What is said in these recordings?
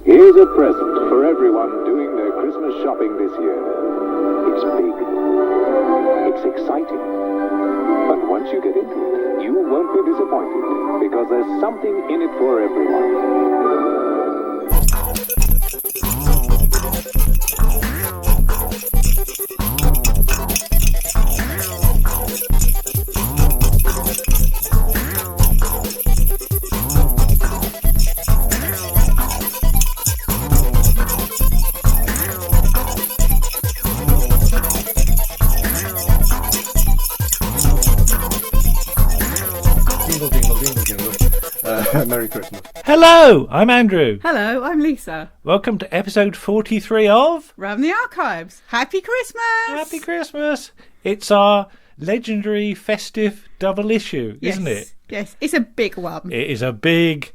Here's a present for everyone doing their Christmas shopping this year. It's big. It's exciting. But once you get into it, you won't be disappointed because there's something in it for everyone. Merry Christmas. Hello, I'm Andrew. Hello, I'm Lisa. Welcome to episode 43 of Round the Archives. Happy Christmas! Happy Christmas. It's our legendary festive double issue, isn't it? Yes, it's a big one. It is a big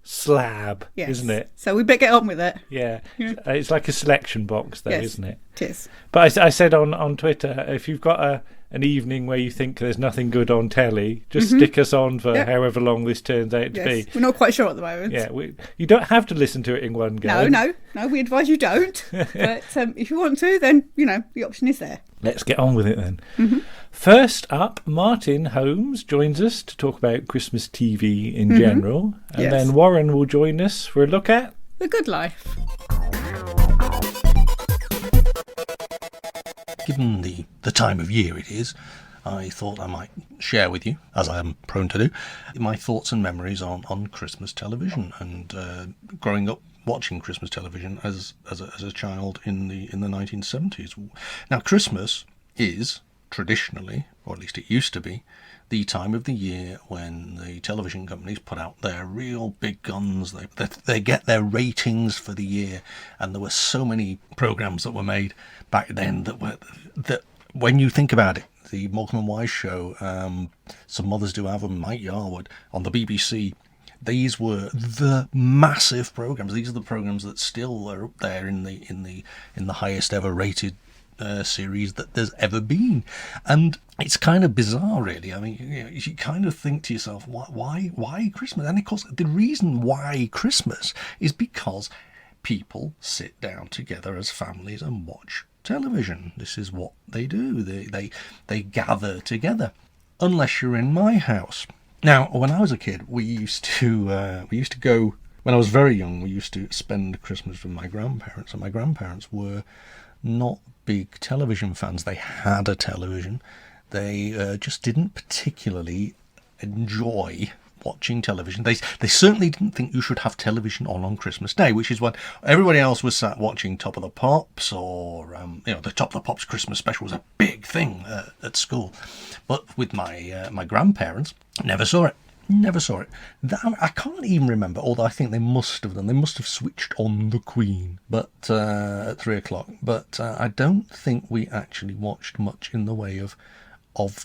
slab, Yes. isn't it? So we better get on with it. Yeah. It's like a selection box, though, Yes, isn't it? It is. But I said on Twitter, if you've got an evening where you think there's nothing good on telly, just stick us on for however long this turns out to be. We're not quite sure at the moment. Yeah, you don't have to listen to it in one go. No, we advise you don't. But if you want to, then, the option is there. Let's get on with it then. First up, Martin Holmes joins us to talk about Christmas TV in general. And then Warren will join us for a look at The Good Life. Given the time of year it is, I thought I might share with you, as I am prone to do, my thoughts and memories on Christmas television and growing up watching Christmas television as a child in the 1970s. Now, Christmas is traditionally, or at least it used to be, the time of the year when the television companies put out their real big guns. They get their ratings for the year, and there were so many programs that were made back then that when you think about it, the Morecambe and Wise show, Some Mothers Do Have 'Em, Mike Yarwood on the BBC. These were the massive programs. These are the programs that still are up there in the highest ever rated series that there's ever been. And it's kind of bizarre, really. I mean, you kind of think to yourself, why Christmas? And of course, the reason why Christmas is because people sit down together as families and watch television. This is what they do. They gather together. Unless you're in my house. Now, when I was a kid, we used to go. When I was very young, we used to spend Christmas with my grandparents, and my grandparents were not big television fans. They had a television. They just didn't particularly enjoy watching television. They certainly didn't think you should have television on Christmas Day, which is when everybody else was sat watching Top of the Pops, or the Top of the Pops Christmas special was a big thing at school. But with my grandparents, never saw it. I can't even remember, although I think they must have done. They must have switched on the Queen, but at 3:00. But I don't think we actually watched much in the way of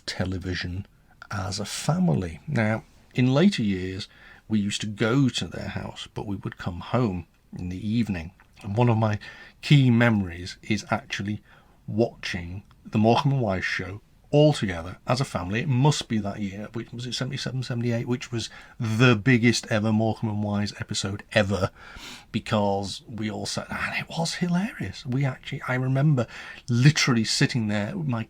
television as a family. Now, in later years, we used to go to their house, but we would come home in the evening. And one of my key memories is actually watching the Morecambe and Wise show all together as a family. It must be that year, which was it 77, 78, which was the biggest ever Morecambe and Wise episode ever, because we all sat, and it was hilarious. I remember literally sitting there with my,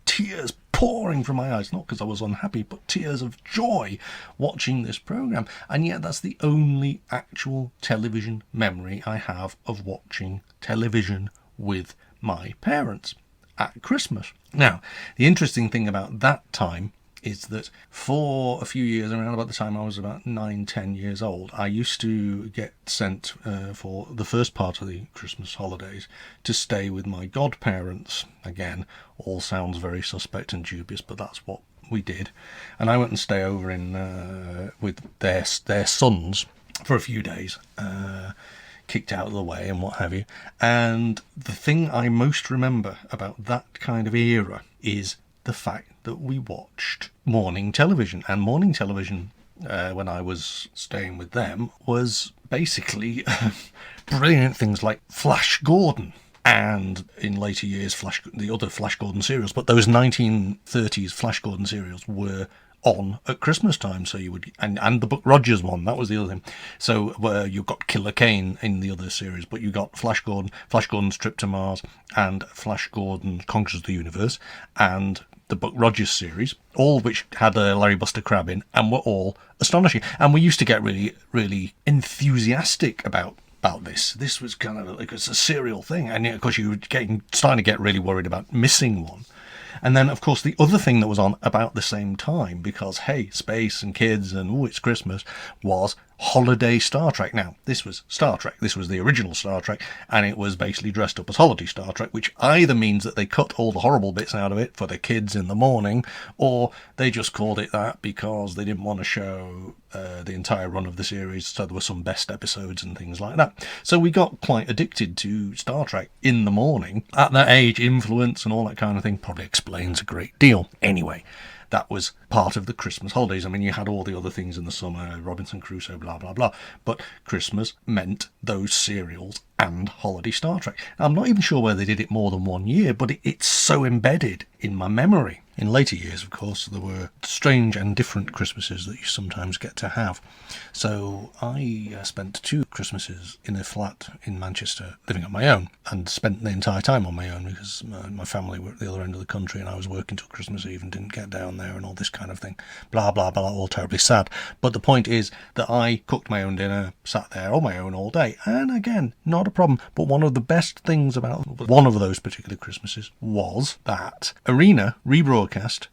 tears pouring from my eyes, not because I was unhappy, but tears of joy watching this program. And yet that's the only actual television memory I have of watching television with my parents at Christmas. Now, the interesting thing about that time is that for a few years, around about the time I was about 9-10 years old, I used to get sent for the first part of the Christmas holidays to stay with my godparents. Again, all sounds very suspect and dubious, but that's what we did. And I went and stay over in with their sons for a few days, kicked out of the way and what have you. And the thing I most remember about that kind of era is the fact that we watched morning television. And morning television, when I was staying with them, was basically brilliant things like Flash Gordon, and in later years the other Flash Gordon serials. But those 1930s Flash Gordon serials were on at Christmas time. So you would, and the Buck Rogers one, that was the other thing. So where you got Killer Kane in the other series, but you got Flash Gordon's Trip to Mars, and Flash Gordon Conquers the Universe, and the Buck Rogers series, all which had a Larry Buster Crabbe in, and were all astonishing. And we used to get really, really enthusiastic about this. This was kind of like it's a serial thing, and of course you were starting to get really worried about missing one. And then, of course, the other thing that was on about the same time, because, hey, space and kids and, oh, it's Christmas, was holiday Star Trek. Now, this was Star Trek. This was the original Star Trek, and it was basically dressed up as holiday Star Trek, which either means that they cut all the horrible bits out of it for the kids in the morning, or they just called it that because they didn't want to show the entire run of the series, so there were some best episodes and things like that. So we got quite addicted to Star Trek in the morning. At that age, influence and all that kind of thing probably explains a great deal. Anyway, that was part of the Christmas holidays. I mean, you had all the other things in the summer, Robinson Crusoe, blah, blah, blah. But Christmas meant those serials and holiday Star Trek. Now, I'm not even sure whether they did it more than one year, but it's so embedded in my memory. In later years, of course, there were strange and different Christmases that you sometimes get to have. So I spent 2 Christmases in a flat in Manchester living on my own, and spent the entire time on my own because my family were at the other end of the country and I was working till Christmas Eve and didn't get down there and all this kind of thing. Blah, blah, blah, all terribly sad. But the point is that I cooked my own dinner, sat there on my own all day, and again, not a problem. But one of the best things about one of those particular Christmases was that Arena rebroadcast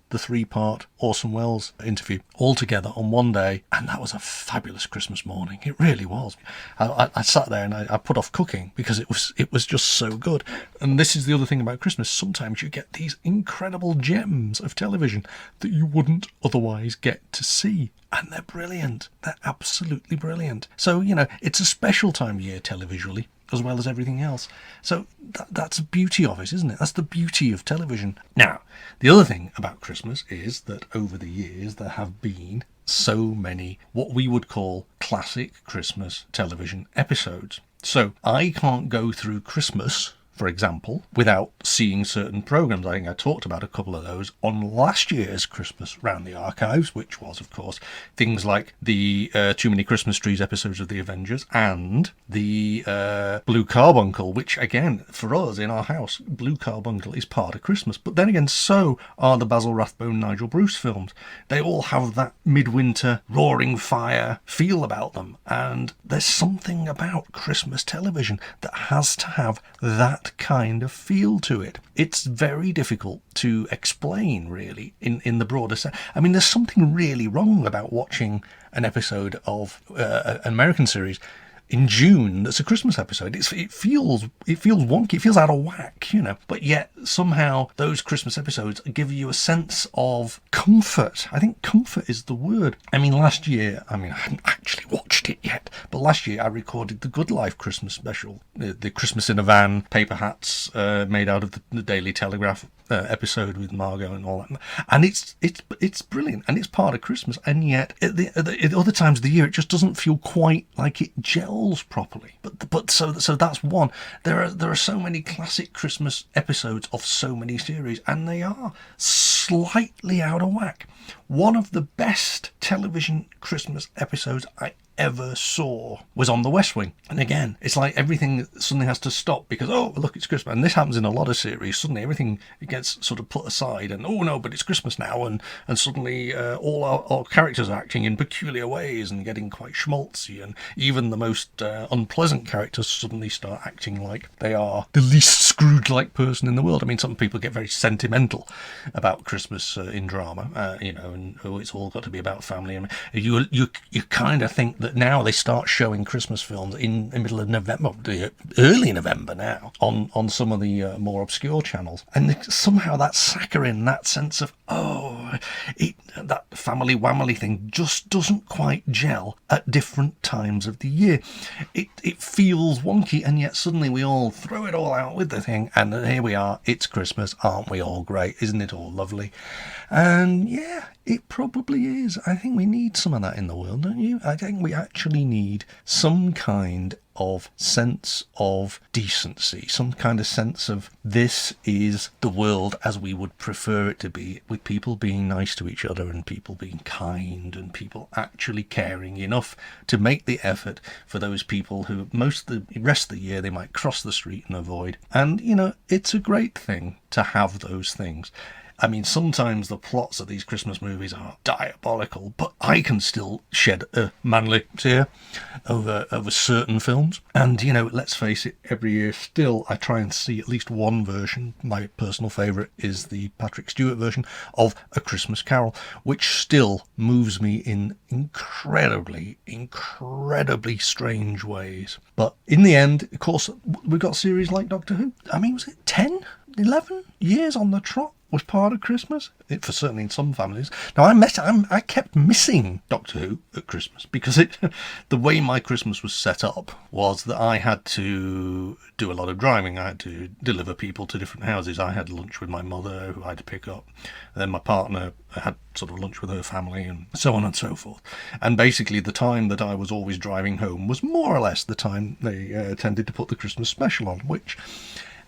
the 3-part Orson Welles interview all together on one day, and that was a fabulous Christmas morning. It really was. I sat there and I put off cooking because it was just so good. And this is the other thing about Christmas. Sometimes you get these incredible gems of television that you wouldn't otherwise get to see. And they're brilliant. They're absolutely brilliant. So, it's a special time of year televisually, as well as everything else. So that's the beauty of it, isn't it? That's the beauty of television. Now, the other thing about Christmas is that over the years there have been so many what we would call classic Christmas television episodes. So I can't go through Christmas, for example, without seeing certain programmes. I think I talked about a couple of those on last year's Christmas Round the Archives, which was, of course, things like the Too Many Christmas Trees episodes of the Avengers and the Blue Carbuncle, which, again, for us in our house, Blue Carbuncle is part of Christmas. But then again, so are the Basil Rathbone, Nigel Bruce films. They all have that midwinter roaring fire feel about them. And there's something about Christmas television that has to have that kind of feel to it. It's very difficult to explain, really, in the broader sense. I mean, there's something really wrong about watching an episode of an American series in June that's a Christmas episode. It feels wonky, it feels out of whack, but yet somehow those Christmas episodes give you a sense of comfort. I think comfort is the word. I mean, last year, I haven't actually watched it yet, but last year I recorded the Good Life Christmas special, the Christmas in a Van, paper hats made out of the Daily Telegraph episode with Margot and all that, and it's brilliant, and it's part of Christmas, and yet at other times of the year it just doesn't feel quite like it gels properly. But so that's one. There are so many classic Christmas episodes of so many series, and they are slightly out of whack. One of the best television Christmas episodes I ever saw was on The West Wing. And again, it's like everything suddenly has to stop because, oh, look, it's Christmas. And this happens in a lot of series. Suddenly everything gets sort of put aside and, oh, no, but it's Christmas now. And suddenly all our characters are acting in peculiar ways and getting quite schmaltzy. And even the most unpleasant characters suddenly start acting like they are the least Scrooge-like person in the world. I mean, some people get very sentimental about Christmas in drama, and it's all got to be about family. I mean, you kind of think that now they start showing Christmas films in the middle of November, early November now, on some of the more obscure channels. And somehow that saccharine, that sense of, that family whamily thing just doesn't quite gel at different times of the year. It feels wonky, and yet suddenly we all throw it all out with the thing, and here we are, it's Christmas, aren't we all great? Isn't it all lovely? And yeah, it probably is. I think we need some of that in the world, don't you? I think we actually need some kind of sense of decency, some kind of sense of this is the world as we would prefer it to be, with people being nice to each other and people being kind and people actually caring enough to make the effort for those people who most of the rest of the year they might cross the street and avoid. And, you know, it's a great thing to have those things. I mean, sometimes the plots of these Christmas movies are diabolical, but I can still shed a manly tear over certain films. And, you know, let's face it, every year still I try and see at least one version. My personal favourite is the Patrick Stewart version of A Christmas Carol, which still moves me in incredibly strange ways. But in the end, of course, we've got series like Doctor Who. I mean, was it 10, 11 years on the trot? Was part of Christmas, for certainly in some families. Now I kept missing Doctor Who at Christmas because the way my Christmas was set up was that I had to do a lot of driving. I had to deliver people to different houses. I had lunch with my mother, who I had to pick up. And then my partner had sort of lunch with her family, and so on and so forth. And basically, the time that I was always driving home was more or less the time they tended to put the Christmas special on, which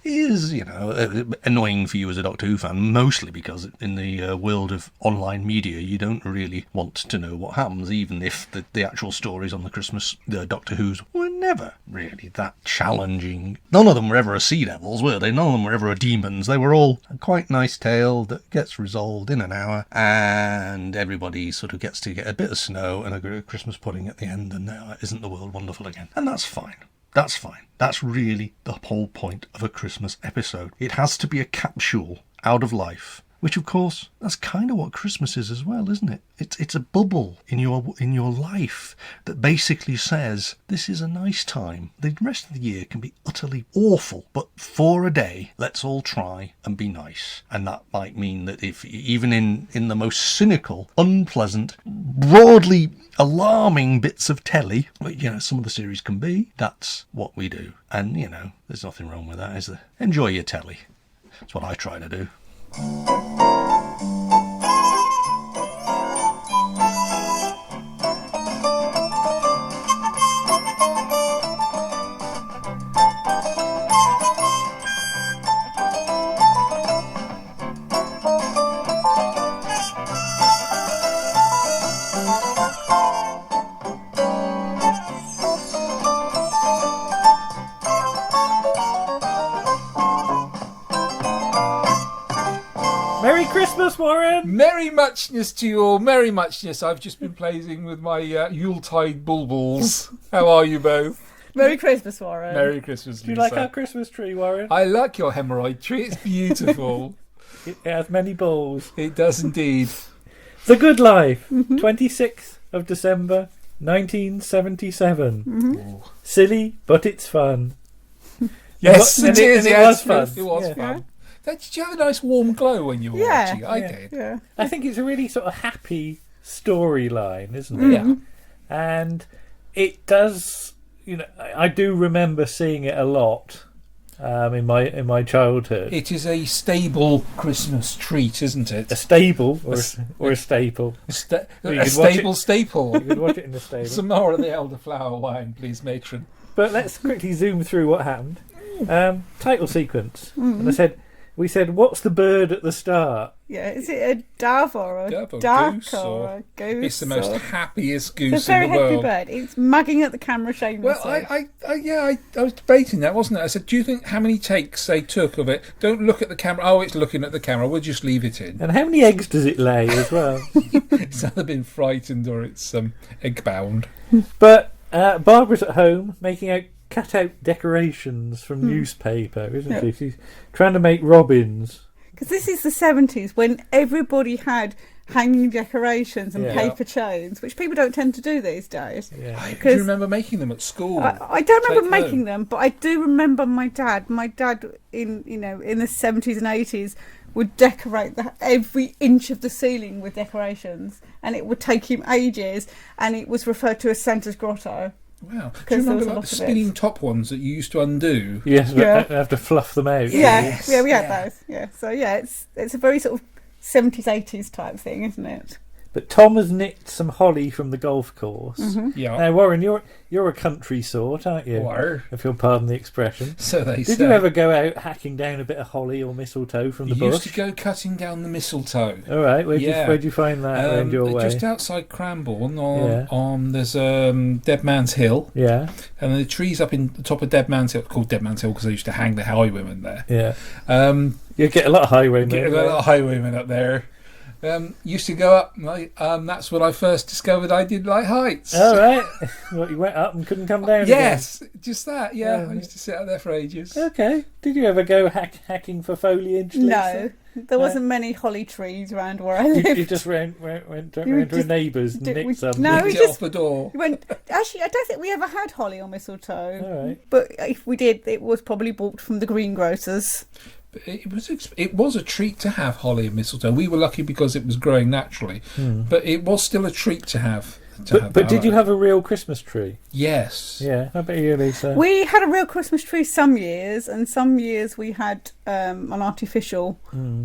is, you know, annoying for you as a Doctor Who fan, mostly because in the world of online media, you don't really want to know what happens, even if the actual stories on the Doctor Who's were never really that challenging. None of them were ever a Sea Devils, were they? None of them were ever a Demons. They were all a quite nice tale that gets resolved in an hour, and everybody sort of gets to get a bit of snow and a Christmas pudding at the end, and now isn't the world wonderful again? And that's fine. That's fine. That's really the whole point of a Christmas episode. It has to be a capsule out of life, which of course, that's kind of what Christmas is as well, isn't it? It's a bubble in your life that basically says, this is a nice time. The rest of the year can be utterly awful, but for a day, let's all try and be nice. And that might mean that if even in the most cynical, unpleasant, broadly alarming bits of telly, you know, some of the series can be, that's what we do. And, you know, there's nothing wrong with that, is there? Enjoy your telly. That's what I try to do. Merry Christmas, Warren! Merry muchness to you all. Merry muchness. I've just been playing with my Yuletide bulbuls. How are you both? Merry Christmas, Warren. Merry Christmas, Lisa. Do you like our Christmas tree, Warren? I like your hemorrhoid tree. It's beautiful. It has many balls. It does indeed. The Good Life, 26th of December, 1977. Mm-hmm. Silly, but it's fun. Yes, it is. It was fun. It was Yeah. fun. Did you have a nice warm glow when you were watching it? I did. Yeah. I think it's a really sort of happy storyline, isn't it? Yeah. And it does, you know, I do remember seeing it a lot in my childhood. It is a stable Christmas treat, isn't it? A stable or a staple. A could stable watch staple. You could watch it in the stable. Some more of the elderflower wine, please, matron. But let's quickly zoom through what happened. Title sequence. And we said, what's the bird at the start? Yeah, is it a dove or a Dove or duck goose or a goose? It's the most happiest It's goose a very in the happy world. bird. It's mugging at the camera Well, shamelessly. I was debating that, wasn't it? I said, do you think how many takes they took of it? Don't look at the camera. Oh, it's looking at the camera. We'll just leave it in. And how many eggs does it lay as well? It's either been frightened or it's egg bound. But Barbara's at home making out cut-out decorations from newspaper, isn't she? She's trying to make robins. Because this is the 70s when everybody had hanging decorations and paper chains, which people don't tend to do these days. Yeah. Do you remember making them at school? I don't remember making them, but I do remember my dad. My dad in the 70s and 80s would decorate every inch of the ceiling with decorations, and it would take him ages, and it was referred to as Santa's Grotto. Wow. Do you remember like the spinning top ones that you used to undo? Yes, but I have to fluff them out. Yes. Yeah, we had those. Yeah. So, yeah, it's a very sort of 70s, 80s type thing, isn't it? But Tom has nicked some holly from the golf course. Yeah. Now, Warren, you're a country sort, aren't you? Or, If you'll pardon the expression. so they say. Did you ever go out hacking down a bit of holly or mistletoe from the bush? Used to go cutting down the mistletoe. All right, where'd you find that around your way? Just outside Cranbourne, on there's Dead Man's Hill. Yeah. And the trees up in the top of Dead Man's Hill, called Dead Man's Hill because they used to hang the highwaymen there. Yeah. You get a lot of highwaymen. Get a lot of highwaymen up there. Used to go up. That's when I first discovered I did like heights. All right. What, you went up and couldn't come down Yes, just that. Yeah, I used to sit out there for ages. Okay. Did you ever go hacking for foliage, Lisa? No, there wasn't many holly trees around where I lived. You just went to a neighbour's and nicked some. No, Nicked it off the door. Actually, I don't think we ever had holly or mistletoe. All right. But if we did, it was probably bought from the greengrocers. It was a treat to have holly and mistletoe. We were lucky because it was growing naturally, but it was still a treat to have. But did you have a real Christmas tree? Yes. Yeah. How about you, Lisa? We had a real Christmas tree some years, and some years we had an artificial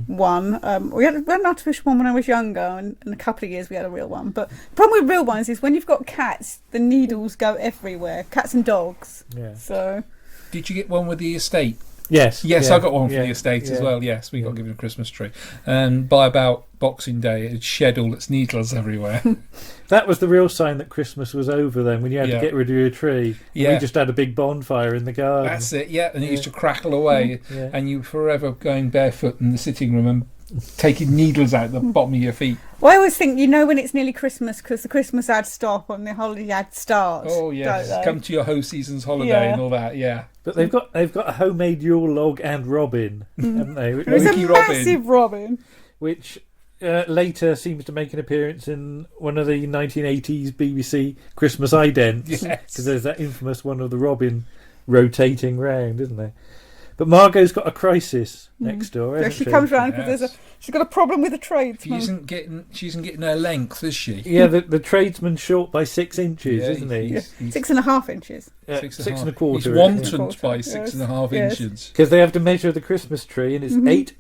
one. We had an artificial one when I was younger, and a couple of years we had a real one. But the problem with real ones is when you've got cats, the needles go everywhere. Cats and dogs. Yeah. So. Did you get one with the estate? Yes. Yes, yeah, I got one from the estate as well. Yes, we got given a Christmas tree. And by about Boxing Day, it shed all its needles everywhere. That was the real sign that Christmas was over then, when you had to get rid of your tree. Yeah. We just had a big bonfire in the garden. That's it, yeah. And it used to crackle away. Yeah. And you were forever going barefoot in the sitting room and taking needles out the bottom of your feet. Well, I always think, when it's nearly Christmas, because the Christmas ads stop and the holiday ads start. Oh, yes. Come to your whole season's holiday and all that, yeah. But they've got a homemade Yule log and robin, haven't they? It was a massive robin. Which later seems to make an appearance in one of the 1980s BBC Christmas idents. Yes. Because there's that infamous one of the robin rotating round, isn't there? But Margot's got a crisis next door, hasn't she? She comes round because she's got a problem with the tradesman. She isn't getting her length, is she? Yeah, the tradesman's short by 6 inches, isn't he? Yeah. 6.5 inches. 6.25. He's wantoned by 6.5 inches. Because they have to measure the Christmas tree, and it's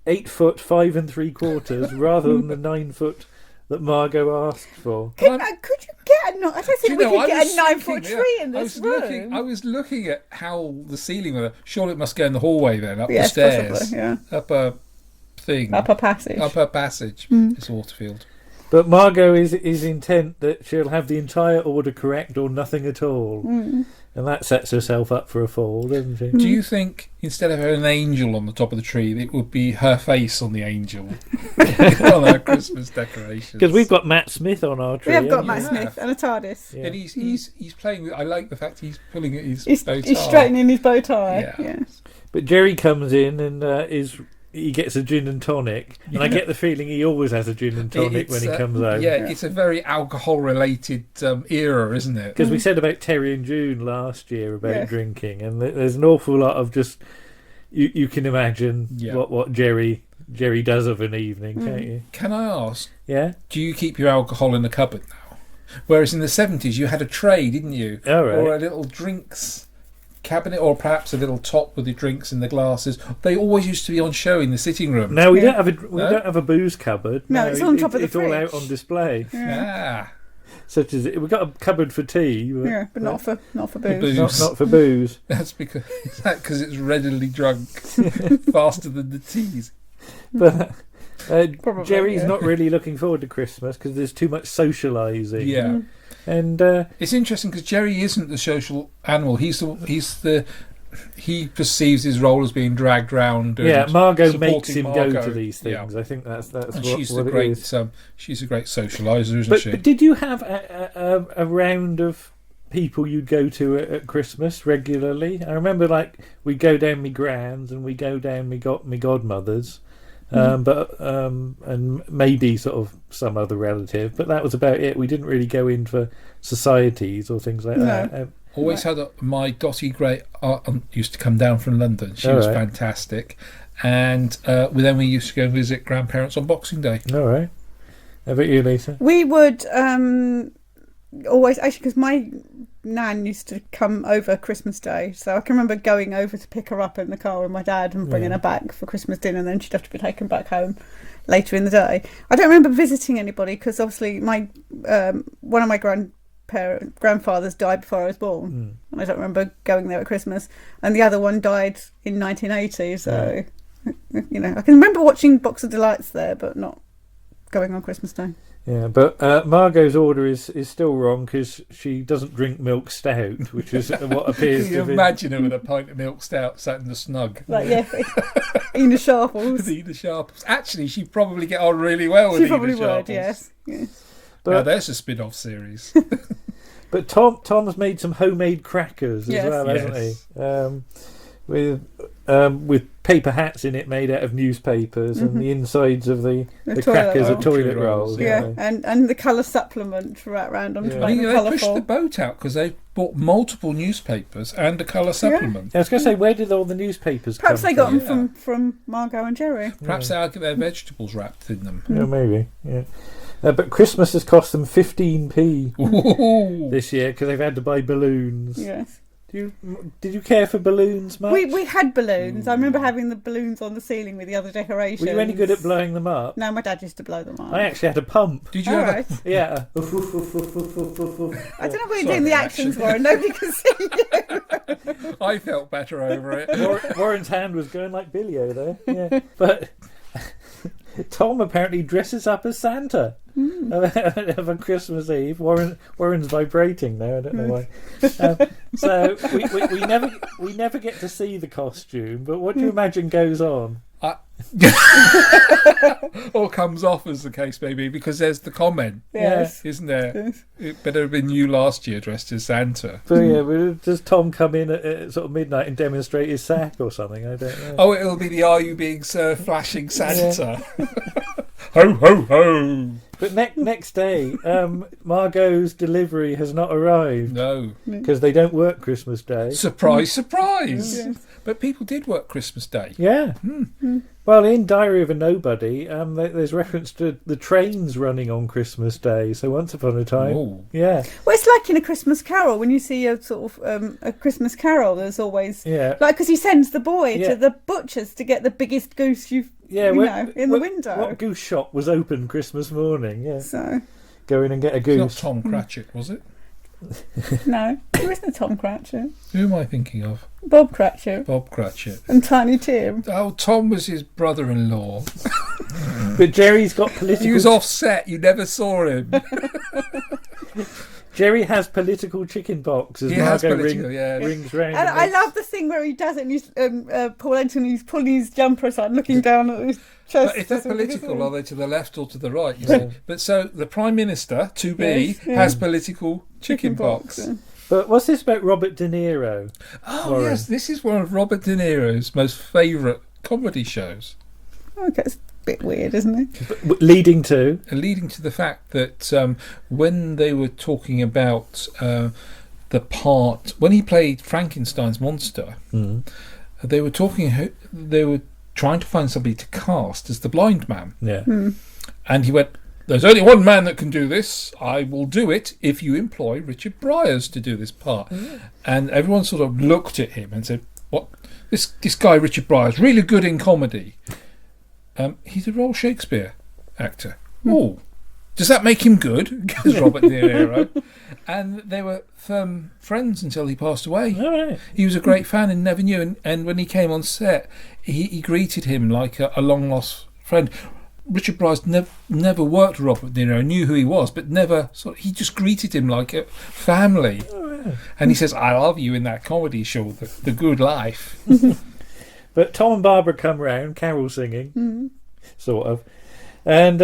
8 foot 5 3/4 rather than the 9 foot that Margot asked for. Could you get I don't think we could get a 9-foot tree in this room. I was looking at how the ceiling was. Surely it must go in the hallway then, up the stairs. Possibly, yeah. Upper passage. It's Waterfield. But Margot is intent that she'll have the entire order correct or nothing at all. And that sets herself up for a fall, doesn't she? Do you think instead of an angel on the top of the tree, it would be her face on the angel on our Christmas decorations? Because we've got Matt Smith on our tree. We have got Matt Smith and a TARDIS. Yeah. And he's playing with. I like the fact he's pulling at his bow tie. He's straightening his bow tie. Yeah. But Jerry comes in and he gets a gin and tonic, and I get the feeling he always has a gin and tonic when he comes out. Yeah, it's a very alcohol-related era, isn't it? Because we said about Terry and June last year about drinking, and there's an awful lot of just you can imagine what Jerry does of an evening, can't you? Can I ask? Yeah. Do you keep your alcohol in the cupboard now? Whereas in the 70s you had a tray, didn't you? Oh, right. Or a little drinks cabinet, or perhaps a little top with your drinks in the glasses. They always used to be on show in the sitting room. No, we don't have a booze cupboard. No, it's on top of the fridge. It's all out on display. Yeah. Such as we've got a cupboard for tea. But not for booze. Not for booze. That's because it's readily drunk faster than the teas. But Probably, Jerry's not really looking forward to Christmas because there's too much socialising. Yeah. And it's interesting because Jerry isn't the social animal. He perceives his role as being dragged round. And Margot makes him Margot. go to these things. I think that's and what, she's what the it great. is. She's a great socialiser, isn't she? But did you have a round of people you'd go to at Christmas regularly? I remember we'd go down me gran's and we go down me godmother's. And maybe sort of some other relative, but that was about it. We didn't really go in for societies or things like that. Always had my Dottie Gray aunt used to come down from London. She was fantastic, and then we used to go and visit grandparents on Boxing Day. All right. How about you, Lisa? We would always, actually, because my nan used to come over Christmas Day, so I can remember going over to pick her up in the car with my dad and bringing her back for Christmas dinner, and then she'd have to be taken back home later in the day. I don't remember visiting anybody because obviously my one of my grandfathers died before I was born, and I don't remember going there at Christmas, and the other one died in 1980. So you know, I can remember watching Box of Delights there, but not going on Christmas Day. Yeah, but Margot's order is still wrong because she doesn't drink milk stout, which is what appears Can to you be. imagine her with a pint of milk stout sat in the snug? Like, yeah, Ina Sharples. With Ina Sharples. Actually, she'd probably get on really well with She Ina probably Sharples. would, yes. But, Now there's a spin-off series. but Tom's made some homemade crackers as Yes. well, hasn't Yes. he? With paper hats in it made out of newspapers, and the insides of the toilet crackers are roll. toilet rolls. Yeah, and the colour supplement right round them to Yeah. I make think them they pushed the colourful. boat out because they bought multiple newspapers and a colour supplement. I was going to say, where did all the newspapers Perhaps come they got from? them from Margot and Jerry. Perhaps they'll get their vegetables wrapped in them. Yeah, maybe. Yeah, but Christmas has cost them 15p Ooh. this year because they've had to buy balloons. Yes. Did you care for balloons much? We had balloons. I remember having the balloons on the ceiling with the other decorations. Were you any good at blowing them up? No, my dad used to blow them up. I actually had a pump. Did you All ever? right. Yeah. I don't know what Sorry, doing the actions were, and nobody could see you. I felt better over it. Warren's hand was going like Billy-O there. Yeah. But Tom apparently dresses up as Santa of a Christmas Eve. Warren's vibrating there. I don't know why. So we never get to see the costume. But what do you imagine goes on? Or comes off, as the case may be, because there's the comment, Yes. isn't there? Yes. It better have been you last year dressed as Santa. So does Tom come in at sort of midnight and demonstrate his sack or something? I don't know. Oh, it'll be the "Are you being served?" flashing Santa. Ho ho ho! But next day, Margot's delivery has not arrived No, because they don't work Christmas Day. surprise, surprise! Yes. But people did work Christmas Day. Yeah. Well, in Diary of a Nobody, there's reference to the trains running on Christmas Day. So once upon a time, Oh. yeah, Well, it's like in A Christmas Carol. When you see a sort of a Christmas Carol, there's always yeah, like because he sends the boy Yeah. to the butcher's to get the biggest goose in the window. What goose shop was open Christmas morning? Yeah, So go in and get a It's not goose. Tom Cratchit, was it? no, there isn't Tom Cratchit. Who am I thinking of? Bob Cratchit Bob Cratchit. and Tiny Tim. Oh, Tom was his brother-in-law. But Jerry's got political. He was offset. You never saw him. Jerry has political chicken pox as He has Margot political, yeah. rings round. And I love the thing where he does it, and he's Paul Anthony's pulling his jumper aside, looking down at his chest. But if they're political, are they to the left or to the right? You Yeah. see? But so the Prime Minister, to be, Yes, yeah. has political chicken pox. But what's this about Robert De Niro? Oh, Warren. yes, this is one of Robert De Niro's most favourite comedy shows. Okay, it's a bit weird, isn't it? Leading to Leading to the fact that when they were talking about the part, when he played Frankenstein's monster, they were trying to find somebody to cast as the blind man. yeah. And he went, "There's only one man that can do this. I will do it if you employ Richard Briers to do this part." And everyone sort of looked at him and said, "What? This guy Richard Briers, really good in comedy. He's a Royal Shakespeare actor. Oh, does that make him good?" Because Robert De Niro. And they were firm friends until he passed away. All right. He was a great fan and never knew. And when he came on set, he greeted him like a long lost friend. Richard Briers never worked with Robert De Niro, knew who he was, but never. He just greeted him like a family. And he says, "I love you" in that comedy show, The Good Life. But Tom and Barbara come round, carol singing, sort of, and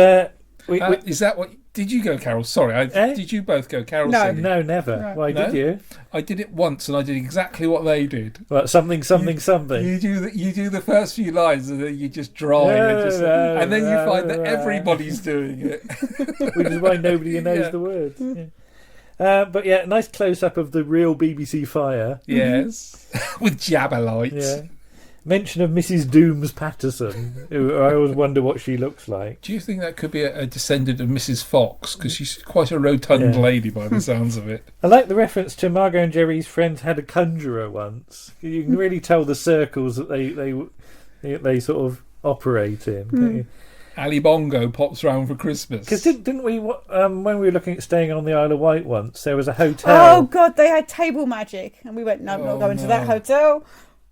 we Is that what? Did you go carol? Sorry, did you both go carol No. singing? no, never. No. Why No? did you? I did it once, and I did exactly what they did. Well, something. You do the first few lines, and then you just dry, and then you find that everybody's doing it. Which is why nobody knows Yeah. the words. Yeah. But yeah, nice close up of the real BBC fire. Yes, with jabber lights. Yeah. mention of Mrs. Dooms Patterson, who I always wonder what she looks like. Do you think that could be a descendant of Mrs. Fox? Because she's quite a rotund lady by the sounds of it. I like the reference to Margot and Jerry's friends had a conjurer once. You can really tell the circles that they sort of operate in. Can't you? Ali Bongo pops round for Christmas. Because didn't we, when we were looking at staying on the Isle of Wight once, there was a hotel. Oh, God, they had table magic. And we went, no, not going to that hotel.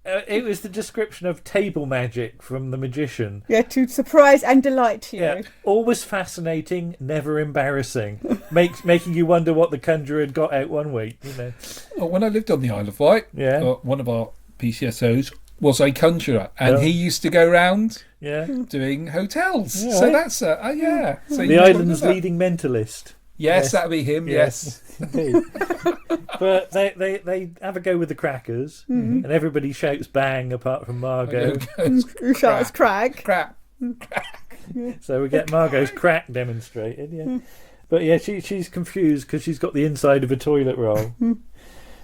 It was the description of table magic from The Magician. Yeah, to surprise and delight you. Yeah, always fascinating, never embarrassing. Making you wonder what the conjurer had got out one week, you know. Oh, when I lived on the Isle of Wight, one of our PCSOs was a conjurer, and he used to go round doing hotels. So that's So the island's leading mentalist. Yes, that'd be him. Yes. Indeed. But they have a go with the crackers, and everybody shouts bang apart from Margot. Who shouts crack? Crack. So we get Margot's crack demonstrated. Yeah, but she's confused because she's got the inside of a toilet roll.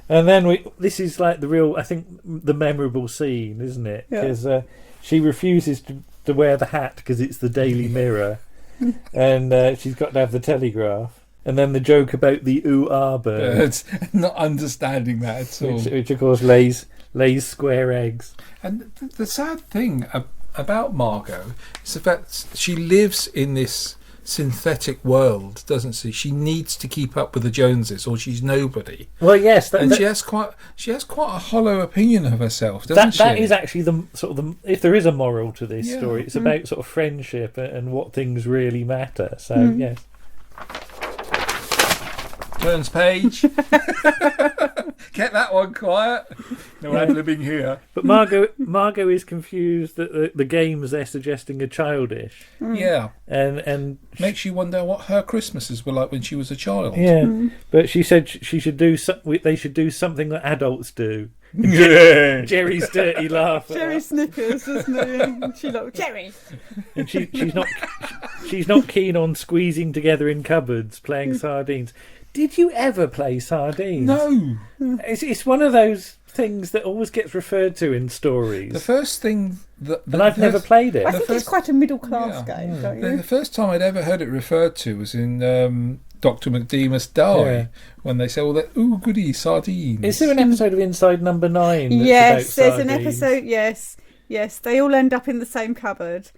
And then this is like the real, I think, the memorable scene, isn't it? Because she refuses to wear the hat because it's the Daily Mirror, and she's got to have the Telegraph. And then the joke about the ooh-ah bird. Not understanding that at all. Which of course lays square eggs. And the sad thing about Margot is the fact she lives in this synthetic world, doesn't she? She needs to keep up with the Joneses, or she's nobody. Well, yes, she has quite a hollow opinion of herself, doesn't she? That is actually the sort of if there is a moral to this story, it's about sort of friendship and what things really matter. So yes. Turns page. Get that one quiet. No ad-libbing here. But Margot is confused that the games they're suggesting are childish. Yeah. And makes you wonder what her Christmases were like when she was a child. Yeah. But she said they should do something that adults do. Jerry's dirty laugh. Jerry snickers, doesn't it? She looked Jerry. And she's not keen on squeezing together in cupboards playing sardines. Did you ever play sardines? No. It's one of those things that always gets referred to in stories. The first thing and I've never played it. I think it's quite a middle class game, don't you? The first time I'd ever heard it referred to was in Dr. McDemus Die, when they say, ooh, goody, sardines. Is there an episode of Inside Number 9 that's yes, about there's sardines? an episode, yes. They all end up in the same cupboard.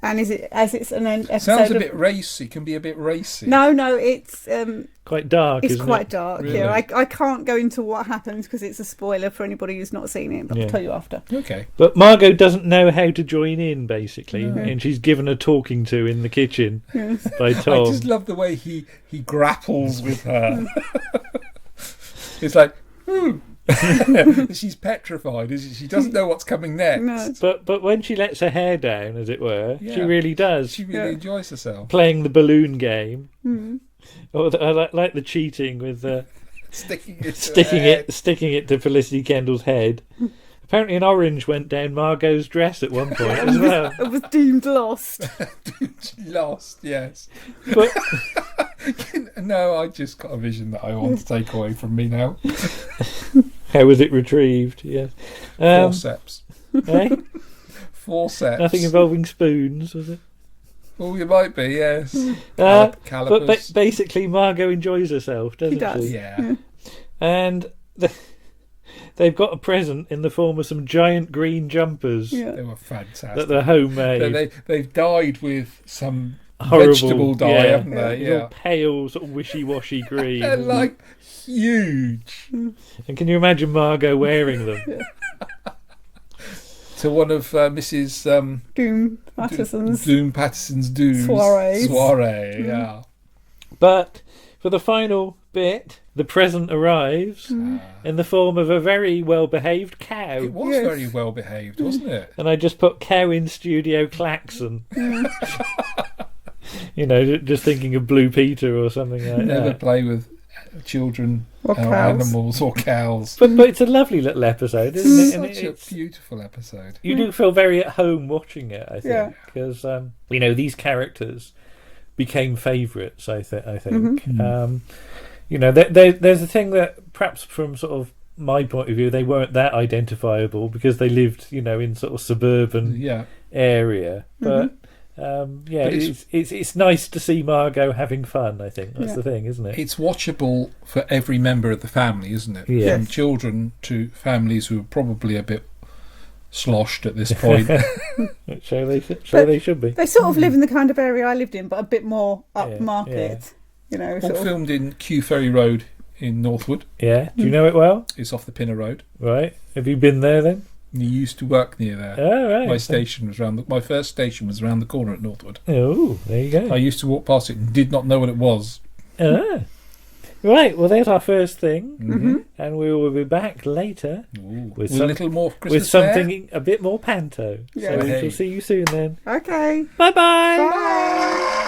And it's an episode. Sounds a bit racy. Can be a bit racy. No, it's quite dark. It's isn't quite it? dark. Really? Yeah, I can't go into what happens because it's a spoiler for anybody who's not seen it. But I'll tell you after. Okay. But Margot doesn't know how to join in, basically, and she's given a talking to in the kitchen by Tom. I just love the way he grapples with her. It's like, she's petrified. She doesn't know what's coming next. No. But when she lets her hair down, as it were, she really does. She really enjoys herself. Playing the balloon game. Or I like the cheating with sticking it to Felicity Kendall's head. Apparently an orange went down Margot's dress at one point as well. It was deemed lost. Lost, yes. But no, I just got a vision that I want to take away from me now. how was it retrieved? Yes. Forceps. Eh? Forceps. Nothing involving spoons, was it? Well, you might be, yes. But basically Margot enjoys herself, doesn't she? Does. Yeah. And they've got a present in the form of some giant green jumpers They were fantastic. that they're homemade. They've dyed with some Horrible vegetable dye, haven't they? All pale, sort of wishy-washy green. They're like huge. And can you imagine Margot wearing them? To one of Mrs. Doom Patterson's soiree, yeah. But for the final bit, the present arrives in the form of a very well-behaved cow. It was very well behaved, wasn't it? And I just put cow in studio klaxon. You know, just thinking of Blue Peter or something like Never that. play with children or animals or cows. But it's a lovely little episode, isn't it? And Such a beautiful episode. You do feel very at home watching it, I think, because these characters became favourites. I think. You know, there's a thing that perhaps from sort of my point of view, they weren't that identifiable because they lived, in sort of suburban area. But it's nice to see Margot having fun. I think that's the thing, isn't it? It's watchable for every member of the family, isn't it? Yeah. From children to families who are probably a bit sloshed at this point. They should be. They sort of live in the kind of area I lived in, but a bit more upmarket. All filmed in Kew Ferry Road in Northwood. Yeah. Do you know it well? It's off the Pinner Road. Right. Have you been there then? You used to work near there. Oh, right. My first station was around the corner at Northwood. Oh, there you go. I used to walk past it and did not know what it was. Ah. Right, well, there's our first thing, Mm-hmm. and we will be back later with a little more Christmas with something a bit more panto. Yeah. So we'll see you soon then. Okay. Bye-bye. Bye.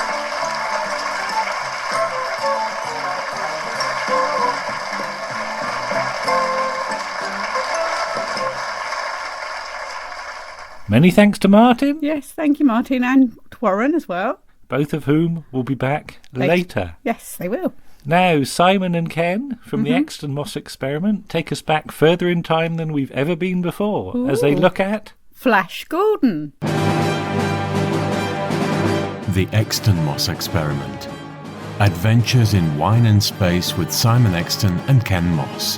Many thanks to Martin, Yes, thank you, Martin, and Warren as well. both of whom will be back later. Yes, they will. Now, Simon and Ken from the ExtonMoss Experiment take us back further in time than we've ever been before as they look at Flash Gordon. The ExtonMoss Experiment. Adventures in Wine and Space with Simon Exton and Ken Moss.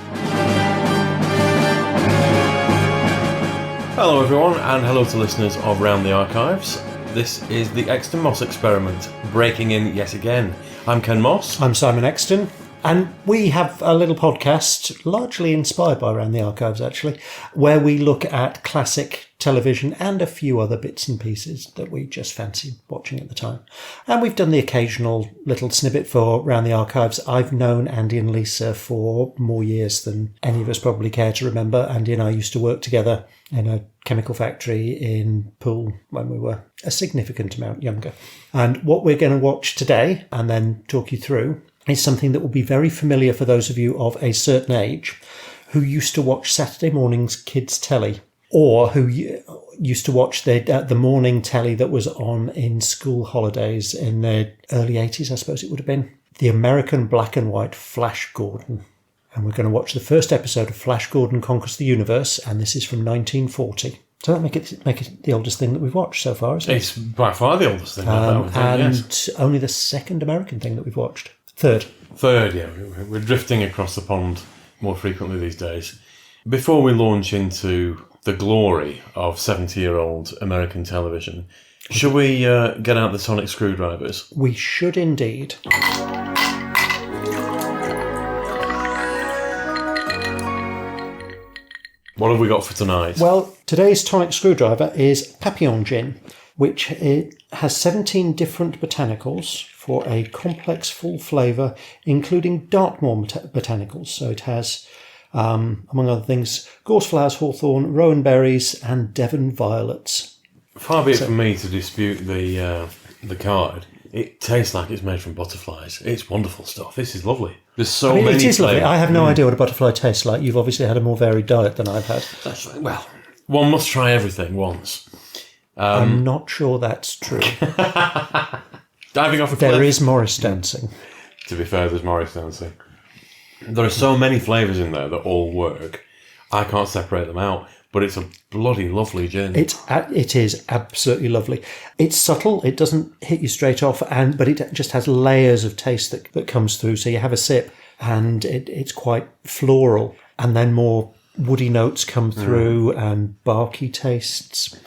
Hello everyone, and hello to listeners of Round the Archives. This is the ExtonMoss Experiment, breaking in yet again. I'm Ken Moss. I'm Simon Exton, and we have a little podcast, largely inspired by Around the Archives actually, where we look at classic television and a few other bits and pieces that we just fancy watching at the time. And we've done the occasional little snippet for Around the Archives. I've known Andy and Lisa for more years than any of us probably care to remember. Andy and I used to work together in a chemical factory in Poole when we were a significant amount younger. And what we're going to watch today and then talk you through is something that will be very familiar for those of you of a certain age who used to watch Saturday morning's kids' telly, or who used to watch the morning telly that was on in school holidays in the early 80s, I suppose it would have been. The American black and white Flash Gordon. And we're going to watch the first episode of Flash Gordon Conquers the Universe, and this is from 1940. So that make it the oldest thing that we've watched so far, isn't it? It's by far the oldest thing I've ever done, yes. Only the second American thing that we've watched. Third, yeah. We're drifting across the pond more frequently these days. Before we launch into the glory of 70-year-old American television, should we get out the sonic screwdrivers? we should indeed. What have we got for tonight? Well, today's tonic screwdriver is Papillon Gin, which has 17 different botanicals for a complex full flavour, including Dartmoor botanicals. So it has, among other things, gorse flowers, hawthorn, rowan berries, and Devon violets. Far be it from me to dispute the card. It tastes like it's made from butterflies. It's wonderful stuff. This is lovely. There's so many It is lovely. flavours. I have no idea what a butterfly tastes like. You've obviously had a more varied diet than I've had. That's right. Well, one must try everything once. I'm not sure that's true. Diving off a cliff. There is Morris dancing. To be fair, there's Morris dancing. There are so many flavours in there that all work. I can't separate them out, but it's a bloody lovely gin. It is absolutely lovely. It's subtle. It doesn't hit you straight off, but it just has layers of taste that comes through. So you have a sip, and it's quite floral, and then more woody notes come through, and barky tastes.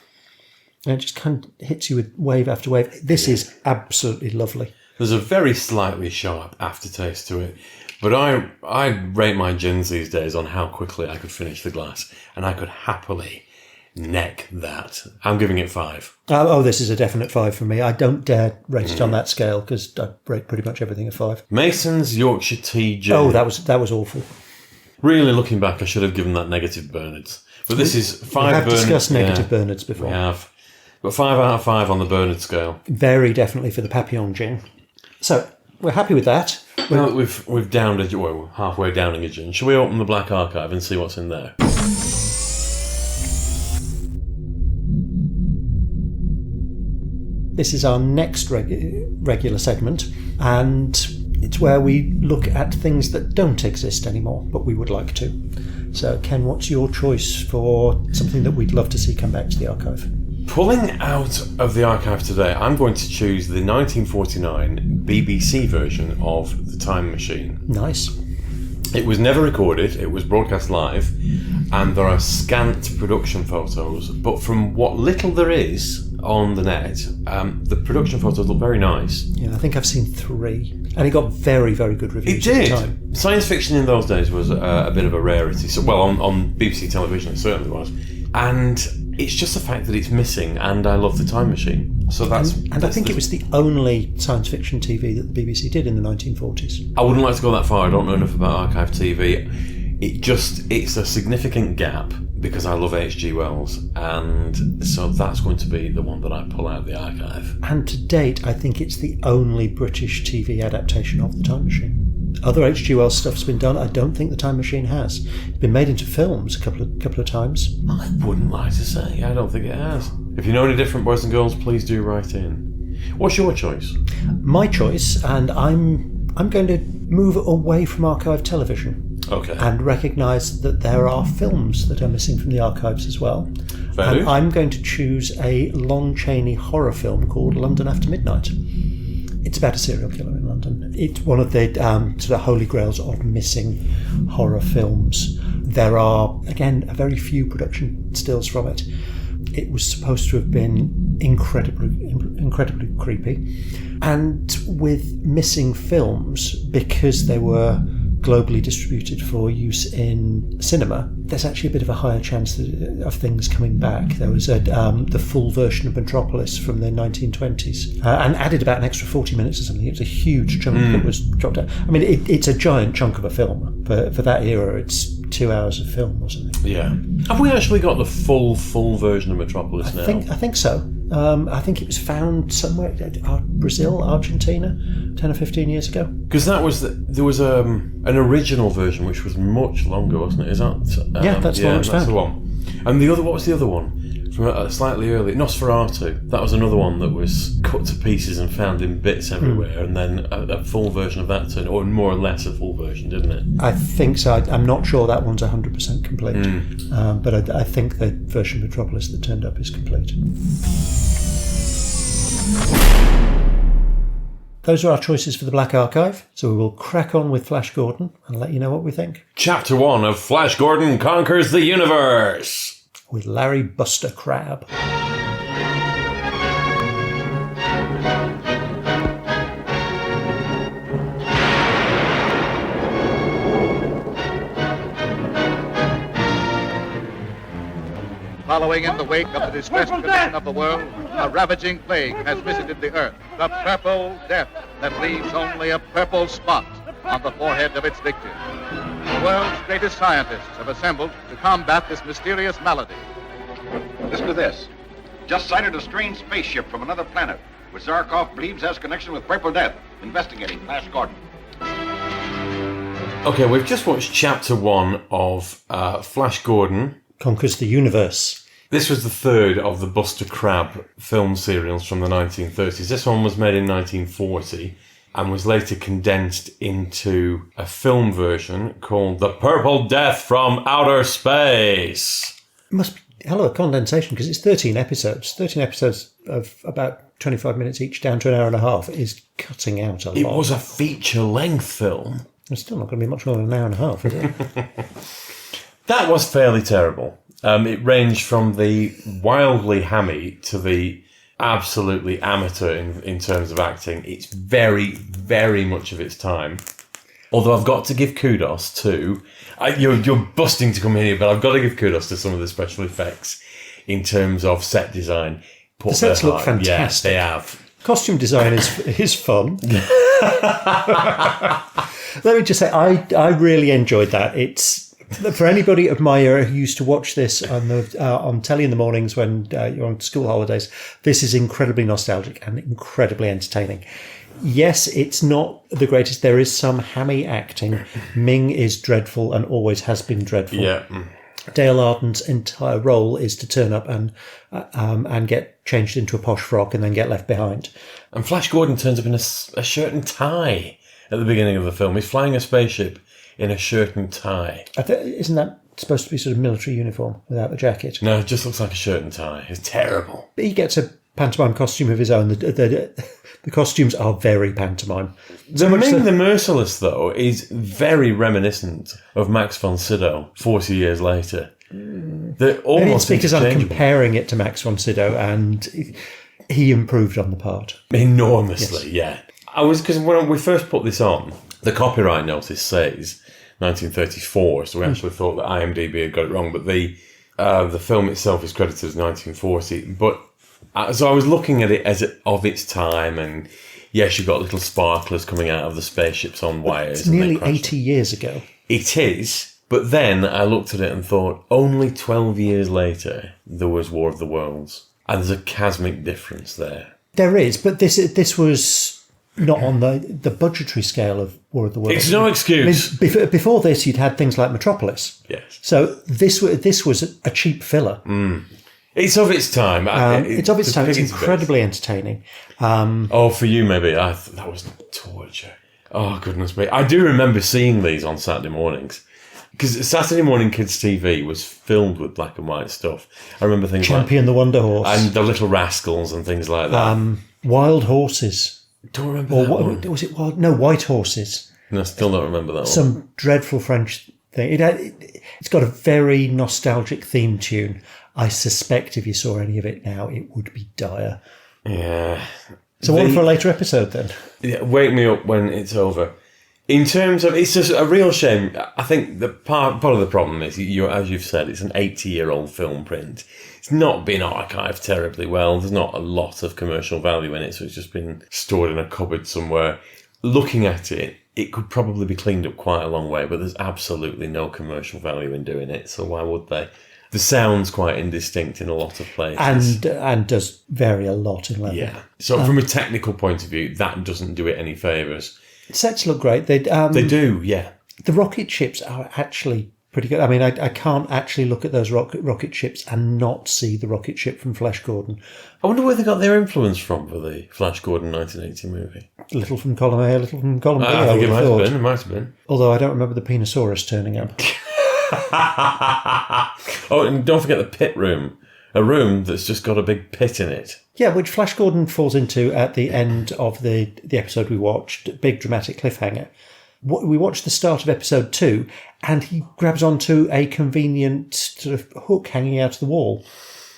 And it just kind of hits you with wave after wave. This is absolutely lovely. There's a very slightly sharp aftertaste to it. But I rate my gins these days on how quickly I could finish the glass. And I could happily neck that. I'm giving it 5. This is a definite 5 for me. I don't dare rate it on that scale because I rate pretty much everything a 5. Mason's Yorkshire Tea Gin. Oh, that was awful. Really looking back, I should have given that negative Bernards. But this is 5 We have Bernards. discussed negative Bernards before. We have. But 5 out of 5 on the Bernard scale. Very definitely for the Papillon Gin. So, we're happy with that. Now that we've downed a gin, well, we're halfway downing a gin, shall we open the Black Archive and see what's in there? This is our next regular segment, and It's where we look at things that don't exist anymore, but we would like to. So, Ken, what's your choice for something that we'd love to see come back to the archive? Pulling out of the archive today, I'm going to choose the 1949 BBC version of The Time Machine. Nice. It was never recorded, it was broadcast live, and there are scant production photos, but from what little there is on the net, the production photos look very nice. Yeah, I think I've seen 3. And it got very, very good reviews It at the did. time. Science fiction in those days was a bit of a rarity. So, well, on BBC television it certainly was. And it's just the fact that it's missing, and I love The Time Machine. So that's... And I think it was the only science fiction TV that the BBC did in the 1940s. I wouldn't like to go that far. I don't know enough about archive TV. It's a significant gap because I love H.G. Wells, and so that's going to be the one that I pull out of the archive. And to date, I think it's the only British TV adaptation of The Time Machine. Other H.G. Wells stuff's been done. I don't think The Time Machine has. It's been made into films a couple of times. I wouldn't like to say. I don't think it has. If you know any different, boys and girls, please do write in. What's your choice? My choice, and I'm going to move away from archive television. Okay. And recognise that there are films that are missing from the archives as well. Fair And I'm going to choose a Lon Chaney horror film called London After Midnight. It's about a serial killer in London. It's one of the sort of holy grails of missing horror films. There are, again, a very few production stills from it. It was supposed to have been incredibly creepy. And with missing films, because they were globally distributed for use in cinema, there's actually a bit of a higher chance of things coming back. There was the full version of Metropolis from the 1920s and added about an extra 40 minutes or something. It was a huge chunk that was dropped out. I mean, it's a giant chunk of a film. For that era, it's 2 hours of film or something. Yeah. Have we actually got the full version of Metropolis now? I think so. I think it was found somewhere, Brazil, Argentina, 10 or 15 years ago. Because there was an original version which was much longer, wasn't it? Is that? That's the one which that's found. the one. And what was the other one? From slightly earlier, Nosferatu. That was another one that was cut to pieces and found in bits everywhere, and then a full version of that turned, or more or less a full version, didn't it? I think so. I'm not sure that one's 100% complete, but I think the version of Metropolis that turned up is complete. Those are our choices for the Black Archive, so we will crack on with Flash Gordon and let you know what we think. Chapter 1 of Flash Gordon Conquers the Universe! With Larry Buster Crabbe. Following in the wake of the distressed condition of the world, a ravaging plague has visited the earth, the Purple Death that leaves only a purple spot on the forehead of its victim. The world's greatest scientists have assembled to combat this mysterious malady. Listen to this. Just sighted a strange spaceship from another planet, which Zarkov believes has connection with Purple Death. Investigating. Flash Gordon. Okay, we've just watched Chapter 1 of Flash Gordon Conquers the Universe. This was the third of the Buster Crabbe film serials from the 1930s. This one was made in 1940 and was later condensed into a film version called The Purple Death from Outer Space. It must be a hell of a condensation because it's 13 episodes. 13 episodes of about 25 minutes each down to an hour and a half is cutting out a lot. It was a feature-length film. It's still not going to be much more than an hour and a half, is it? That was fairly terrible. It ranged from the wildly hammy to the absolutely amateur in terms of acting. It's very, very much of its time. Although I've got to give kudos to... You're busting to come in here, but I've got to give kudos to some of the special effects in terms of set design. The sets look fantastic. Yes, they have. Costume design is fun. Let me just say, I really enjoyed that. It's... For anybody of my era who used to watch this on telly in the mornings when you're on school holidays, this is incredibly nostalgic and incredibly entertaining. Yes, it's not the greatest. There is some hammy acting. Ming is dreadful and always has been dreadful. Yeah. Dale Arden's entire role is to turn up and get changed into a posh frock and then get left behind. And Flash Gordon turns up in a shirt and tie at the beginning of the film. He's flying a spaceship in a shirt and tie. Isn't that supposed to be sort of military uniform without the jacket? No, it just looks like a shirt and tie. It's terrible. But he gets a pantomime costume of his own. The costumes are very pantomime. The Ming the Merciless, though, is very reminiscent of Max von Sydow 40 years later. They're almost Maybe it's because I'm interchangeable. comparing it to Max von Sydow, and he improved on the part. Enormously, yeah. Because when we first put this on, the copyright notice says 1934, so we actually thought that IMDb had got it wrong, but the film itself is credited as 1940. But so I was looking at it as of its time, and yes, you've got little sparklers coming out of the spaceships on wires. It's nearly 80 years ago. It is. But then I looked at it and thought, only 12 years later, there was War of the Worlds. And there's a cosmic difference there. There is, but this was not on the budgetary scale of War of the Worlds. It's no excuse. I mean, before this, you'd had things like Metropolis. Yes. So this was a cheap filler. It's of its time. It's of its time. It's incredibly entertaining. For you, maybe. That was torture. Oh, goodness me. I do remember seeing these on Saturday mornings. Because Saturday morning kids' TV was filled with black and white stuff. I remember things Champion the Wonder Horse. And the Little Rascals and things like that. Wild Horses. Don't remember that one. Was it Wild? No, White Horses. No, I still don't remember that one. Some dreadful French thing. It's got a very nostalgic theme tune. I suspect if you saw any of it now, it would be dire. Yeah. So one for a later episode then. Yeah, wake me up when it's over. In terms of, it's just a real shame. I think the part of the problem is, as you've said, it's an 80-year-old film print. It's not been archived terribly well. There's not a lot of commercial value in it, so it's just been stored in a cupboard somewhere. Looking at it, it could probably be cleaned up quite a long way, but there's absolutely no commercial value in doing it, so why would they? The sound's quite indistinct in a lot of places. And does vary a lot in level. Yeah. So from a technical point of view, that doesn't do it any favours. Sets look great. They do, yeah. The rocket ships are actually pretty good. I mean, I can't actually look at those rocket ships and not see the rocket ship from Flash Gordon. I wonder where they got their influence from for the Flash Gordon 1980 movie. A little from column A, a little from column B. I think it might have been. Although I don't remember the Penosaurus turning up. Oh, and don't forget the pit room. A room that's just got a big pit in it. Yeah, which Flash Gordon falls into at the end of the episode we watched, big dramatic cliffhanger. We watched the start of episode 2, and he grabs onto a convenient sort of hook hanging out of the wall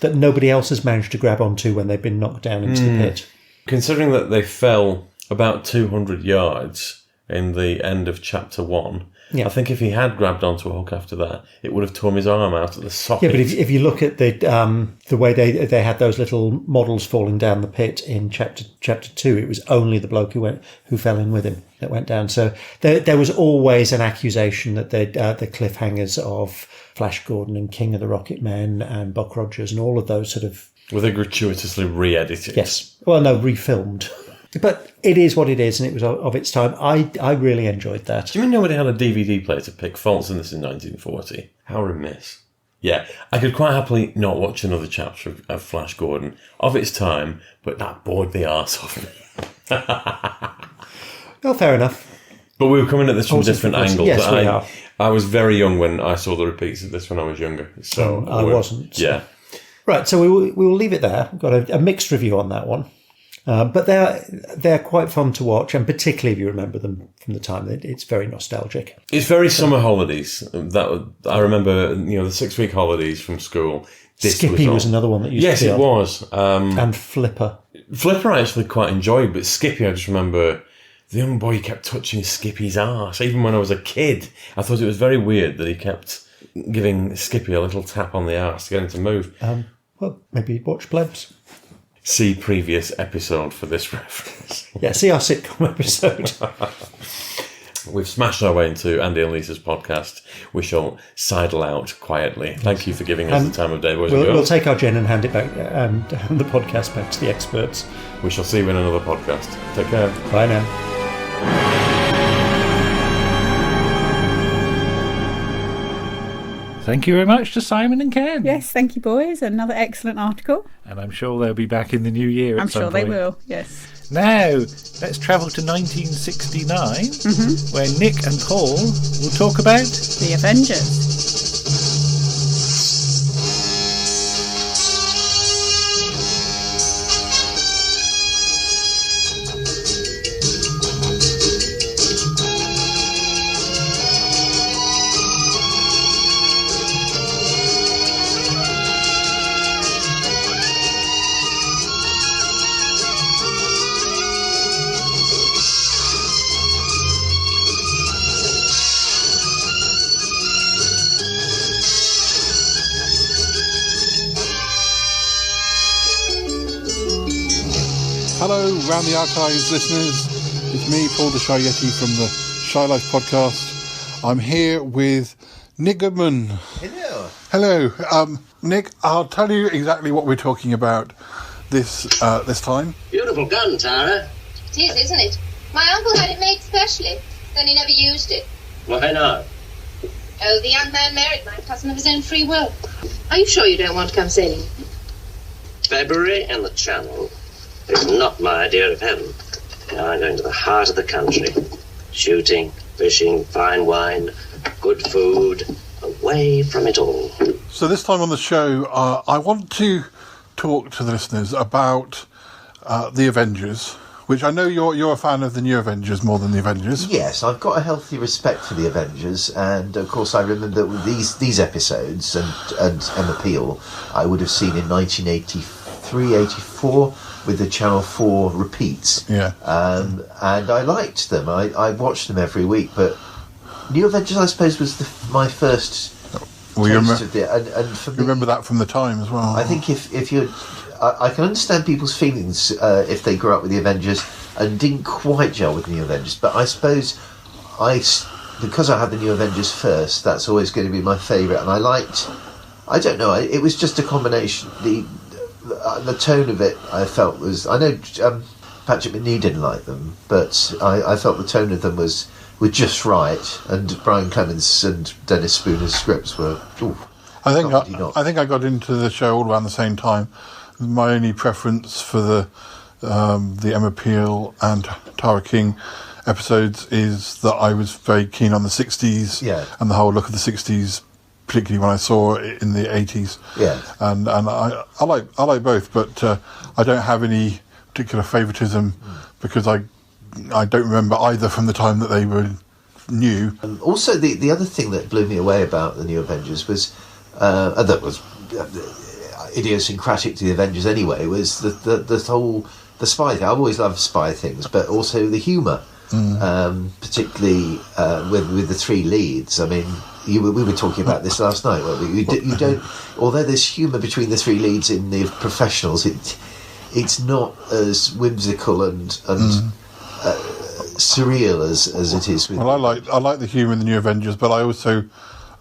that nobody else has managed to grab onto when they've been knocked down into the pit. Considering that they fell about 200 yards in the end of chapter 1, I think if he had grabbed onto a hook after that, it would have torn his arm out of the socket. Yeah, but if you look at the way they had those little models falling down the pit in chapter 2, it was only the bloke who fell in with him that went down. So there was always an accusation that the cliffhangers of Flash Gordon and King of the Rocket Men and Buck Rogers and all of those sort of... Were they gratuitously re-edited? Yes. Well, no, refilmed. But it is what it is, and it was of its time. I really enjoyed that. Do you mean nobody had a DVD player to pick faults in this in 1940? How remiss. Yeah, I could quite happily not watch another chapter of Flash Gordon of its time, but that bored the arse off me. Well, fair enough. But we were coming at this from different angles. Yes, we are. I was very young when I saw the repeats of this when I was younger. So I wasn't. Yeah. Right, so we will leave it there. We've got a mixed review on that one. But they're quite fun to watch, and particularly if you remember them from the time, it's very nostalgic. It's very summer holidays. That I remember, the 6-week holidays from school. Skippy was another one that used to be on. Yes, it was. And Flipper. Flipper I actually quite enjoyed, but Skippy I just remember the young boy kept touching Skippy's arse. Even when I was a kid, I thought it was very weird that he kept giving Skippy a little tap on the arse to get him to move. Well, maybe watch Plebs. See previous episode for this reference. Yeah, see our sitcom episode. We've smashed our way into Andy and Lisa's podcast. We shall sidle out quietly. Thank you for giving us the time of day, boys and girls. We'll take our gin and hand it back, and hand the podcast back to the experts. We shall see you in another podcast. Take care. Bye now. Thank you very much to Simon and Ken. Yes, thank you, boys. Another excellent article. And I'm sure they'll be back in the new year I'm at some sure point. they will, yes. Now, let's travel to 1969, where Nick and Paul will talk about The Avengers. Hello, Round the Archives listeners. It's me, Paul the Shy Yeti from the Shy Life podcast. I'm here with Nick Goodman. Hello. Hello. Nick, I'll tell you exactly what we're talking about this time. Beautiful gun, Tara. It is, isn't it? My uncle had it made specially, then he never used it. Why not? Oh, the young man married my cousin of his own free will. Are you sure you don't want to come sailing? February and the Channel is not my idea of heaven. Now I'm going to the heart of the country. Shooting, fishing, fine wine, good food, away from it all. So this time on the show, I want to talk to the listeners about the Avengers, which I know you're a fan of the new Avengers more than the Avengers. Yes, I've got a healthy respect for the Avengers, and of course I remember these episodes and Appeal I would have seen in 1983-84 with the Channel 4 repeats. Yeah. And I liked them. I watched them every week, but New Avengers, I suppose, was my first taste of it. And for me, remember that from the time as well. I think if you're... I can understand people's feelings if they grew up with the Avengers and didn't quite gel with the New Avengers, but I suppose because I had the New Avengers first, that's always going to be my favourite. And I don't know, it was just a combination. The tone of it, I felt, was... I know Patrick McNee didn't like them, but I felt the tone of them were just right, and Brian Clemens and Dennis Spooner's scripts were... I think I got into the show all around the same time. My only preference for the Emma Peel and Tara King episodes is that I was very keen on the 60s and the whole look of the 60s, particularly when I saw it in the 80s. Yeah. And I like both, but I don't have any particular favouritism because I don't remember either from the time that they were new. Also, the other thing that blew me away about the New Avengers was that was idiosyncratic to the Avengers anyway, was the spy thing. I've always loved spy things, but also the humour, particularly with the three leads. I mean, we were talking about this last night, weren't we? You don't, although there's humour between the three leads in the Professionals, it's not as whimsical and surreal as it is with... Well, I like the humour in the New Avengers, but I also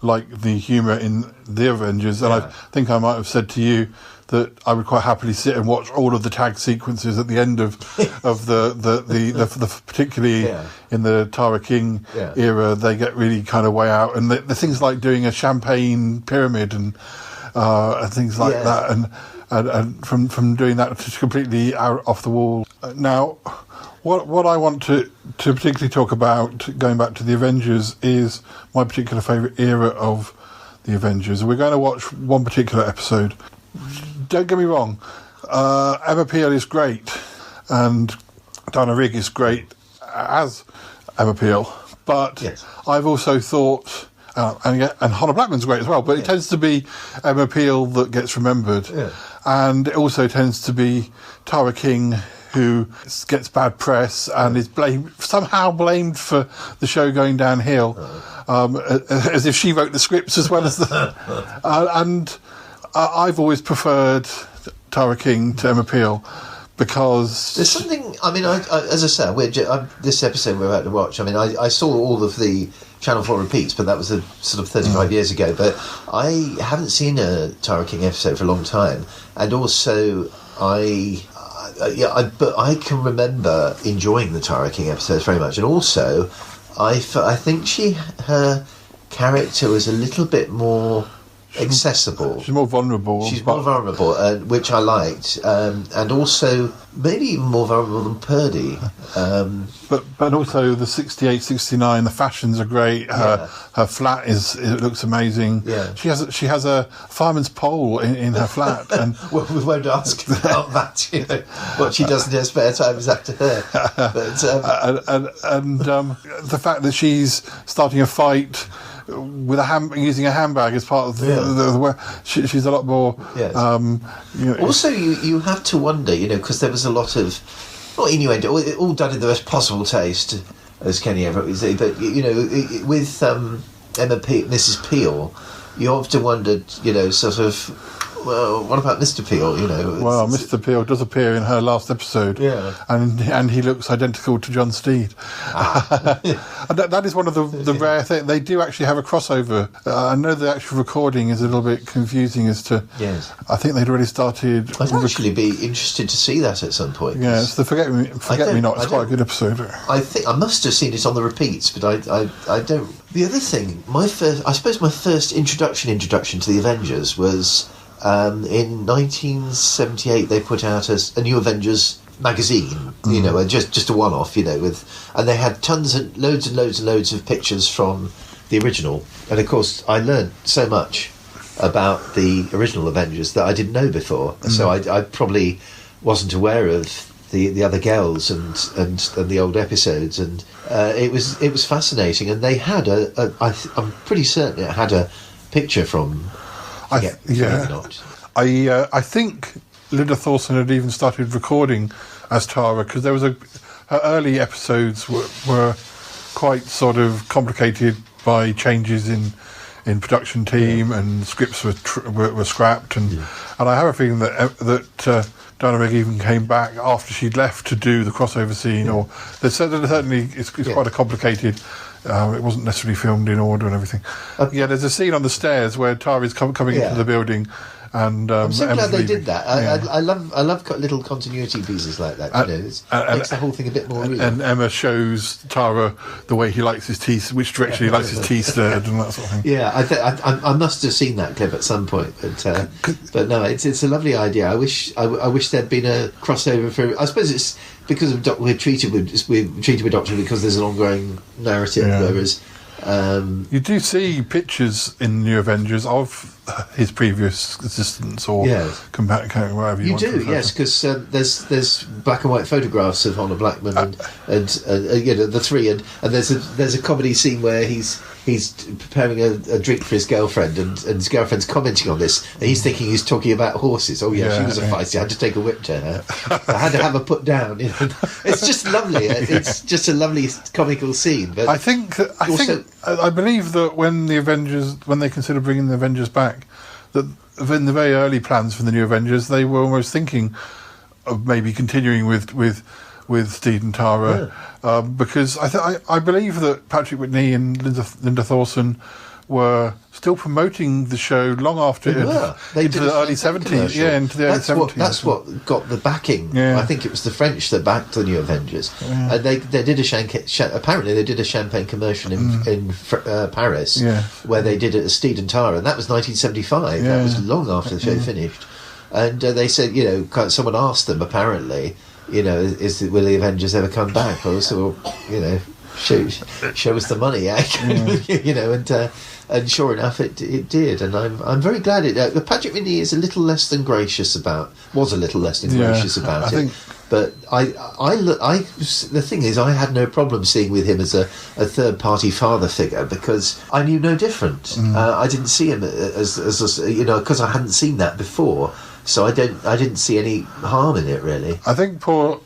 like the humour in the Avengers, and I think I might have said to you that I would quite happily sit and watch all of the tag sequences at the end of the particularly in the Tara King era. They get really kind of way out, and the things like doing a champagne pyramid and things like that, and from doing that to completely out off the wall. Now, what I want to particularly talk about, going back to the Avengers, is my particular favourite era of the Avengers. We're going to watch one particular episode. Don't get me wrong, Emma Peel is great, and Dana Rigg is great as Emma Peel, but I've also thought... and Hannah Blackman's great as well, but it tends to be Emma Peel that gets remembered. And it also tends to be Tara King who gets bad press and is somehow blamed for the show going downhill, as if she wrote the scripts as well as and I've always preferred Tara King to Emma Peel because there's something. I mean, as I say, this episode we're about to watch. I mean, I saw all of the Channel 4 repeats, but that was sort of 35 years ago. But I haven't seen a Tara King episode for a long time, and also but I can remember enjoying the Tara King episodes very much, and also I think her character was a little bit more accessible. She's more vulnerable. She's more vulnerable, which I liked, and also maybe even more vulnerable than Purdy. But also the 68, 69, the fashions are great. Her flat it looks amazing. Yeah. She has a fireman's pole in her flat, and well, we won't ask about that. You know, what she does in her spare time is up to her. But and the fact that she's starting a fight with using a handbag as part of the she's a lot more. Yes. Also, you have to wonder, because there was a lot of not innuendo, all done in the best possible taste, as Kenny Everett would say. But with Mrs. Peel, you often wondered, sort of. Well, what about Mr. Peel? Well, Mr. Peel does appear in her last episode, and he looks identical to John Steed. And that is one of the rare things. They do actually have a crossover. I know the actual recording is a little bit confusing as to. Yes. I think they'd already started. I'd actually be interested to see that at some point. Yeah, it's the Forget Me Not. It's quite a good episode. I think I must have seen it on the repeats, but I don't. The other thing, my first introduction to the Avengers was. In 1978, they put out a new Avengers magazine, just a one-off, and they had loads and loads of pictures from the original. And of course, I learned so much about the original Avengers that I didn't know before. So I probably wasn't aware of the other girls and the old episodes, and it was fascinating. And they had I'm pretty certain it had a picture from. I think Linda Thorson had even started recording as Tara, because there was her early episodes were quite sort of complicated by changes in production team, and scripts were scrapped, and I have a feeling that Diana Rigg even came back after she'd left to do the crossover scene, or certainly it's quite a complicated. It wasn't necessarily filmed in order and everything. There's a scene on the stairs where Tara's coming into the building, and I'm so glad they did that. Yeah. I love little continuity pieces like that. It makes the whole thing a bit more real. And Emma shows Tara the way he likes his teeth, which direction he likes his teeth stirred, and that sort of thing. Yeah, I must have seen that clip at some point, but no, it's a lovely idea. I wish there'd been a crossover for. I suppose it's because of we're treated with Doctor because there's an ongoing narrative, whereas. You do see pictures in New Avengers of his previous assistants, or whatever you want to refer to. Because there's black and white photographs of Honor Blackman and the three, and there's a comedy scene where he's preparing a drink for his girlfriend, and his girlfriend's commenting on this, and he's thinking he's talking about horses. She was a feisty. I had to take a whip to her. I had to have her put down. It's just lovely. It's just a lovely comical scene. But I believe that when they consider bringing the Avengers back, that in the very early plans for the new Avengers, they were almost thinking of maybe continuing with Steed and Tara, because I believe that Patrick Whitney and Linda Thorson were still promoting the show long after into the early 70s. Yeah, into the early 70s. That's what got the backing. Yeah. I think it was the French that backed the New Avengers. And they did apparently they did a champagne commercial in Paris, where they did it as Steed and Tara, and that was 1975. That was long after the show finished. And they said, someone asked them apparently, will the Avengers ever come back? Or so, show us the money, and sure enough, it did, and I'm very glad it. Patrick Whitney was a little less than gracious about it. But the thing is, I had no problem seeing with him as a third-party father figure, because I knew no different. I didn't see him as because I hadn't seen that before. So I didn't see any harm in it, really. I think poor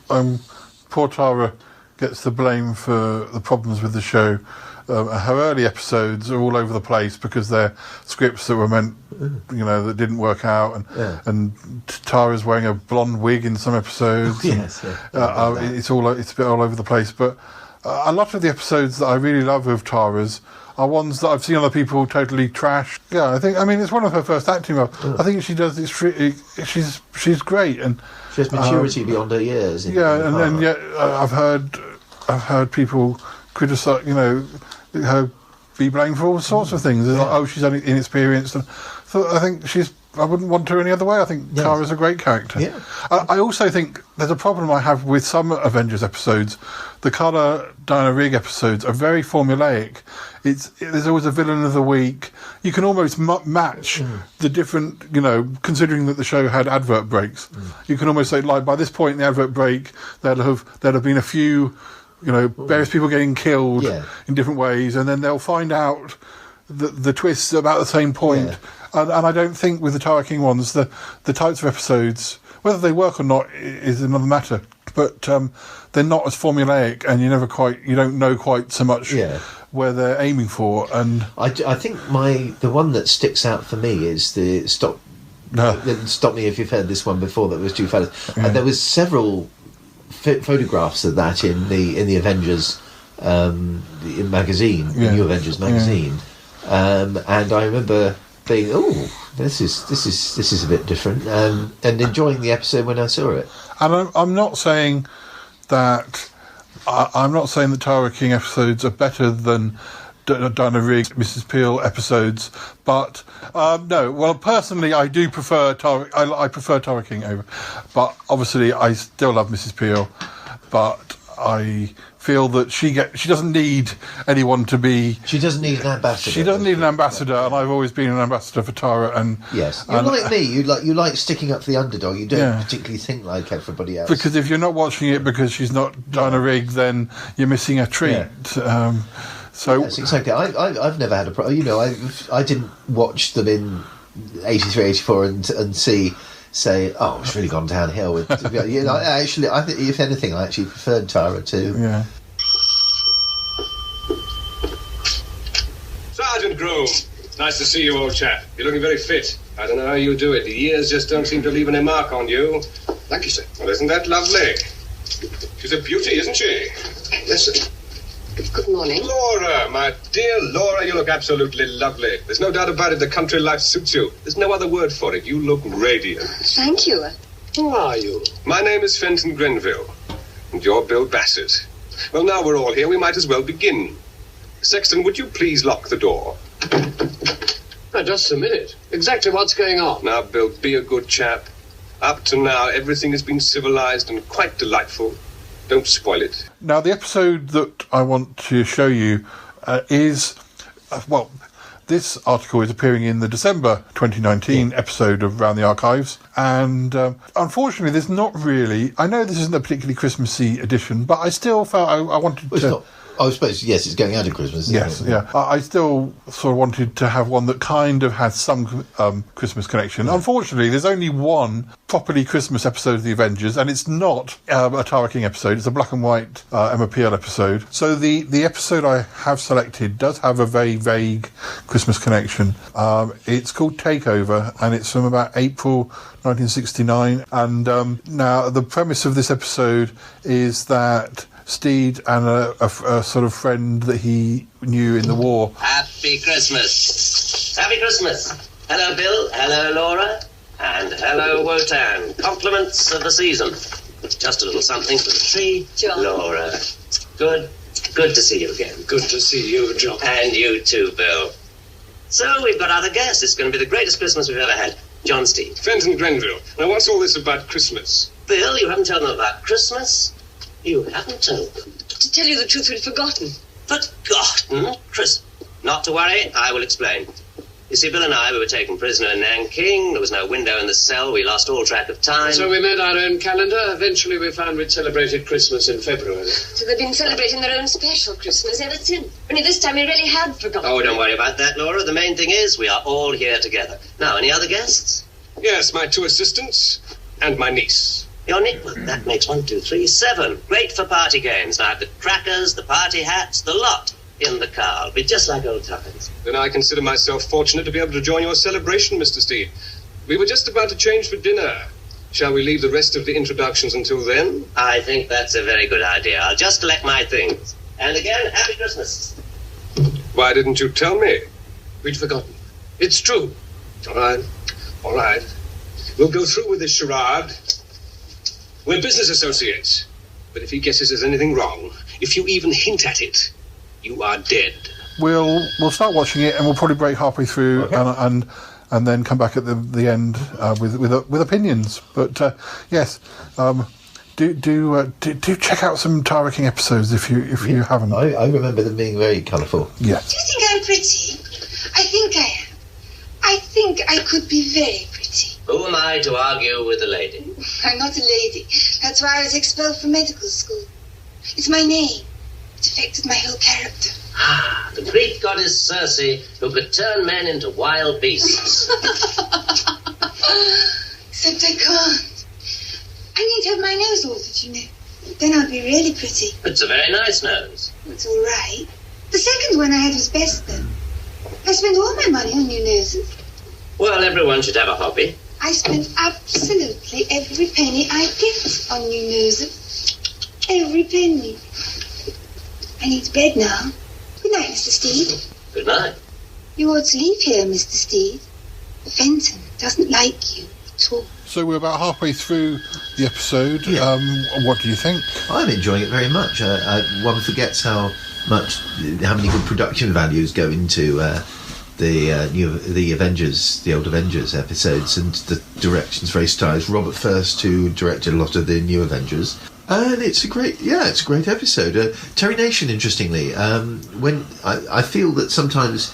Tara gets the blame for the problems with the show. Her early episodes are all over the place because they're scripts that were meant, that didn't work out, and Tara's wearing a blonde wig in some episodes. It's a bit all over the place. But a lot of the episodes that I really love of Tara's are ones that I've seen other people totally trash. Yeah, it's one of her first acting roles. I think she does it. She's great, and she has maturity beyond her years. I've heard people criticise, her be blamed for all sorts of things. It's like, oh, she's only inexperienced. And so I think I wouldn't want her any other way. I think Tara's a great character. Yeah. I also think there's a problem I have with some Avengers episodes. The Carla Diana Rigg episodes are very formulaic. There's always a villain of the week. You can almost match the different, considering that the show had advert breaks. You can almost say, like, by this point in the advert break, there'll have been a few, various people getting killed in different ways, and then they'll find out the twists about the same point. And I don't think with the Tara King ones, the types of episodes, whether they work or not is another matter. But they're not as formulaic, and you don't know quite so much where they're aiming for. And I think the one that sticks out for me is the stop me if you've heard this one before. That was Two Fellas. And there was several photographs of that in the Avengers magazine, the New Avengers magazine. And I remember being, this is a bit different, and enjoying the episode when I saw it. And I'm not saying that Tara King episodes are better than Diana Rigg, Mrs. Peel episodes, but no. Well, personally, I do prefer Tara. I prefer Tara King over, but obviously, I still love Mrs. Peel, but I feel that she doesn't need anyone to be. She doesn't need an ambassador. She doesn't need an ambassador, and I've always been an ambassador for Tara. And yes, you're like me. You like sticking up for the underdog. You don't particularly think like everybody else. Because if you're not watching it because she's not Diana Rigg, then you're missing a treat. So yes, exactly. I've never had a problem. I didn't watch them in 83, 84 and say, oh, it's really gone downhill. With actually, I think if anything, I actually preferred Tara too. Yeah. Sergeant Groom, it's nice to see you, old chap. You're looking very fit. I don't know how you do it. The years just don't seem to leave any mark on you. Thank you, sir. Well, isn't that lovely? She's a beauty, isn't she? Yes, sir. Good morning. Laura, my dear Laura, you look absolutely lovely. There's no doubt about it, the country life suits you. There's no other word for it. You look radiant. Thank you. Who are you? My name is Fenton Grenville, and you're Bill Bassett. Well, now we're all here, we might as well begin. Sexton, would you please lock the door? Now, just a minute. Exactly what's going on? Now, Bill, be a good chap. Up to now, everything has been civilized and quite delightful. Don't spoil it. Now, the episode that I want to show you is, this article is appearing in the December 2019 episode of Round the Archives. And unfortunately, there's not really... I know this isn't a particularly Christmassy edition, but I still felt I wanted to... I suppose, yes, it's going out of Christmas. Yes, yeah. I still sort of wanted to have one that kind of has some Christmas connection. Yeah. Unfortunately, there's only one properly Christmas episode of The Avengers, and it's not a Tara King episode. It's a black and white Emma Peel episode. So the episode I have selected does have a very vague Christmas connection. It's called Takeover, and it's from about April 1969. And now the premise of this episode is that Steed and a sort of friend that he knew in the war. Happy Christmas. Happy Christmas. Hello, Bill. Hello, Laura. And hello, Wotan. Compliments of the season. Just a little something for the tree. John. Laura. Good to see you again. Good to see you, John. And you too, Bill. So we've got other guests. It's going to be the greatest Christmas we've ever had. John Steed. Fenton Grenville. Now, what's all this about Christmas? Bill, you haven't told them about Christmas? You haven't told them. To tell you the truth, we'd forgotten. Forgotten? Chris, not to worry, I will explain. You see, Bill and I, we were taken prisoner in Nanking. There was no window in the cell. We lost all track of time. So we made our own calendar. Eventually we found we'd celebrated Christmas in February. So they've been celebrating their own special Christmas ever since. Only this time we really had forgotten. Oh, don't worry about that, Laura. The main thing is we are all here together. Now, any other guests? Yes, my 2 assistants and my niece. Your niece? Well, that makes 1, 2, 3, 7. Great for party games. Now, I've the crackers, the party hats, the lot in the car. It'll be just like old times. Then I consider myself fortunate to be able to join your celebration, Mr. Steed. We were just about to change for dinner. Shall we leave the rest of the introductions until then? I think that's a very good idea. I'll just collect my things. And again, Happy Christmas. Why didn't you tell me? We'd forgotten. It's true. All right. We'll go through with this charade. We're business associates. But if he guesses there's anything wrong, if you even hint at it, you are dead. we'll start watching it, and we'll probably break halfway through, Okay. and then come back at the end with opinions. But yes, do check out some Tara King episodes if you haven't. I remember them being very colourful. Yeah. Do you think I'm pretty? I think I am. I think I could be very pretty. Who am I to argue with a lady? I'm not a lady. That's why I was expelled from medical school. It's my name. It affected my whole character. Ah, the Greek goddess Circe, who could turn men into wild beasts. Except I can't. I need to have my nose altered, you know. Then I'll be really pretty. It's a very nice nose. It's all right. The second one I had was best, though. I spent all my money on new noses. Well, everyone should have a hobby. I spent absolutely every penny I get on new noses. Every penny. I need to bed now. Good night, Mr. Steed. Good night. You ought to leave here, Mr. Steed. Fenton doesn't like you at all. So we're about halfway through the episode. Yeah. What do you think? I'm enjoying it very much. One forgets how many good production values go into the Avengers, the old Avengers episodes, and the direction's very stylish. Robert First, who directed a lot of the new Avengers, and it's a great episode. Terry Nation, interestingly, when I feel that sometimes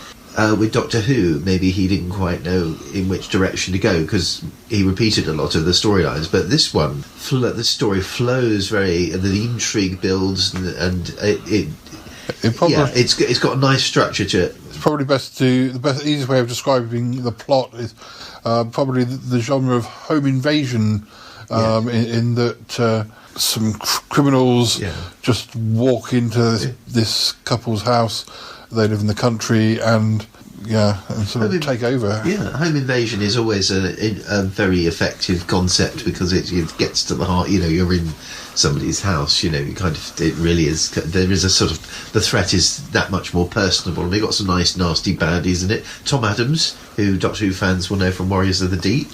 with Doctor Who, maybe he didn't quite know in which direction to go because he repeated a lot of the storylines. But this one, this story flows the intrigue builds, and it's got a nice structure to it. It's probably the easiest way of describing the plot is probably the genre of home invasion, in that some criminals just walk into this couple's house. They live in the country and sort of take over. Yeah, home invasion is always a very effective concept because it gets to the heart. You know, you're in somebody's house. You know, it really is. There is a sort of, the threat is that much more personable, and they got some nice nasty baddies in it. Tom Adams, who Doctor Who fans will know from Warriors of the Deep.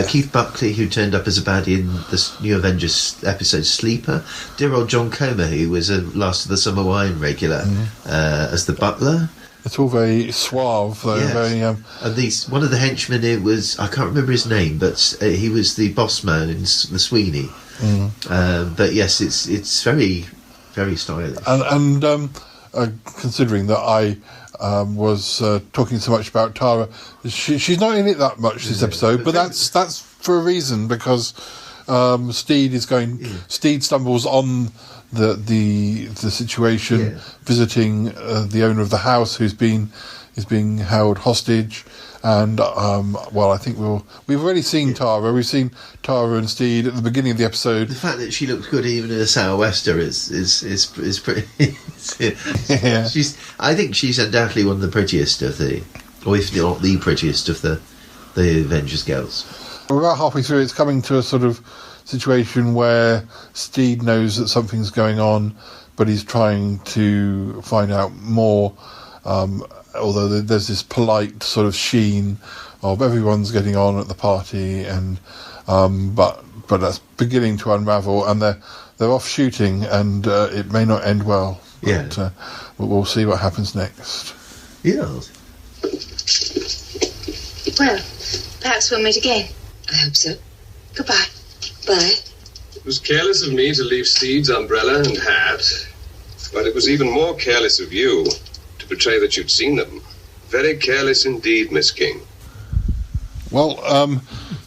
Keith Buckley, who turned up as a baddie in the new Avengers episode Sleeper. Dear old John Comer, who was a Last of the Summer Wine regular, as the butler. It's all very suave, though. Yes. Very, and one of the henchmen, I can't remember his name, but he was the boss man in the Sweeney. But yes, it's very, very stylish. And considering that I was talking so much about Tara, she's not in it that much this episode, but that's for a reason, because Steed stumbles on the situation, visiting the owner of the house who's being held hostage, and I think we've already seen Tara. We've seen Tara and Steed at the beginning of the episode. The fact that she looks good even in a sou'wester is pretty. Yeah. I think she's undoubtedly one of the prettiest of or if not the prettiest of the Avengers girls. We're about halfway through. It's coming to a sort of situation where Steed knows that something's going on, but he's trying to find out more. Although there's this polite sort of sheen of everyone's getting on at the party, and but that's beginning to unravel, and they're off shooting, and it may not end well. But we'll see what happens next. Yeah. Well, perhaps we'll meet again. I hope so. Goodbye. Bye. It was careless of me to leave Steed's umbrella and hat, but it was even more careless of you to betray that you'd seen them. Very careless indeed, Miss King. Well,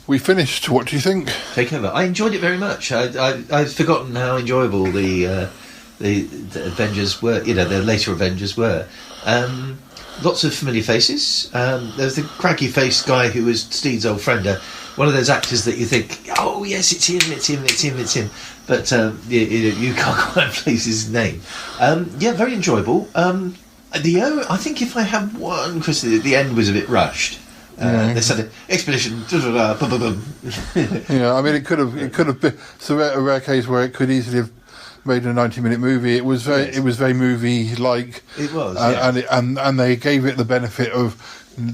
we finished. What do you think? Take over. I enjoyed it very much. I'd forgotten how enjoyable the Avengers were. You know, the later Avengers were. Lots of familiar faces. There's the cranky-faced guy who was Steed's old friend. One of those actors that you think, oh yes, it's him. But you can't quite place his name. Very enjoyable. I think if I had one criticism, the end was a bit rushed. They said expedition. Yeah, I mean, it could have been. It's a rare case where it could easily have made a 90-minute movie. It was very movie-like. It was, and they gave it the benefit of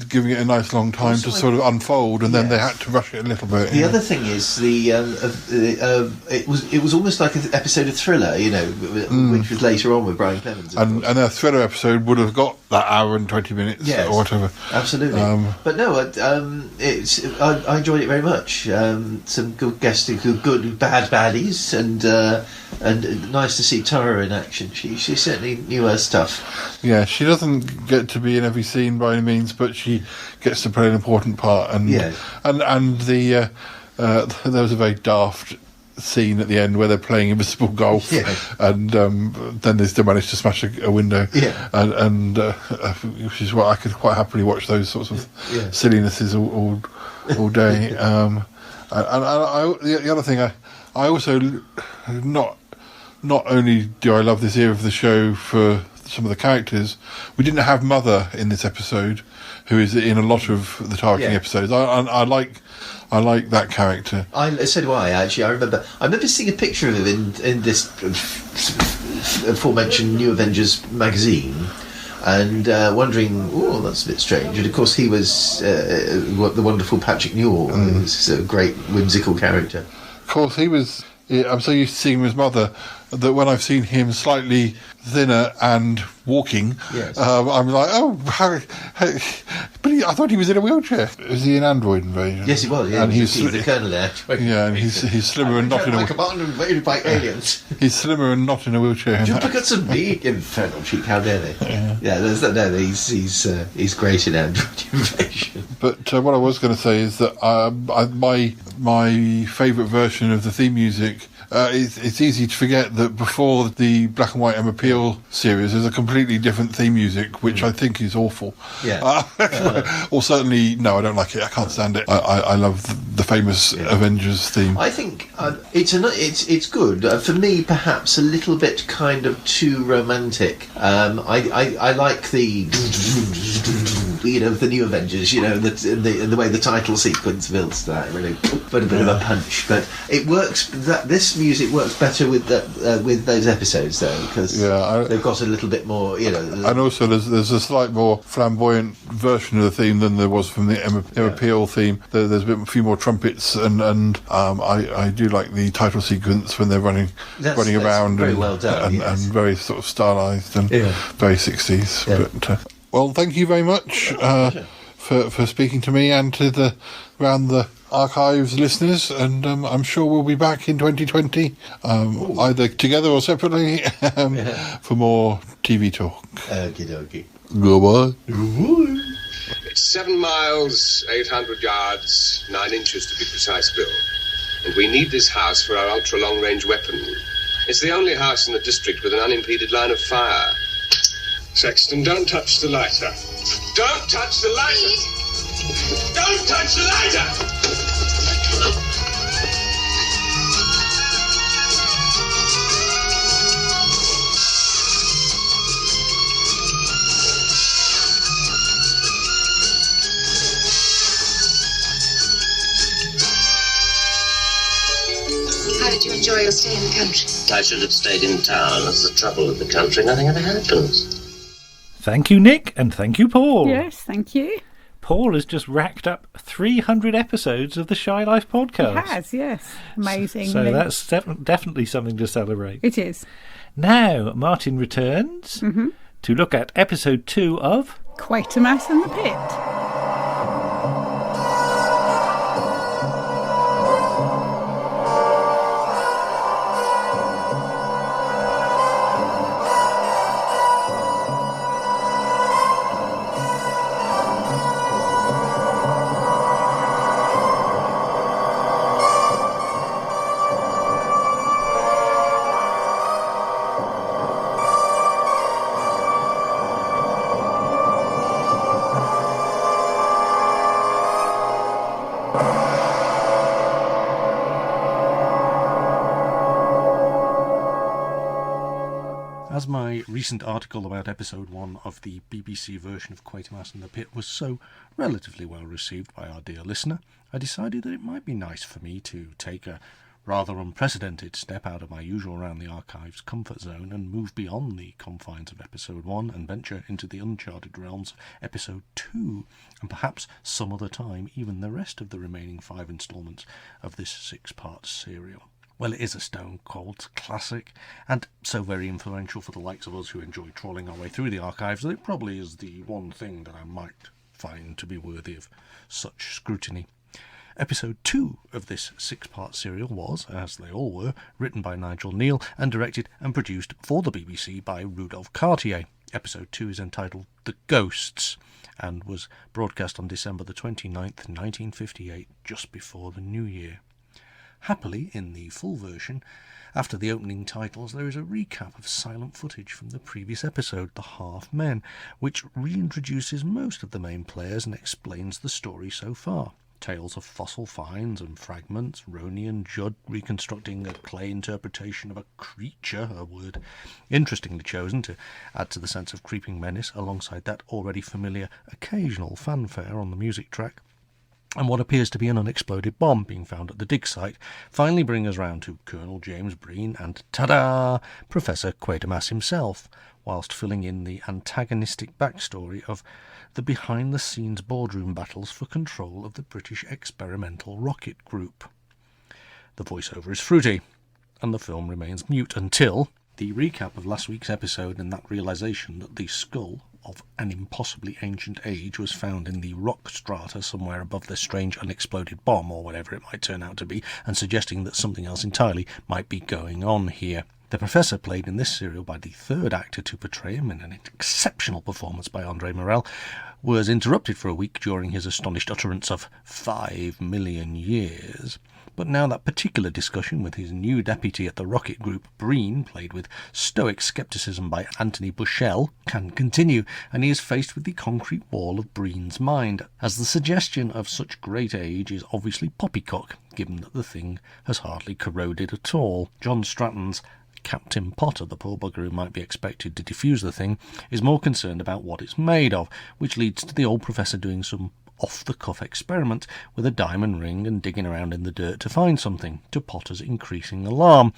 giving it a nice long time to sort of unfold, and then they had to rush it a little bit. The other thing is it was almost like an episode of Thriller, which was later on with Brian Clemens. And a Thriller episode would have got that hour and 20 minutes or whatever. Absolutely. But no, I enjoyed it very much. Some good guesting, good bad baddies, and nice to see Tara in action. She certainly knew her stuff. Yeah, she doesn't get to be in every scene by any means, but she gets to play an important part. And there was a very daft scene at the end where they're playing invisible golf, and then they still manage to smash a window, and which is what I could quite happily watch, those sorts of sillinesses all day. And the other thing, I also not only do I love this era of the show for some of the characters, we didn't have Mother in this episode, who is in a lot of the Targeting episodes. I like that character. So do I, actually. I remember seeing a picture of him in this aforementioned New Avengers magazine, and wondering, oh, that's a bit strange. And of course, he was the wonderful Patrick Newell, who was a great whimsical character. Of course, he was. I'm so used to seeing him as Mother that when I've seen him slightly thinner and walking, I'm like, oh, but I thought he was in a wheelchair. Was he in Android Invasion? Yes, he was. Yeah, and he's the Colonel there. Yeah, and he's slimmer and not in a wheelchair. Command invaded by aliens. He's slimmer and not in a wheelchair. Duplicates of me, infernal cheek. How dare they? He's great in Android Invasion. But what I was going to say is that my favourite version of the theme music. It's easy to forget that before the Black and White Emma Peel series, there's a completely different theme music, which I think is awful. Yeah. Or certainly, no, I don't like it. I can't stand it. I love the famous Avengers theme. I think it's good. For me, perhaps a little bit kind of too romantic. I like the New Avengers, the way the title sequence builds that, really put a bit of a punch. But it works. This music works better with those episodes, though, because they've got a little bit more, And also, there's a slight more flamboyant version of the theme than there was from the Emma Peel theme. There's a few more trumpets, and I do like the title sequence when they're running around, very well done, and very sort of stylized and very 60s. Yeah. But well, thank you very much for speaking to me and to the Round the Archives listeners, and I'm sure we'll be back in 2020, either together or separately, for more TV talk. Okie dokie. Goodbye. It's 7 miles, 800 yards, 9 inches to be precise, Bill. And we need this house for our ultra-long-range weapon. It's the only house in the district with an unimpeded line of fire. Sexton, don't touch the lighter. Don't touch the lighter! Don't touch the lighter! How did you enjoy your stay in the country? I should have stayed in town. That's the trouble with the country. Nothing ever happens. Thank you, Nick, and thank you, Paul. Yes, thank you. Paul has just racked up 300 episodes of the Shy Life podcast. He has, yes. Amazing. So that's definitely something to celebrate. It is. Now, Martin returns to look at episode 2 of Quatermass and the Pit. As my recent article about episode 1 of the BBC version of Quatermass and the Pit was so relatively well received by our dear listener, I decided that it might be nice for me to take a rather unprecedented step out of my usual Around the Archives comfort zone and move beyond the confines of Episode 1 and venture into the uncharted realms of Episode 2, and perhaps some other time even the rest of the remaining 5 instalments of this 6-part serial. Well, it is a stone-cold classic, and so very influential for the likes of us who enjoy trawling our way through the archives that it probably is the one thing that I might find to be worthy of such scrutiny. Episode 2 of this 6-part serial was, as they all were, written by Nigel Neal and directed and produced for the BBC by Rudolph Cartier. Episode 2 is entitled The Ghosts and was broadcast on December the 29th, 1958, just before the New Year. Happily, in the full version, after the opening titles, there is a recap of silent footage from the previous episode, The Half Men, which reintroduces most of the main players and explains the story so far. Tales of fossil finds and fragments, Roney and Judd reconstructing a clay interpretation of a creature, a word interestingly chosen to add to the sense of creeping menace alongside that already familiar occasional fanfare on the music track, and what appears to be an unexploded bomb being found at the dig site, finally bring us round to Colonel James Breen and, ta-da, Professor Quatermass himself, whilst filling in the antagonistic backstory of the behind-the-scenes boardroom battles for control of the British experimental rocket group. The voiceover is fruity, and the film remains mute until the recap of last week's episode and that realisation that the skull of an impossibly ancient age was found in the rock strata somewhere above the strange unexploded bomb, or whatever it might turn out to be, and suggesting that something else entirely might be going on here. The Professor, played in this serial by the third actor to portray him in an exceptional performance by Andre Morel, was interrupted for a week during his astonished utterance of 5 million years. But now that particular discussion with his new deputy at the rocket group, Breen, played with stoic scepticism by Anthony Bushell, can continue, and he is faced with the concrete wall of Breen's mind, as the suggestion of such great age is obviously poppycock, given that the thing has hardly corroded at all. John Stratton's Captain Potter, the poor bugger who might be expected to defuse the thing, is more concerned about what it's made of, which leads to the old professor doing some off-the-cuff experiment with a diamond ring and digging around in the dirt to find something, to Potter's increasing alarm,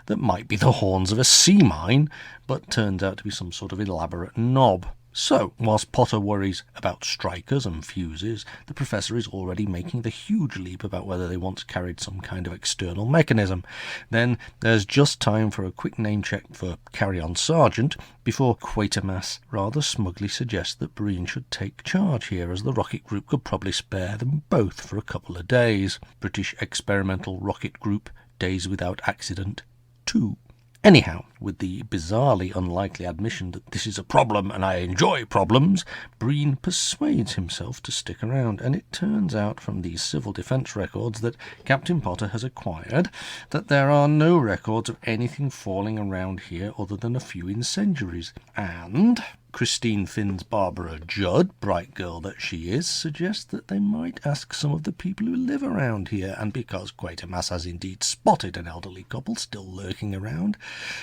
that might be the horns of a sea mine, but turns out to be some sort of elaborate knob. So, whilst Potter worries about strikers and fuses, the Professor is already making the huge leap about whether they once carried some kind of external mechanism. Then there's just time for a quick name check for Carry On Sergeant before Quatermass rather smugly suggests that Breen should take charge here, as the rocket group could probably spare them both for a couple of days. British Experimental Rocket Group, Days Without Accident 2. Anyhow, with the bizarrely unlikely admission that this is a problem and I enjoy problems, Breen persuades himself to stick around, and it turns out from these civil defence records that Captain Potter has acquired that there are no records of anything falling around here other than a few incendiaries, and Christine Finn's Barbara Judd, bright girl that she is, suggests that they might ask some of the people who live around here, and because Quatermass has indeed spotted an elderly couple still lurking around,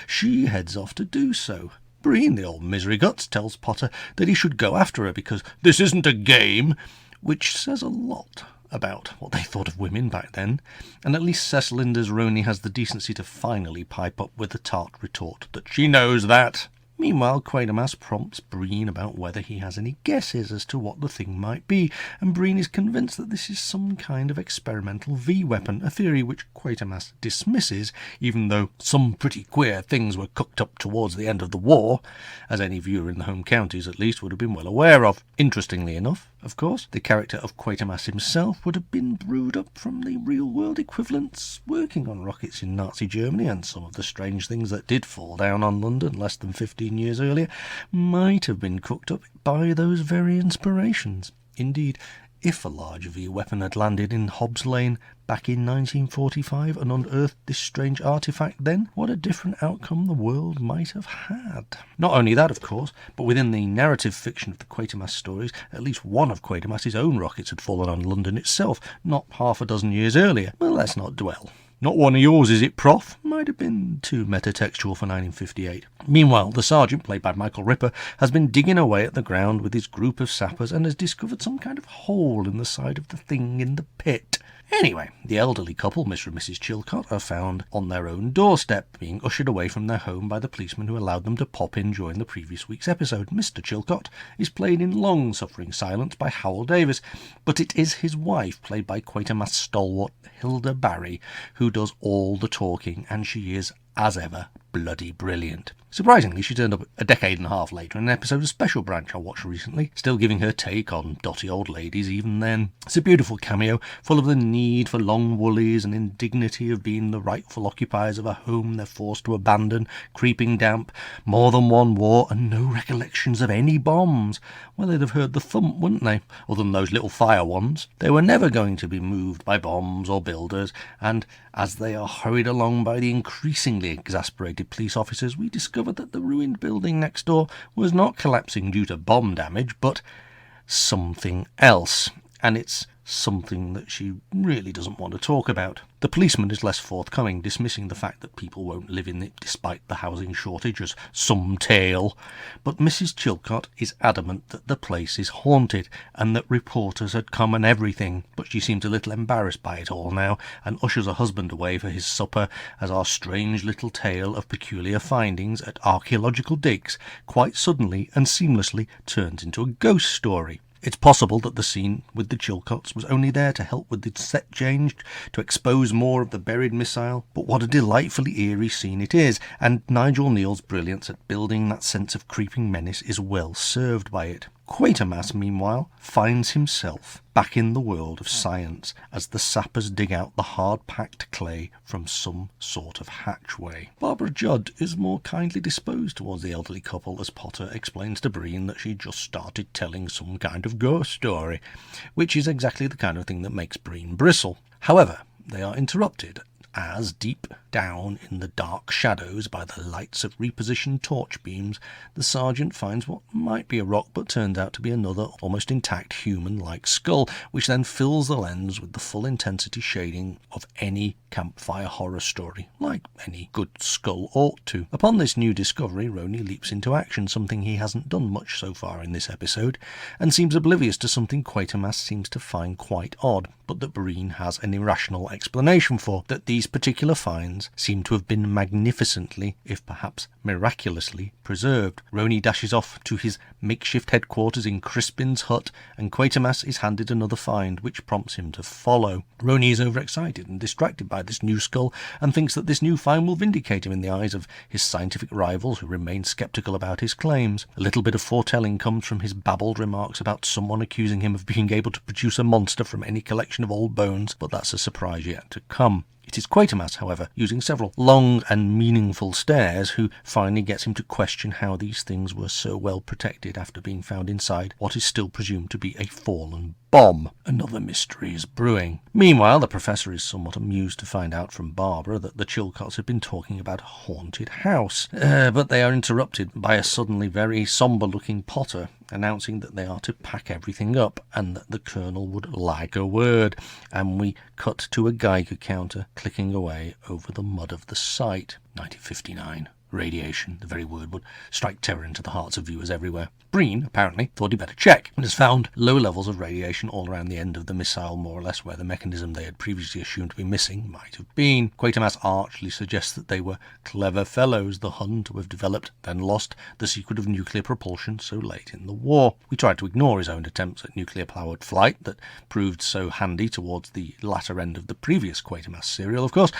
she heads off to do so. Breen, the old misery guts, tells Potter that he should go after her because this isn't a game, which says a lot about what they thought of women back then, and at least Cecil Linder's Roney has the decency to finally pipe up with the tart retort that she knows that. Meanwhile, Quatermass prompts Breen about whether he has any guesses as to what the thing might be, and Breen is convinced that this is some kind of experimental V-weapon, a theory which Quatermass dismisses, even though some pretty queer things were cooked up towards the end of the war, as any viewer in the home counties at least would have been well aware of. Interestingly enough, of course, the character of Quatermass himself would have been brewed up from the real-world equivalents working on rockets in Nazi Germany, and some of the strange things that did fall down on London less than 15 years earlier might have been cooked up by those very inspirations. Indeed, if a large V-weapon had landed in Hobbs Lane back in 1945 and unearthed this strange artefact then, what a different outcome the world might have had. Not only that, of course, but within the narrative fiction of the Quatermass stories, at least one of Quatermass's own rockets had fallen on London itself, not half a dozen years earlier. Well, let's not dwell. Not one of yours, is it, Prof? Might have been too metatextual for 1958. Meanwhile, the sergeant, played by Michael Ripper, has been digging away at the ground with his group of sappers and has discovered some kind of hole in the side of the thing in the pit. Anyway, the elderly couple, Mr. and Mrs. Chilcot, are found on their own doorstep, being ushered away from their home by the policeman who allowed them to pop in during the previous week's episode. Mr. Chilcot is played in long-suffering silence by Howell Davis, but it is his wife, played by Quatermass stalwart Hilda Barry, who does all the talking, and she is, as ever, bloody brilliant. Surprisingly, she turned up a decade and a half later in an episode of Special Branch I watched recently, still giving her take on dotty old ladies even then. It's a beautiful cameo, full of the need for long woolies and indignity of being the rightful occupiers of a home they're forced to abandon, creeping damp, more than one war, and no recollections of any bombs. Well, they'd have heard the thump, wouldn't they? Other than those little fire ones. They were never going to be moved by bombs or builders, and as they are hurried along by the increasingly exasperated police officers, we discover that the ruined building next door was not collapsing due to bomb damage, but something else. And it's something that she really doesn't want to talk about. The policeman is less forthcoming, dismissing the fact that people won't live in it despite the housing shortage as some tale. But Mrs. Chilcot is adamant that the place is haunted and that reporters had come and everything, but she seems a little embarrassed by it all now and ushers her husband away for his supper as our strange little tale of peculiar findings at archaeological digs quite suddenly and seamlessly turns into a ghost story. It's possible that the scene with the Chilcots was only there to help with the set change, to expose more of the buried missile, but what a delightfully eerie scene it is, and Nigel Neal's brilliance at building that sense of creeping menace is well served by it. Quatermass, meanwhile, finds himself back in the world of science as the sappers dig out the hard-packed clay from some sort of hatchway. Barbara Judd is more kindly disposed towards the elderly couple as Potter explains to Breen that she just started telling some kind of ghost story, which is exactly the kind of thing that makes Breen bristle. However, they are interrupted as, deep down in the dark shadows by the lights of repositioned torch beams, the sergeant finds what might be a rock but turns out to be another almost intact human-like skull, which then fills the lens with the full intensity shading of any campfire horror story, like any good skull ought to. Upon this new discovery, Roney leaps into action, something he hasn't done much so far in this episode, and seems oblivious to something Quatermass seems to find quite odd, but that Breen has an irrational explanation for, that these particular finds seem to have been magnificently, if perhaps miraculously, preserved. Roney dashes off to his makeshift headquarters in Crispin's hut, and Quatermass is handed another find, which prompts him to follow. Roney is overexcited and distracted by this new skull, and thinks that this new find will vindicate him in the eyes of his scientific rivals, who remain sceptical about his claims. A little bit of foretelling comes from his babbled remarks about someone accusing him of being able to produce a monster from any collection of old bones, but that's a surprise yet to come. It is Quatermass, however, using several long and meaningful stares, who finally gets him to question how these things were so well protected after being found inside what is still presumed to be a fallen bomb. Another mystery is brewing. Meanwhile, the professor is somewhat amused to find out from Barbara that the Chilcots have been talking about a haunted house, but they are interrupted by a suddenly very sombre-looking Potter announcing that they are to pack everything up and that the Colonel would like a word, and we cut to a Geiger counter clicking away over the mud of the site. 1959. Radiation, the very word, would strike terror into the hearts of viewers everywhere. Breen, apparently, thought he'd better check, and has found low levels of radiation all around the end of the missile, more or less where the mechanism they had previously assumed to be missing might have been. Quatermass archly suggests that they were clever fellows, the Hun, to have developed, then lost, the secret of nuclear propulsion so late in the war. We tried to ignore his own attempts at nuclear-powered flight that proved so handy towards the latter end of the previous Quatermass serial, of course.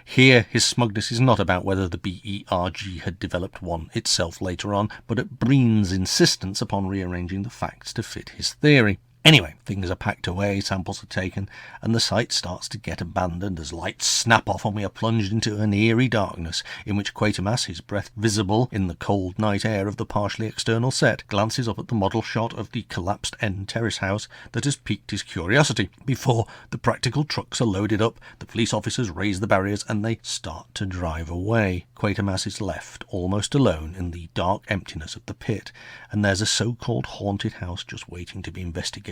Here, his smugness is not about whether the BERG had developed one itself later on, but at Breen's insistence upon rearranging the facts to fit his theory. Anyway, things are packed away, samples are taken, and the site starts to get abandoned as lights snap off and we are plunged into an eerie darkness in which Quatermass, his breath visible in the cold night air of the partially external set, glances up at the model shot of the collapsed end terrace house that has piqued his curiosity. Before the practical trucks are loaded up, the police officers raise the barriers and they start to drive away. Quatermass is left almost alone in the dark emptiness of the pit, and there's a so-called haunted house just waiting to be investigated.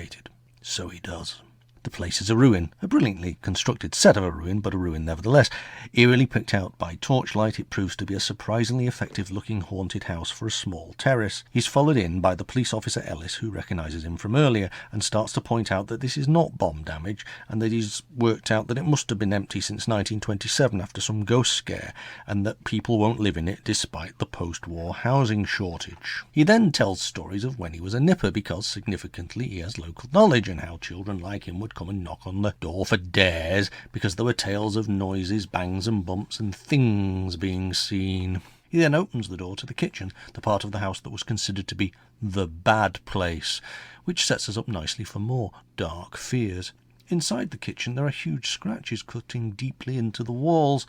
So he does. The place is a ruin, a brilliantly constructed set of a ruin, but a ruin nevertheless. Eerily picked out by torchlight, it proves to be a surprisingly effective-looking haunted house for a small terrace. He's followed in by the police officer Ellis, who recognises him from earlier, and starts to point out that this is not bomb damage, and that he's worked out that it must have been empty since 1927 after some ghost scare, and that people won't live in it despite the post-war housing shortage. He then tells stories of when he was a nipper, because, significantly, he has local knowledge, and how children like him would come and knock on the door for dares because there were tales of noises, bangs and bumps and things being seen. He then opens the door to the kitchen, the part of the house that was considered to be the bad place, which sets us up nicely for more dark fears. Inside the kitchen there are huge scratches cutting deeply into the walls.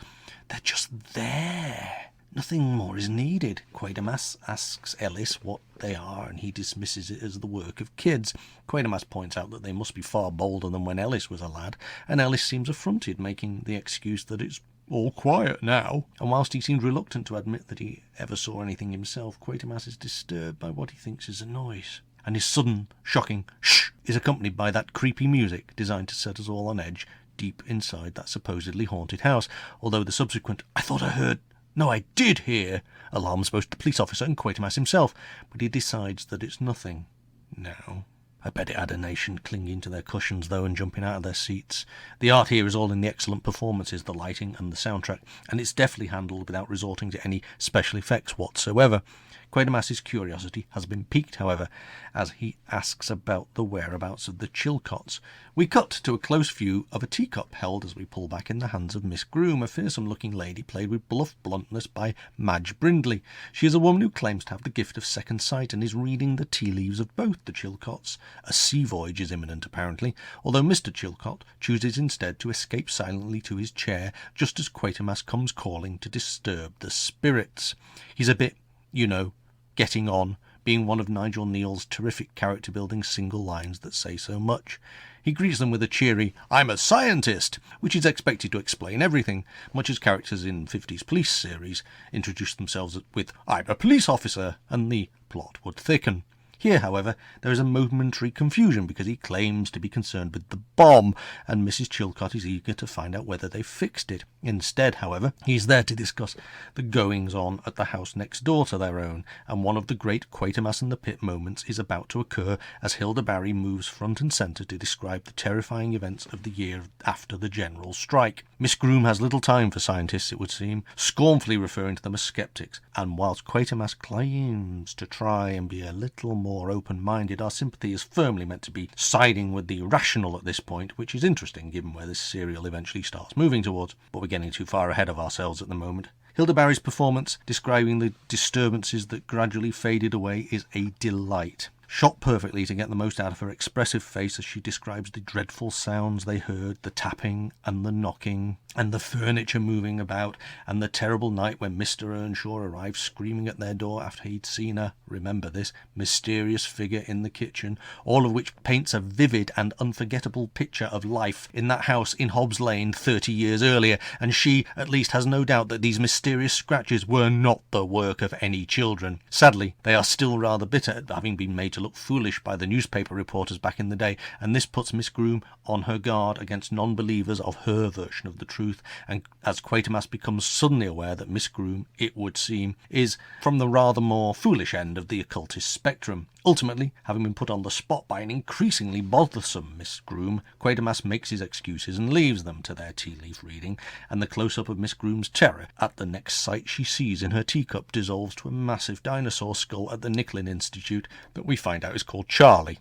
They're just there. Nothing more is needed. Quatermass asks Ellis what they are, and he dismisses it as the work of kids. Quatermass points out that they must be far bolder than when Ellis was a lad, and Ellis seems affronted, making the excuse that it's all quiet now. And whilst he seems reluctant to admit that he ever saw anything himself, Quatermass is disturbed by what he thinks is a noise. And his sudden, shocking shh is accompanied by that creepy music designed to set us all on edge deep inside that supposedly haunted house, although the subsequent "I thought I heard," "No, I did hear," alarms both the police officer and Quatermass himself, but he decides that it's nothing now. I bet it had a nation clinging to their cushions, though, and jumping out of their seats. The art here is all in the excellent performances, the lighting and the soundtrack, and it's deftly handled without resorting to any special effects whatsoever. Quatermass's curiosity has been piqued, however, as he asks about the whereabouts of the Chilcots. We cut to a close view of a teacup held as we pull back in the hands of Miss Groom, a fearsome-looking lady played with bluff bluntness by Madge Brindley. She is a woman who claims to have the gift of second sight and is reading the tea leaves of both the Chilcots. A sea voyage is imminent, apparently, although Mr. Chilcot chooses instead to escape silently to his chair just as Quatermass comes calling to disturb the spirits. He's a bit, getting on, being one of Nigel Neal's terrific character-building single lines that say so much. He greets them with a cheery, "I'm a scientist," which is expected to explain everything, much as characters in 50s police series introduce themselves with, "I'm a police officer," and the plot would thicken. Here, however, there is a momentary confusion because he claims to be concerned with the bomb, and Mrs. Chilcot is eager to find out whether they've fixed it. Instead, however, he's there to discuss the goings-on at the house next door to their own, and one of the great Quatermass and the Pit moments is about to occur as Hilda Barry moves front and centre to describe the terrifying events of the year after the general strike. Miss Groom has little time for scientists, it would seem, scornfully referring to them as sceptics, and whilst Quatermass claims to try and be a little more open-minded, our sympathy is firmly meant to be siding with the rational at this point, which is interesting given where this serial eventually starts moving towards, but we're getting too far ahead of ourselves at the moment. Hilda Barry's performance, describing the disturbances that gradually faded away, is a delight. Shot perfectly to get the most out of her expressive face as she describes the dreadful sounds they heard, the tapping and the knocking, and the furniture moving about, and the terrible night when Mr. Earnshaw arrived screaming at their door after he'd seen a, remember this, mysterious figure in the kitchen, all of which paints a vivid and unforgettable picture of life in that house in Hobbs Lane 30 years earlier, and she, at least, has no doubt that these mysterious scratches were not the work of any children. Sadly, they are still rather bitter at having been made to look foolish by the newspaper reporters back in the day, and this puts Miss Groom on her guard against non-believers of her version of the truth, and as Quatermass becomes suddenly aware that Miss Groom, it would seem, is from the rather more foolish end of the occultist spectrum. Ultimately, having been put on the spot by an increasingly bothersome Miss Groom, Quatermass makes his excuses and leaves them to their tea-leaf reading, and the close-up of Miss Groom's terror at the next sight she sees in her teacup dissolves to a massive dinosaur skull at the Nicklin Institute that we find out is called Charlie.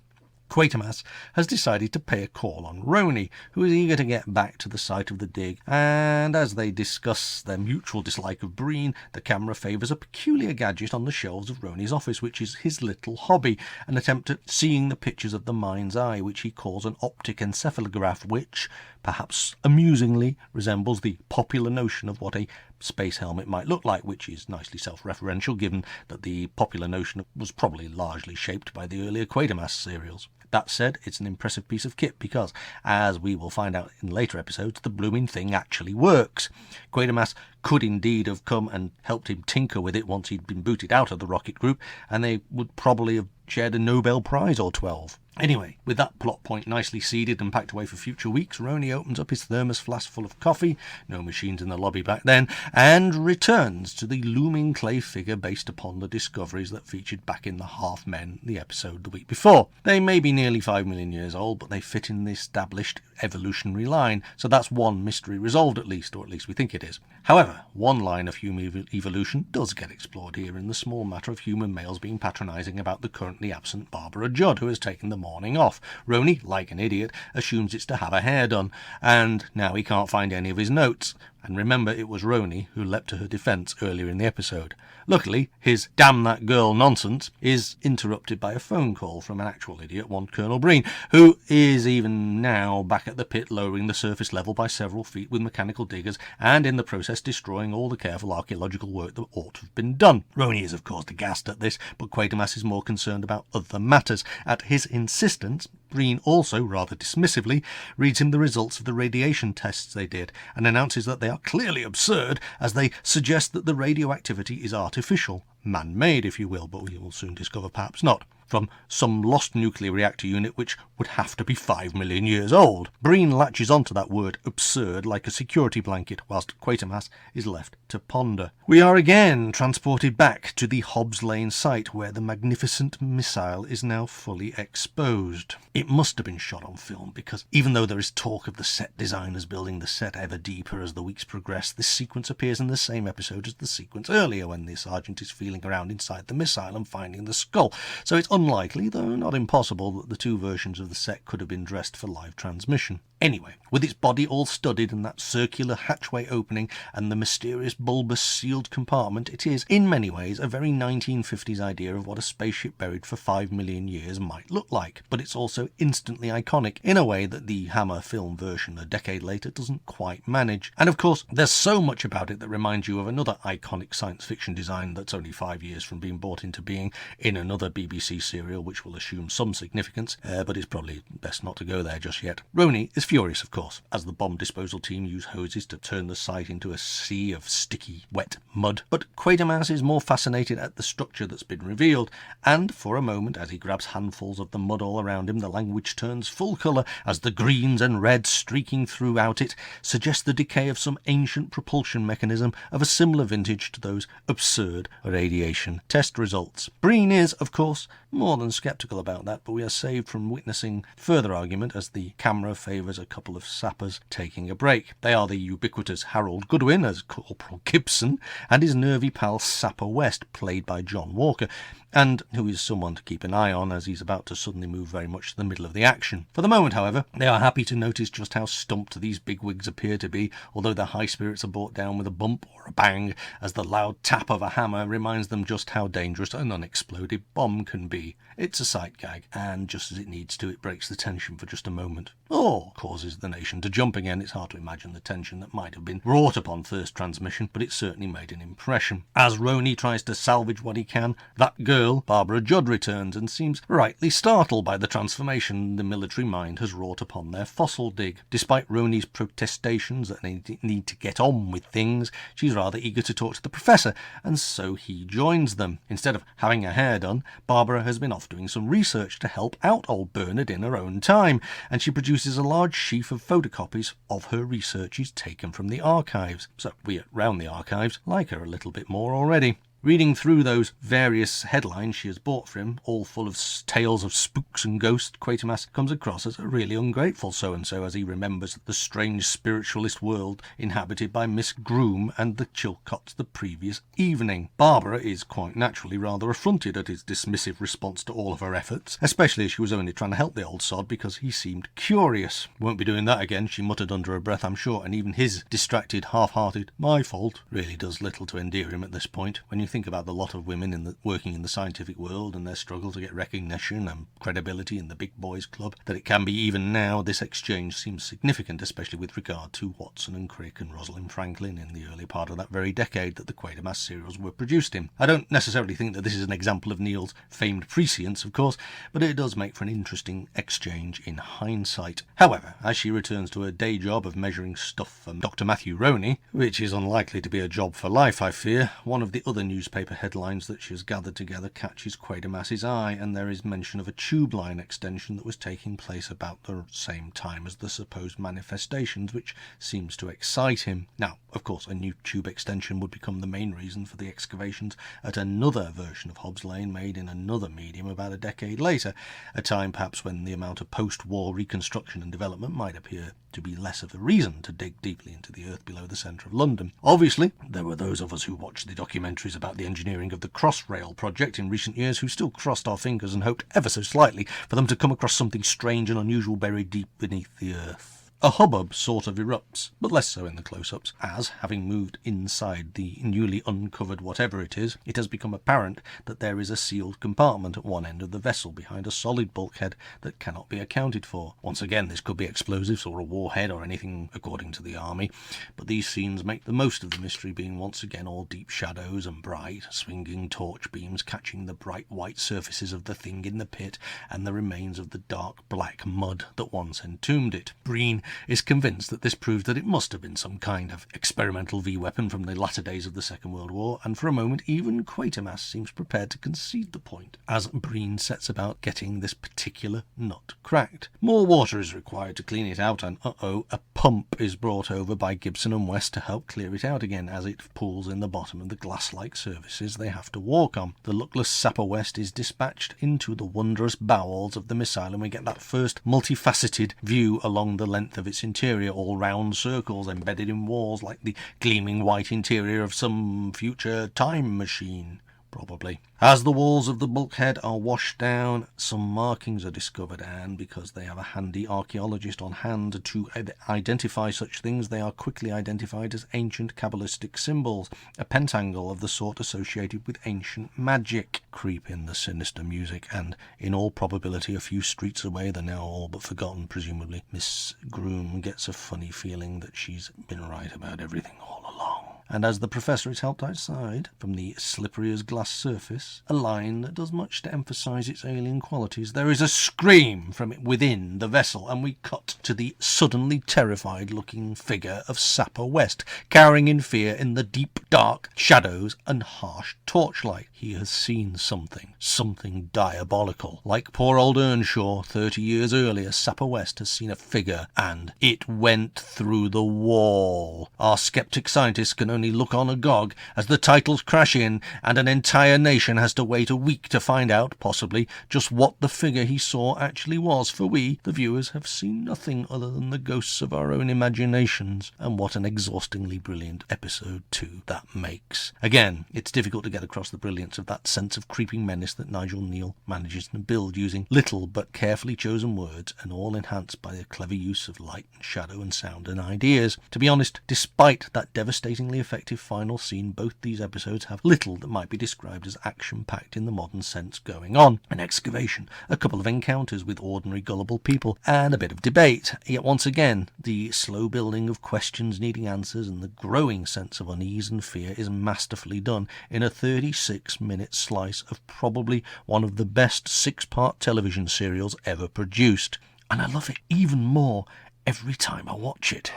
Quatermass has decided to pay a call on Roni, who is eager to get back to the site of the dig, and as they discuss their mutual dislike of Breen, the camera favours a peculiar gadget on the shelves of Roni's office, which is his little hobby, an attempt at seeing the pictures of the mind's eye, which he calls an optic encephalograph, which, perhaps amusingly, resembles the popular notion of what a space helmet might look like, which is nicely self-referential given that the popular notion was probably largely shaped by the earlier Quatermass serials. That said, it's an impressive piece of kit because, as we will find out in later episodes, the blooming thing actually works. Quatermass could indeed have come and helped him tinker with it once he'd been booted out of the rocket group, and they would probably have shared a Nobel Prize or 12. Anyway, with that plot point nicely seeded and packed away for future weeks, Roney opens up his thermos flask full of coffee, no machines in the lobby back then, and returns to the looming clay figure based upon the discoveries that featured back in the Half Men, the episode the week before. They may be nearly 5 million years old, but they fit in the established evolutionary line, so that's one mystery resolved at least, or at least we think it is. However, one line of human evolution does get explored here in the small matter of human males being patronising about the currently absent Barbara Judd, who has taken the morning off. Roney, like an idiot, assumes it's to have her hair done, and now he can't find any of his notes. And remember, it was Roney who leapt to her defence earlier in the episode. Luckily, his damn that girl nonsense is interrupted by a phone call from an actual idiot, one Colonel Breen, who is even now back at the pit lowering the surface level by several feet with mechanical diggers and in the process destroying all the careful archaeological work that ought to have been done. Roney is of course aghast at this, but Quatermass is more concerned about other matters. At his insistence, Breen also, rather dismissively, reads him the results of the radiation tests they did and announces that they are clearly absurd as they suggest that the radioactivity is artificial, man-made if you will, but we will soon discover perhaps not, from some lost nuclear reactor unit which would have to be 5 million years old. Breen latches onto that word absurd like a security blanket, whilst Quatermass is left to ponder. We are again transported back to the Hobbs Lane site where the magnificent missile is now fully exposed. It must have been shot on film because even though there is talk of the set designers building the set ever deeper as the weeks progress, this sequence appears in the same episode as the sequence earlier when the sergeant is feeling around inside the missile and finding the skull. So it's unlikely, though not impossible, that the two versions of the set could have been dressed for live transmission. Anyway, with its body all studded and that circular hatchway opening and the mysterious bulbous sealed compartment, it is, in many ways, a very 1950s idea of what a spaceship buried for 5 million years might look like. But it's also instantly iconic, in a way that the Hammer film version a decade later doesn't quite manage. And of course, there's so much about it that reminds you of another iconic science fiction design that's only 5 years from being brought into being in another BBC serial, which will assume some significance, but it's probably best not to go there just yet. Roney is furious, of course, as the bomb disposal team use hoses to turn the site into a sea of sticky, wet mud. But Quatermass is more fascinated at the structure that's been revealed, and for a moment, as he grabs handfuls of the mud all around him, the language turns full colour as the greens and reds streaking throughout it suggest the decay of some ancient propulsion mechanism of a similar vintage to those absurd radiation test results. Breen is, of course, more than sceptical about that, but we are saved from witnessing further argument as the camera favours a couple of sappers taking a break. They are the ubiquitous Harold Goodwin as Corporal Gibson and his nervy pal Sapper West, played by John Walker, and who is someone to keep an eye on as he's about to suddenly move very much to the middle of the action. For the moment, however, they are happy to notice just how stumped these bigwigs appear to be, although their high spirits are brought down with a bump or a bang as the loud tap of a hammer reminds them just how dangerous an unexploded bomb can be. It's a sight gag, and just as it needs to, it breaks the tension for just a moment, or causes the nation to jump again. It's hard to imagine the tension that might have been wrought upon first transmission, but it certainly made an impression. As Roney tries to salvage what he can, that girl, Barbara Judd, returns and seems rightly startled by the transformation the military mind has wrought upon their fossil dig. Despite Roney's protestations that they need to get on with things, she's rather eager to talk to the professor, and so he joins them. Instead of having her hair done, Barbara has been off doing some research to help out old Bernard in her own time, and she produces a large sheaf of photocopies of her researches taken from the archives. So we around the archives like her a little bit more already. Reading through those various headlines she has bought for him, all full of tales of spooks and ghosts, Quatermass comes across as a really ungrateful so-and-so as he remembers the strange spiritualist world inhabited by Miss Groom and the Chilcotts the previous evening. Barbara is quite naturally rather affronted at his dismissive response to all of her efforts, especially as she was only trying to help the old sod because he seemed curious. Won't be doing that again, she muttered under her breath, I'm sure, and even his distracted, half-hearted, my fault, really does little to endear him at this point. When you think about the lot of women working in the scientific world and their struggle to get recognition and credibility in the big boys club that it can be even now, this exchange seems significant, especially with regard to Watson and Crick and Rosalind Franklin in the early part of that very decade that the Quatermass serials were produced in. I don't necessarily think that this is an example of Neil's famed prescience, of course, but it does make for an interesting exchange in hindsight. However, as she returns to her day job of measuring stuff from Dr. Matthew Roney, which is unlikely to be a job for life, I fear, one of the other news newspaper headlines that she has gathered together catches Quatermass's eye, and there is mention of a tube line extension that was taking place about the same time as the supposed manifestations, which seems to excite him. Now, of course, a new tube extension would become the main reason for the excavations at another version of Hobbs Lane made in another medium about a decade later, a time perhaps when the amount of post-war reconstruction and development might appear to be less of a reason to dig deeply into the earth below the centre of London. Obviously, there were those of us who watched the documentaries about the engineering of the Crossrail project in recent years who still crossed our fingers and hoped ever so slightly for them to come across something strange and unusual buried deep beneath the earth. A hubbub sort of erupts, but less so in the close-ups, as, having moved inside the newly uncovered whatever it is, it has become apparent that there is a sealed compartment at one end of the vessel behind a solid bulkhead that cannot be accounted for. Once again, this could be explosives or a warhead or anything according to the army, but these scenes make the most of the mystery, being once again all deep shadows and bright, swinging torch beams catching the bright white surfaces of the thing in the pit and the remains of the dark black mud that once entombed it. Breen is convinced that this proves that it must have been some kind of experimental V-weapon from the latter days of the Second World War, and for a moment even Quatermass seems prepared to concede the point, as Breen sets about getting this particular nut cracked. More water is required to clean it out, and a pump is brought over by Gibson and West to help clear it out again, as it pools in the bottom of the glass-like surfaces they have to walk on. The luckless Sapper West is dispatched into the wondrous bowels of the missile, and we get that first multifaceted view along the length of its interior, all round circles embedded in walls like the gleaming white interior of some future time machine. Probably. As the walls of the bulkhead are washed down, some markings are discovered, and because they have a handy archaeologist on hand to identify such things, they are quickly identified as ancient Kabbalistic symbols, a pentacle of the sort associated with ancient magic. Creep in the sinister music, and in all probability a few streets away, the now all but forgotten, presumably, Miss Groom gets a funny feeling that she's been right about everything all along. And as the professor is helped outside from the slippery as glass surface, a line that does much to emphasise its alien qualities, there is a scream from within the vessel, and we cut to the suddenly terrified-looking figure of Sapper West, cowering in fear in the deep, dark shadows and harsh torchlight. He has seen something diabolical. Like poor old Earnshaw 30 years earlier, Sapper West has seen a figure, and it went through the wall. Our sceptic scientists can only look on agog as the titles crash in, and an entire nation has to wait a week to find out, possibly, just what the figure he saw actually was, for we, the viewers, have seen nothing other than the ghosts of our own imaginations. And what an exhaustingly brilliant episode 2 that makes. Again, it's difficult to get across the brilliance of that sense of creeping menace that Nigel Neal manages to build using little but carefully chosen words, and all enhanced by a clever use of light and shadow and sound and ideas. To be honest, despite that devastatingly effective final scene, both these episodes have little that might be described as action-packed in the modern sense going on. An excavation, a couple of encounters with ordinary gullible people, and a bit of debate. Yet once again, the slow building of questions needing answers and the growing sense of unease and fear is masterfully done in a 36-minute slice of probably one of the best 6-part television serials ever produced. And I love it even more every time I watch it.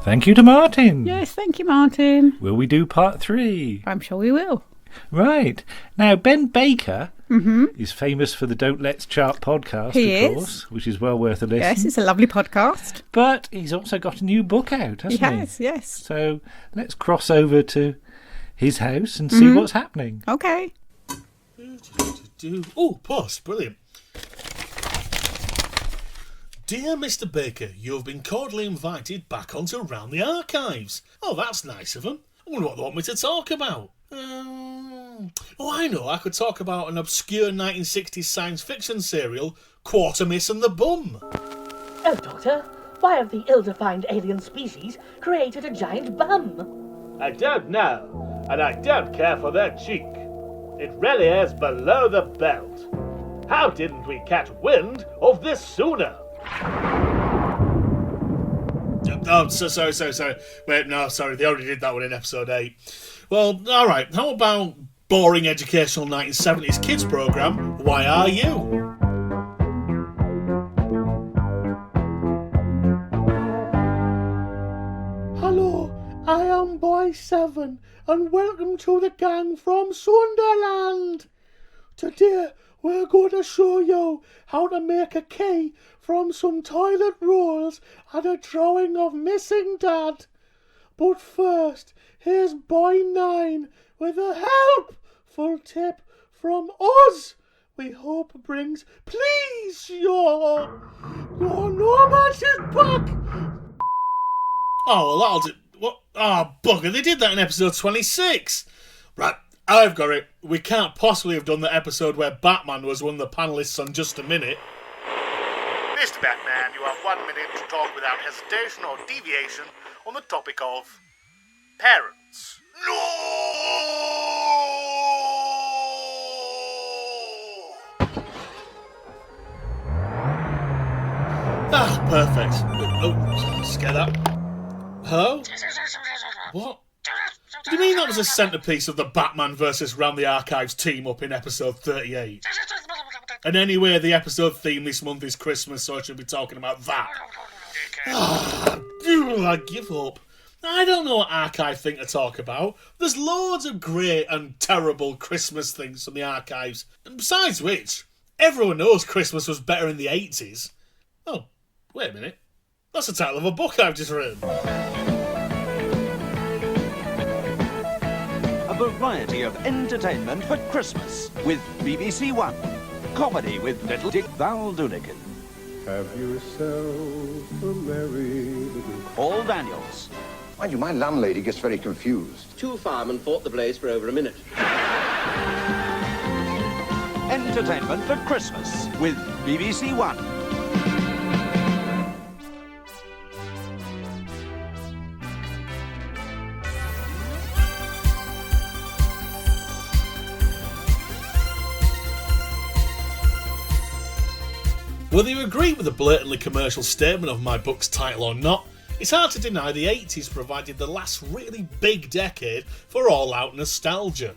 Thank you to Martin. Yes, thank you, Martin. Will we do part 3? I'm sure we will. Right. Now, Ben Baker is famous for the Don't Let's Chart podcast, of course, which is well worth a listen. Yes, it's a lovely podcast. But he's also got a new book out, hasn't he? He has, yes. So let's cross over to his house and see what's happening. Okay. Oh, post, brilliant. Dear Mr. Baker, you have been cordially invited back onto Round the Archives. Oh, that's nice of them. I wonder what they want me to talk about. I know. I could talk about an obscure 1960s science fiction serial, Quatermass And The Bum. Oh, Doctor, why have the ill-defined alien species created a giant bum? I don't know, and I don't care for their cheek. It really is below the belt. How didn't we catch wind of this sooner? Oh, sorry. Wait, no, sorry, they already did that one in episode 8. Well, alright, how about boring educational 1970s kids programme, Why Are You? I7 and welcome to the gang from Sunderland. Today we're going to show you how to make a key from some toilet rolls and a drawing of missing dad. But first, here's Boy 9 with a helpful tip from us. We hope brings please your nomad is back. Oh, well, that'll do. What? Oh, bugger, they did that in episode 26. Right, I've got it. We can't possibly have done the episode where Batman was one of the panellists on Just a Minute. Mr. Batman, you have 1 minute to talk without hesitation or deviation on the topic of parents. Ah, perfect. Oh, scare that. Hello? What? Do you mean that was a centrepiece of the Batman vs. Round the Archives team-up in episode 38? And anyway, the episode theme this month is Christmas, so I should be talking about that. I give up. I don't know what archive thing to talk about. There's loads of great and terrible Christmas things from the archives. And besides which, everyone knows Christmas was better in the 80s. Oh, wait a minute. That's the title of a book I've just written. A variety of entertainment for Christmas with BBC One. Comedy with Little Dick Valdoonican. Have yourself a merry little... Paul Daniels. Mind you, my landlady gets very confused. Two firemen fought the blaze for over a minute. Entertainment for Christmas with BBC One. Whether you agree with the blatantly commercial statement of my book's title or not, it's hard to deny the 80s provided the last really big decade for all-out nostalgia.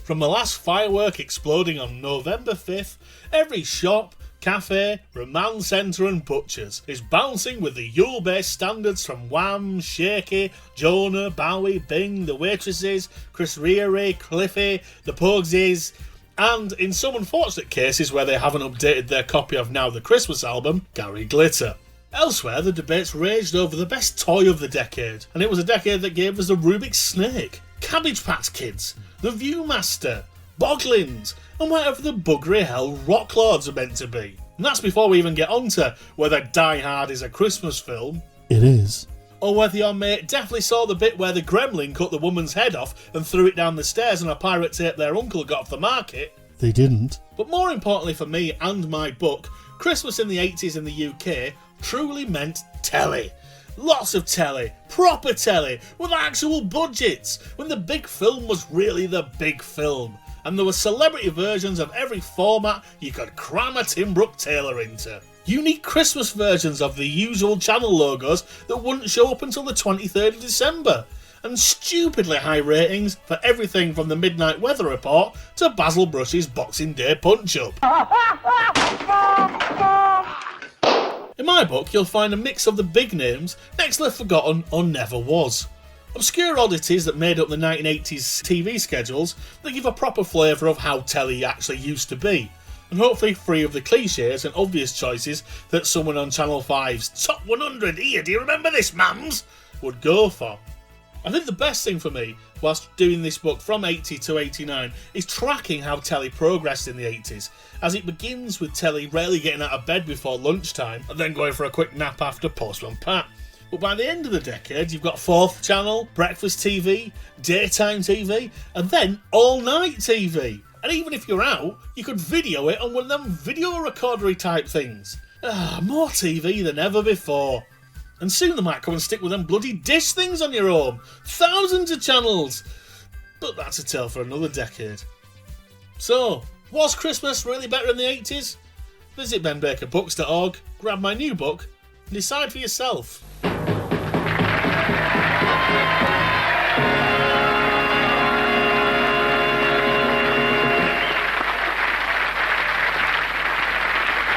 From the last firework exploding on November 5th, every shop, cafe, remand centre and butcher's is bouncing with the Yule-based standards from Wham, Shaky, Jonah, Bowie, Bing, The Waitresses, Chris Rea, Cliffy, The Pugsies, and in some unfortunate cases where they haven't updated their copy of Now the Christmas album, Gary Glitter. Elsewhere, the debates raged over the best toy of the decade, and it was a decade that gave us the Rubik's Snake, Cabbage Patch Kids, the Viewmaster, Boglins, and whatever the buggery hell Rock Lords are meant to be. And that's before we even get onto whether Die Hard is a Christmas film. It is. Or whether your mate definitely saw the bit where the gremlin cut the woman's head off and threw it down the stairs and a pirate tape their uncle got off the market. They didn't. But more importantly for me and my book, Christmas in the 80s in the UK truly meant telly. Lots of telly, proper telly, with actual budgets, when the big film was really the big film. And there were celebrity versions of every format you could cram a Tim Brooke Taylor into. Unique Christmas versions of the usual channel logos that wouldn't show up until the 23rd of December. And stupidly high ratings for everything from the Midnight Weather Report to Basil Brush's Boxing Day Punch-Up. In my book, you'll find a mix of the big names, next left forgotten or never was. Obscure oddities that made up the 1980s TV schedules that give a proper flavour of how telly actually used to be, and hopefully free of the clichés and obvious choices that someone on Channel 5's Top 100 here, do you remember this, mams? Would go for. I think the best thing for me, whilst doing this book from 80 to 89, is tracking how telly progressed in the 80s, as it begins with telly rarely getting out of bed before lunchtime and then going for a quick nap after Postman Pat. But by the end of the decade, you've got 4th channel, breakfast TV, daytime TV, and then all-night TV. And even if you're out, you could video it on one of them video recordery type things. More TV than ever before. And soon they might come and stick with them bloody dish things on your home. Thousands of channels. But that's a tale for another decade. So, was Christmas really better in the 80s? Visit benbakerbooks.org, grab my new book, and decide for yourself.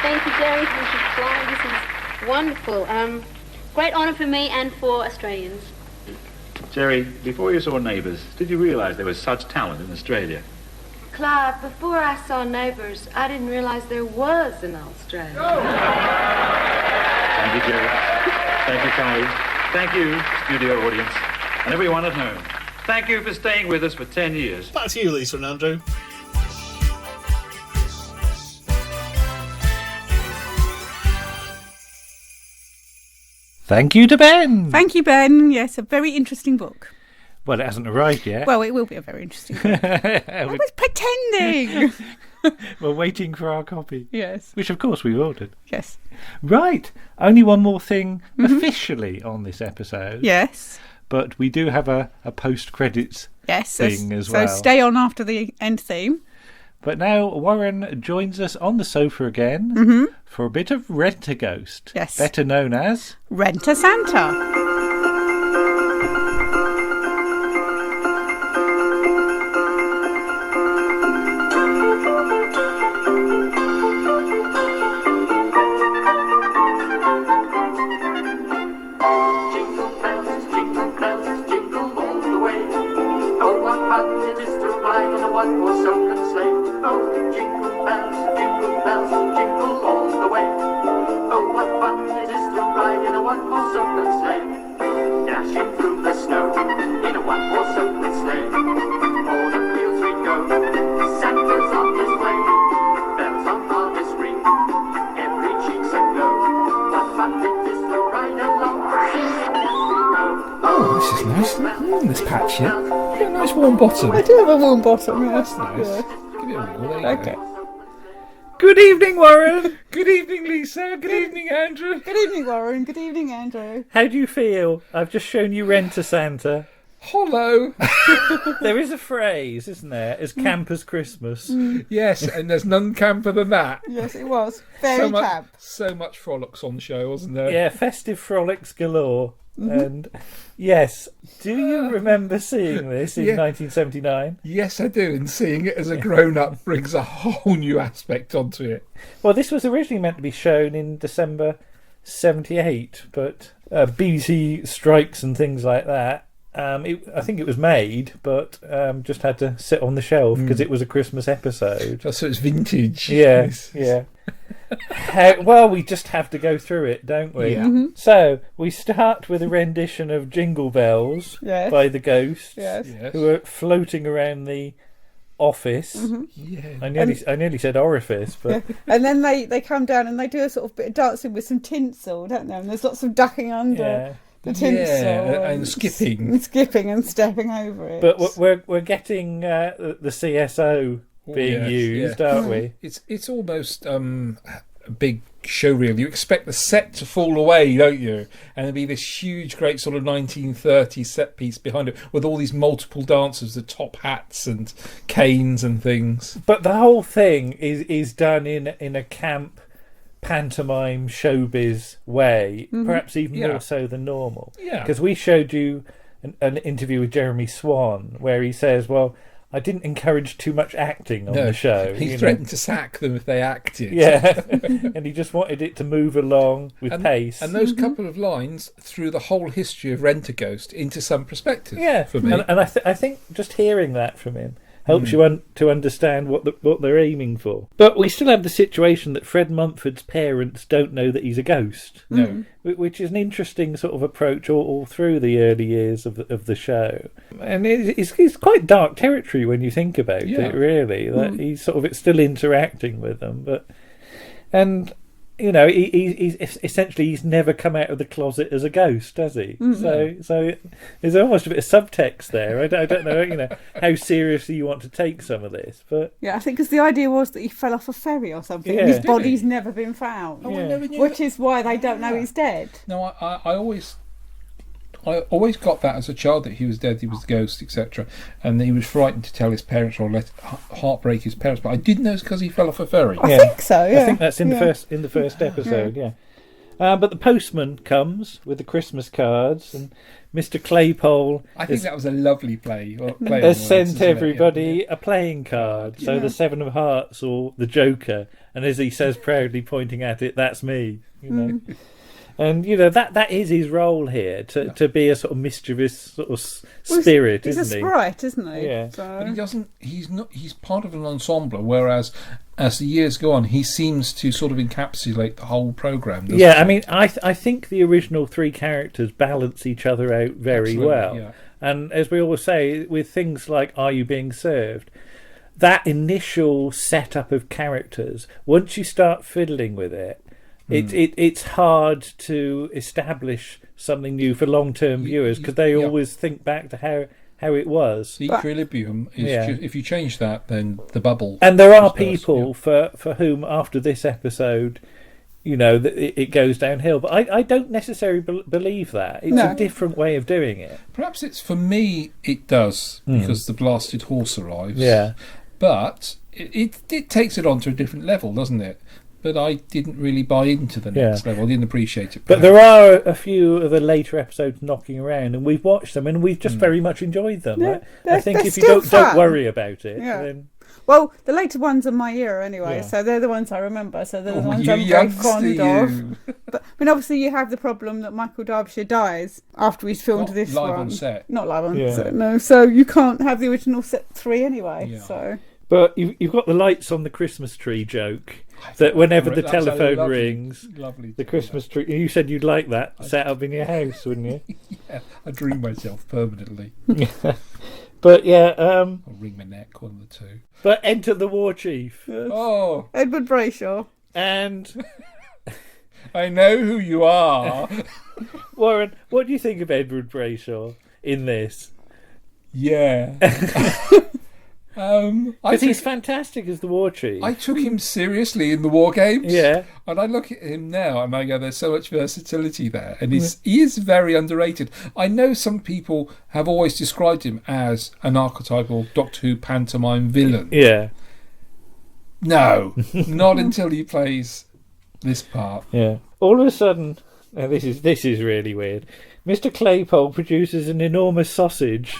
Thank you, Jerry. Thank you, Fly. This is wonderful. Great honour for me and for Australians. Jerry, before you saw Neighbours, did you realise there was such talent in Australia? Clive, before I saw Neighbours, I didn't realize there was an Australia. Thank you, Jerry. Thank you, Carly. Thank you, studio audience, and everyone at home. Thank you for staying with us for 10 years. Back to you, Lisa and Andrew. Thank you to Ben. Thank you, Ben. Yes, a very interesting book. Well, it hasn't arrived yet. Well, it will be a very interesting book. I was pretending. We're waiting for our copy. Yes. Which, of course, we've ordered. Yes. Right. Only one more thing officially on this episode. Yes. But we do have a post-credits thing as well. So stay on after the end theme. But now Warren joins us on the sofa again for a bit of Rentaghost. Yes. Better known as RentaSanta. This patch here. You got a nice warm bottom. I do have a warm bottom, yes. That's nice. Yeah. Give it a wiggle. There you Okay. go. Good evening, Warren. Good evening, Lisa. Good evening, Andrew. Good evening, Warren. Good evening, Andrew. How do you feel? I've just shown you RentaSanta. Hello. There is a phrase, isn't there? As camp as Christmas. Yes, and there's none camper than that. Yes, it was. Very camp. So much frolics on show, wasn't there? Yeah, festive frolics galore. And yes, do you remember seeing this in 1979? Yes, I do, and seeing it as a grown-up brings a whole new aspect onto it. Well, this was originally meant to be shown in December 78, but BBC strikes and things like that. I think it was made, but just had to sit on the shelf because it was a Christmas episode. So it's vintage. Yes, yeah. Well, we just have to go through it, don't we? Yeah. So we start with a rendition of Jingle Bells by the Ghosts, who are floating around the office. Yeah. I nearly said orifice, but And then they come down and they do a sort of bit of dancing with some tinsel, don't they? And there's lots of ducking under the tinsel and skipping, and stepping over it. But we're getting the CSO being used, aren't we? It's almost a big showreel. You expect the set to fall away, don't you? And there'll be this huge, great sort of 1930s set piece behind it with all these multiple dancers, the top hats and canes and things. But the whole thing is done in a camp pantomime showbiz way, perhaps even more so than normal. Yeah. Because we showed you an interview with Jeremy Swan where he says, well, I didn't encourage too much acting on the show. He threatened to sack them if they acted. Yeah, and he just wanted it to move along with pace. And those couple of lines threw the whole history of Rentaghost into some perspective. Yeah, for me. And I think just hearing that from him helps you to understand what they're aiming for. But we still have the situation that Fred Mumford's parents don't know that he's a ghost. No. Which is an interesting sort of approach all through the early years of the show. And it's quite dark territory when you think about it, really. That he's sort of still interacting with them. And you know, he's essentially he's never come out of the closet as a ghost, has he? So there's almost a bit of subtext there. I don't know, you know, how seriously you want to take some of this, but I think because the idea was that he fell off a ferry or something. Yeah. His body's never been found, I never knew which is why they don't know he's dead. No, I always got that as a child, that he was dead, he was the ghost, etc. And he was frightened to tell his parents or let heartbreak his parents. But I didn't know it's because he fell off a ferry. I think so. Yeah. I think that's in the first episode. Yeah. But the postman comes with the Christmas cards, and Mr. Claypole. I think that was a lovely play. Has sent everybody a playing card. So the Seven of Hearts or the Joker, and as he says proudly, pointing at it, "That's me." You know. And that is his role here, to be a sort of mischievous sort of spirit, he's isn't he? He's a sprite, isn't he? Yeah. So... But he doesn't. He's not. He's part of an ensemble. Whereas, as the years go on, he seems to sort of encapsulate the whole program. Yeah, I mean, I think the original three characters balance each other out very Absolutely, well. yeah. And as we always say, with things like Are You Being Served, that initial setup of characters, once you start fiddling with it, it's hard to establish something new for long-term viewers, because they always think back to how it was. The equilibrium is if you change that, then the bubble. And there are people for whom after this episode, it goes downhill. But I don't necessarily believe that. It's a different way of doing it. Perhaps it's, for me, it does, because the blasted horse arrives. Yeah. But it takes it on to a different level, doesn't it? But I didn't really buy into the next level. I didn't appreciate it. But there are a few of the later episodes knocking around, and we've watched them, and we've just very much enjoyed them. Yeah, I think if you don't worry about it, then... Well, the later ones are my era anyway, so they're the ones I remember. So they're the ones I'm very fond of. But obviously you have the problem that Michael Derbyshire dies after he's filmed this one. Live on set. Not live on set, no. So you can't have the original set 3 anyway. Yeah. So. But you've got the lights on the Christmas tree joke. That whenever the telephone rings, the Christmas tree. You said you'd like that set up in your house, wouldn't you? Yeah, I dream myself permanently. But I'll wring my neck, one of the two. But enter the war chief. Yes. Oh, Edward Brayshaw. And I know who you are. Warren, what do you think of Edward Brayshaw in this? Yeah. Because he's fantastic as the war chief. I took him seriously in the War Games. Yeah. And I look at him now and I go, there's so much versatility there. And he is very underrated. I know some people have always described him as an archetypal Doctor Who pantomime villain. Yeah. No, not until he plays this part. Yeah. All of a sudden, now this is really weird. Mr. Claypole produces an enormous sausage.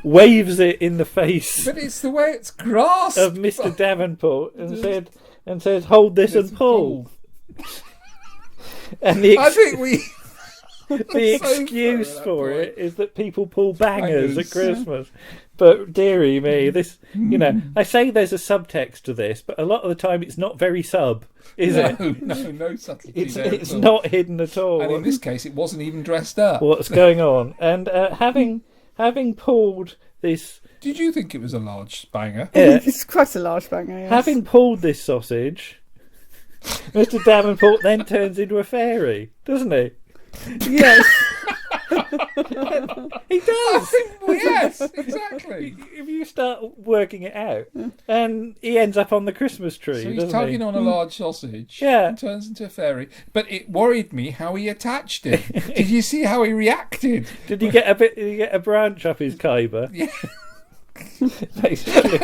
Waves it in the face, but it's the way it's grasped of Mr. Davenport, and says, "Hold this and pull." And I think we. The excuse for it is that people pull bangers at Christmas. But dearie me, this I say there's a subtext to this, but a lot of the time it's not very sub, is it? No subtlety. It's not hidden at all. And in this case, it wasn't even dressed up. What's going on? And having pulled this... Did you think it was a large banger? Yeah. It's quite a large banger, yes. Having pulled this sausage, Mr. Davenport then turns into a fairy, doesn't he? Yes. He does. Yes, exactly. If you start working it out, and he ends up on the Christmas tree. So he's tugging on a large sausage. Yeah. And turns into a fairy. But it worried me how he attached it. Did you see how he reacted? Did he get a branch up his kyber? Yeah. Basically.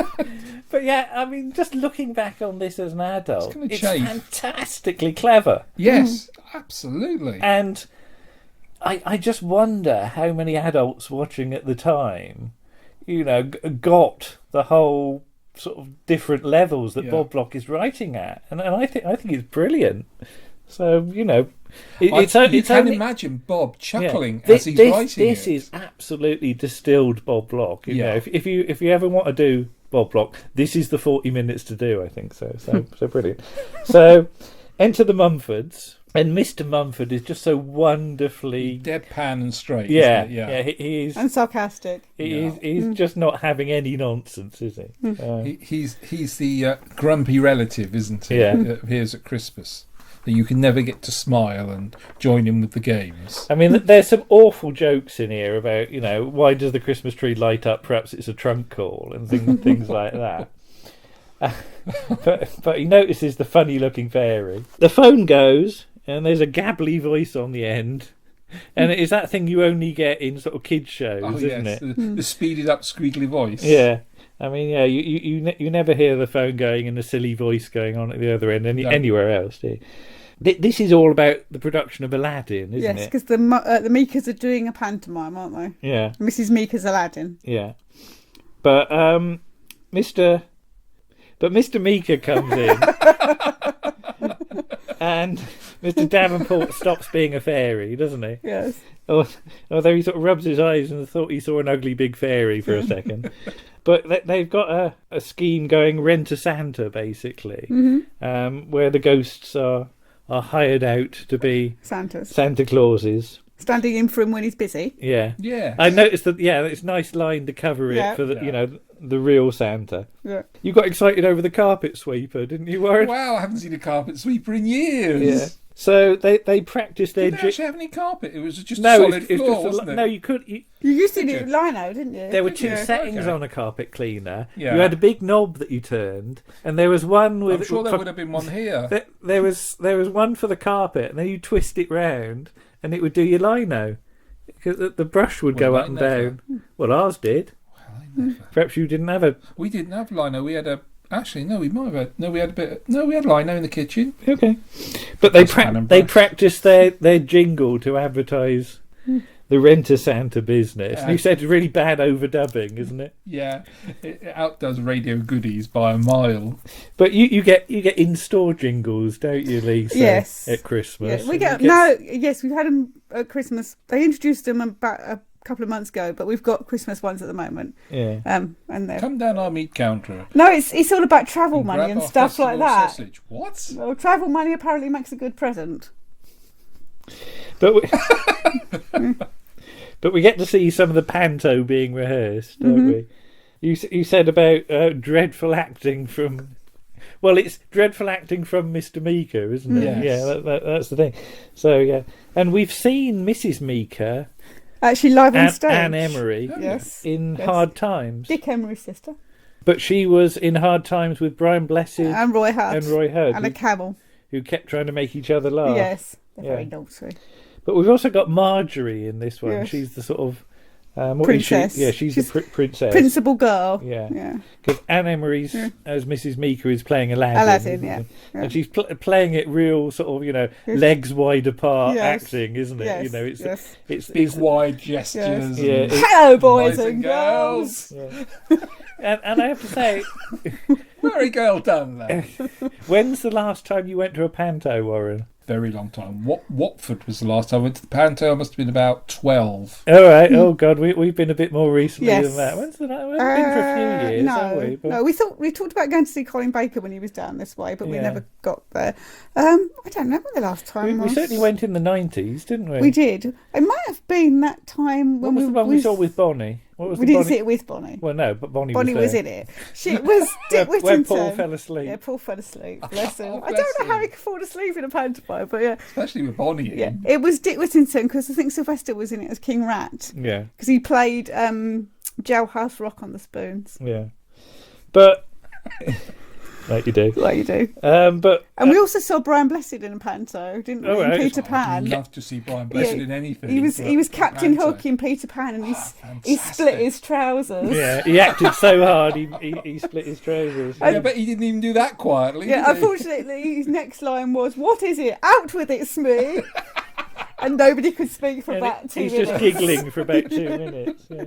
But yeah, I mean, just looking back on this as an adult, it's fantastically clever. Yes, absolutely. And I just wonder how many adults watching at the time, got the whole sort of different levels that Bob Block is writing at, and I think it's brilliant. So you can imagine Bob chuckling as he's writing This is absolutely distilled Bob Block. You know, if you ever want to do Bob Block, this is the 40 minutes to do. I think so. So brilliant. So enter the Mumfords. And Mr. Mumford is just so wonderfully deadpan and straight. Yeah, isn't it? yeah. He is and sarcastic. He's just not having any nonsense, is he? He's the grumpy relative, isn't he? Yeah. That appears at Christmas. That you can never get to smile and join in with the games. I mean, there's some awful jokes in here about why does the Christmas tree light up? Perhaps it's a trunk call and things like that. But he notices the funny-looking fairy. The phone goes. And there's a gabbly voice on the end. And it is that thing you only get in sort of kids' shows, isn't it? The speeded up, squeaky voice. Yeah. I mean, you never hear the phone going and a silly voice going on at the other end anywhere else, do you? This is all about the production of Aladdin, isn't it? Yes, because the Meekas are doing a pantomime, aren't they? Yeah. Mrs. Meeker's Aladdin. Yeah. But Mr. Meeker comes in. And Mr. Davenport stops being a fairy, doesn't he? Yes. Although he sort of rubs his eyes and thought he saw an ugly big fairy for a second. But they've got a scheme going RentaSanta, basically, where the ghosts are hired out to be Santa Clauses. Standing in for him when he's busy. Yeah. Yeah. I noticed that, it's a nice line to cover it for the, the real Santa. Yeah. You got excited over the carpet sweeper, didn't you, Warren? Wow, I haven't seen a carpet sweeper in years. Yeah. So they practiced their... Did they actually have any carpet? It was just no, a solid it's floor, just wasn't it? No, you could... You used to do lino, didn't you? There were two settings on a carpet cleaner. Yeah. You had a big knob that you turned, and there was one with... I'm sure there would have been one here. There was one for the carpet, and then you twist it round, and it would do your lino. Because the brush would go up and down. Well, ours did. Perhaps you didn't have a... We didn't have lino. We had a... Actually, no, we might have had... No, we had a bit... No, we had lino in the kitchen. Okay. But they practiced their jingle to advertise the RentaSanta business. And you said really bad overdubbing, isn't it? Yeah. It outdoes radio goodies by a mile. But you get in-store jingles, don't you, Lisa? Yes. At Christmas. Yeah, we get... No, yes, we've had them at Christmas. They introduced them about a couple of months ago, but we've got Christmas ones at the moment. Yeah. And they're... Come down our meat counter. No, it's all about travel money and stuff like that. Sausage. What? Well, travel money apparently makes a good present. But we get to see some of the panto being rehearsed, don't we? You said about dreadful acting from... Well, it's dreadful acting from Mr. Meeker, isn't it? Yes. Yeah, that's the thing. So, yeah. And we've seen Mrs. Meeker... Actually live on stage. Anne Emery. In Hard Times. Dick Emery's sister. But she was in Hard Times with Brian Blessed. And Roy Hudd. And a camel. Who kept trying to make each other laugh. Yes. They're very naughty. But we've also got Marjorie in this one. Yes. She's the sort of... princess. She's the princess. Principal girl. Yeah. Because Anne Emery's, as Mrs. Meeker, is playing Aladdin. Aladdin, yeah. And she's playing it real sort of, legs wide apart acting, isn't it? Yes. It's big wide gestures. Yeah. Hello, boys and girls. Yeah. and I have to say... Very well done, there. When's the last time you went to a panto, Warren? Very long time. Watford was the last time I went to the panto. I must have been about 12. All right. Oh God, we've been a bit more recently than that. When's the last? We've been for a few years, haven't we? But... No, we talked about going to see Colin Baker when he was down this way, but we never got there. I don't know when the last time was. We certainly went in the 90s, didn't we? We did. It might have been that time when what was the one we saw with Bonnie? We didn't see it with Bonnie. Well, no, but Bonnie was in it. She was Dick Whittington. When Paul fell asleep. Yeah, Paul fell asleep. Bless him. I don't know how he could fall asleep in a pantomime, but yeah. Especially with Bonnie in. Yeah, it was Dick Whittington because I think Sylvester was in it as King Rat. Yeah. Because he played Jailhouse Rock on the Spoons. Yeah. But... Like you do. And we also saw Brian Blessed in a panto, didn't we? In Peter Pan. I'd love to see Brian Blessed in anything. He was Captain Hook in Peter Pan, and he split his trousers. Yeah, he acted so hard he split his trousers. I bet he didn't even do that quietly. Yeah, unfortunately, his next line was, "What is it? Out with it, Smee!" And nobody could speak for about 2 minutes. He's just giggling for about 2 minutes. Yeah.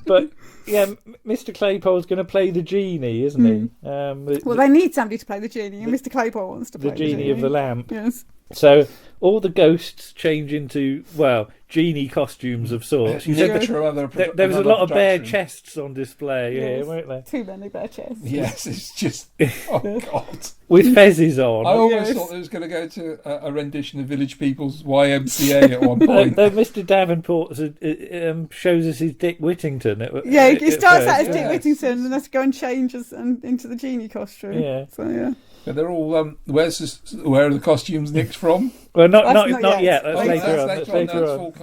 But yeah, Mr. Claypole's going to play the genie, isn't he? Well, they need somebody to play the genie, and Mr. Claypole wants to play the genie of the lamp. Yes. So all the ghosts change into, genie costumes of sorts. You said there was a lot of bare chests on display here, weren't there? Too many bare chests. Yes, it's just... Oh, God. With fezzes on. I almost thought it was going to go to a rendition of Village People's YMCA at one point. Though Mr. Davenport shows us his Dick Whittington. He starts out as Dick Whittington and has to go and change into the genie costume. Yeah. So, yeah. But they're all. Where are the costumes nicked from? Well, not yet. That's later on.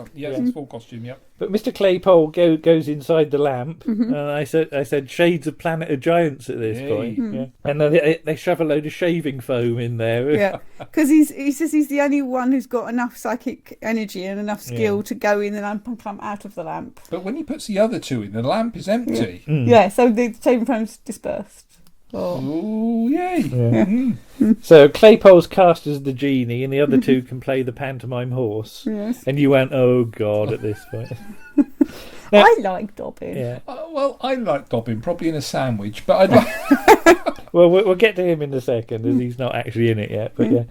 It's full costume. Yeah. But Mr. Claypole goes inside the lamp, and I said shades of Planet of Giants at this point. Yeah. And then they shove a load of shaving foam in there. Yeah, because he says he's the only one who's got enough psychic energy and enough skill to go in the lamp and come out of the lamp. But when he puts the other two in, the lamp is empty. Yeah, so the shaving foam's dispersed. Oh, yay! Yeah. So Claypole's cast as the genie, and the other two can play the pantomime horse. Yes. And you went, oh God, at this point. Now, I like Dobbin. Yeah. Well, I like Dobbin, probably in a sandwich, but I'd like... Well, we'll get to him in a second, as he's not actually in it yet. But yeah,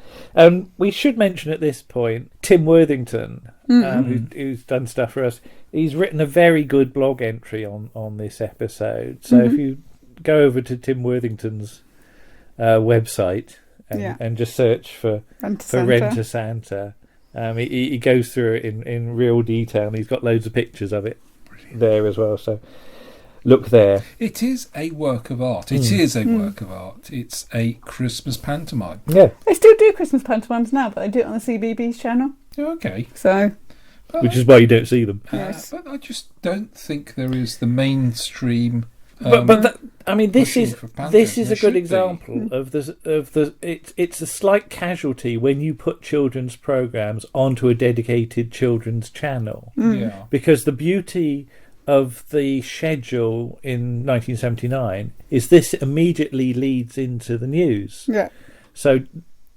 we should mention at this point Tim Worthington, who's done stuff for us. He's written a very good blog entry on this episode. So if you go over to Tim Worthington's website and just search for RentaSanta, he goes through it in real detail, and he's got loads of pictures of it there as well. So look there. It is a work of art. It is a work of art. It's a Christmas pantomime. Yeah. They still do Christmas pantomimes now, but they do it on the CBeebies channel. Okay. So, which is why you don't see them. Yes. But I just don't think there is the mainstream. This is a good example of the. It's a slight casualty when you put children's programs onto a dedicated children's channel. Yeah. Because the beauty of the schedule in 1979 is this immediately leads into the news. Yeah. So,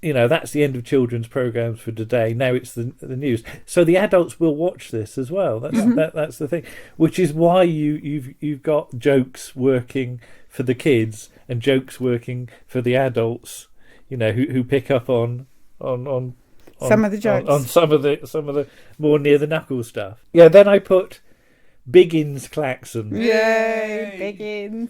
that's the end of children's programs for today. Now it's the news. So the adults will watch this as well. That's the thing. Which is why you've got jokes working for the kids and jokes working for the adults. Who pick up on some of the jokes, on some of the more near the knuckle stuff. Yeah. Then I put Biggins Klaxon. Yay, Biggins.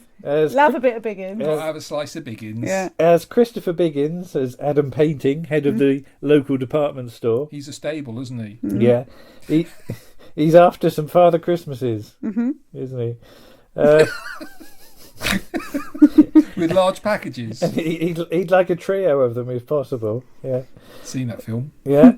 Love a bit of Biggins. Gotta have a slice of Biggins. Yeah. As Christopher Biggins, as Adam Painting, head of the local department store. He's a stable, isn't he? Yeah. He's after some Father Christmases, isn't he? With large packages. He'd like a trio of them if possible. Yeah. Seen that film. Yeah.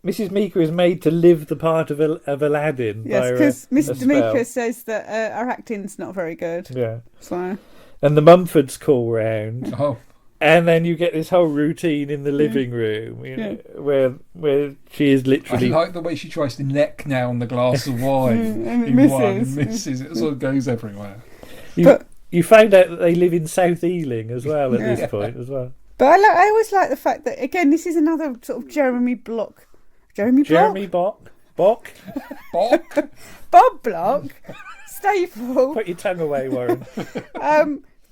Mrs. Meeker is made to live the part of Aladdin. Yes, because Mr. Meeker says that our acting's not very good. Yeah. So. And the Mumfords call round. Oh. And then you get this whole routine in the living room, where she is literally. I like the way she tries to neck down the glass of wine and in one and misses. It sort of goes everywhere. You find out that they live in South Ealing as well at this point as well. But I always like the fact that, again, this is another sort of Jeremy Block. Bock? Bob Block staple. Put your tongue away, Warren.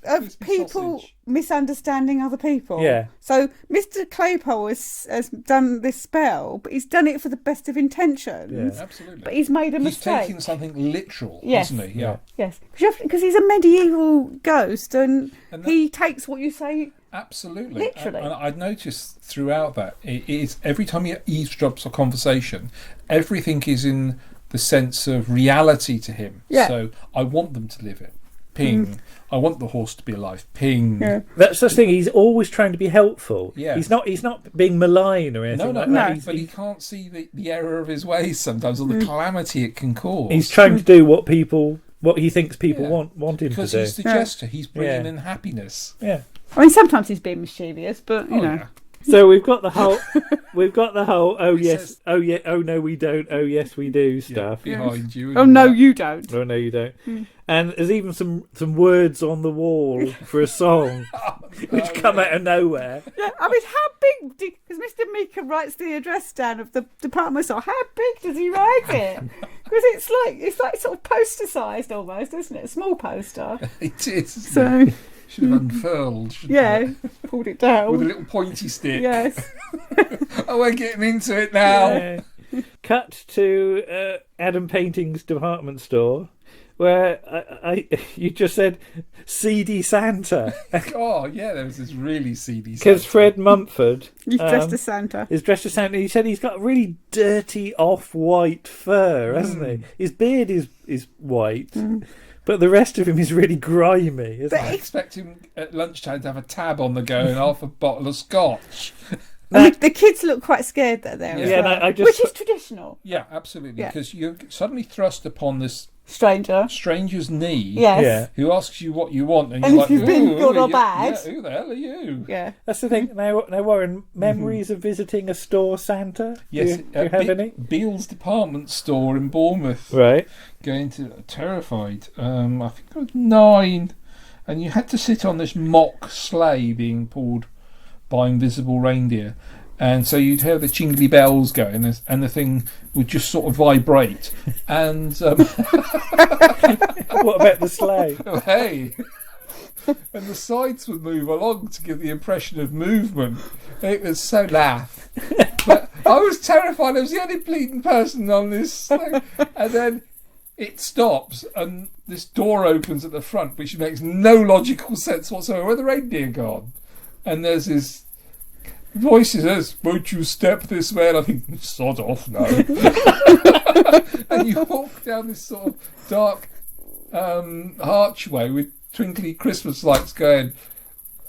Of people misunderstanding other people. Yeah. So Mr. Claypole has done this spell, but he's done it for the best of intentions. Yeah, absolutely. But he's made a mistake. He's taking something literal, isn't he? Yeah. Yes. Because he's a medieval ghost, and he takes what you say. Absolutely. Literally. And I'd noticed throughout that, it is every time he eavesdrops a conversation, everything is in the sense of reality to him. Yeah. So I want them to live it. Ping. I want the horse to be alive. Ping. Yeah. That's the thing. He's always trying to be helpful. Yeah. He's not being malign or anything. No. But he can't see the error of his ways sometimes, or the calamity it can cause. He's trying to do what he thinks people want him to do. Because he's the jester. He's bringing in happiness. Yeah. I mean, sometimes he's being mischievous, but you know. Yeah. So we've got the whole oh yes, oh yeah, oh no we don't, oh yes we do stuff behind you. Oh no you don't. Oh no you don't. And there's even some words on the wall for a song which come out of nowhere. Yeah, I mean, how big? Because Mr. Meeker writes the address down of the department store. How big does he write it? Because it's like sort of poster sized almost, isn't it? A small poster. It is. So. Should have unfurled. Pulled it down with a little pointy stick. Yes. Oh, we're getting into it now. Yeah. Cut to Adam Painting's department store, where you just said seedy Santa. Oh yeah, there was this really seedy Santa. Because Fred Mumford, he's dressed as Santa. Is dressed as Santa. He said he's got really dirty off-white fur, hasn't he? His beard is white. But the rest of him is really grimy, isn't it? I expect him at lunchtime to have a tab on the go and half a bottle of scotch. I mean, the kids look quite scared that they're which is traditional. Yeah, absolutely. Because you're suddenly thrust upon this stranger's knee, who asks you what you want, and you're like, you've been good or bad. Yeah, who the hell are you? Yeah, that's the thing. Now Warren, memories of visiting a store Santa? Yes, do you have any? Beale's department store in Bournemouth. Right. Going to terrified. I think I was 9, and you had to sit on this mock sleigh being pulled by invisible reindeer. And so you'd hear the jingly bells going, and the thing would just sort of vibrate. And what about the sleigh? Oh, hey, and the sides would move along to give the impression of movement. It was so laugh. But I was terrified. I was the only bleeding person on this thing. And then it stops, and this door opens at the front, which makes no logical sense whatsoever. Where the reindeer gone? And there's this voice that says, "Won't you step this way?" And I think, sod off now. And you walk down this sort of dark archway with twinkly Christmas lights going.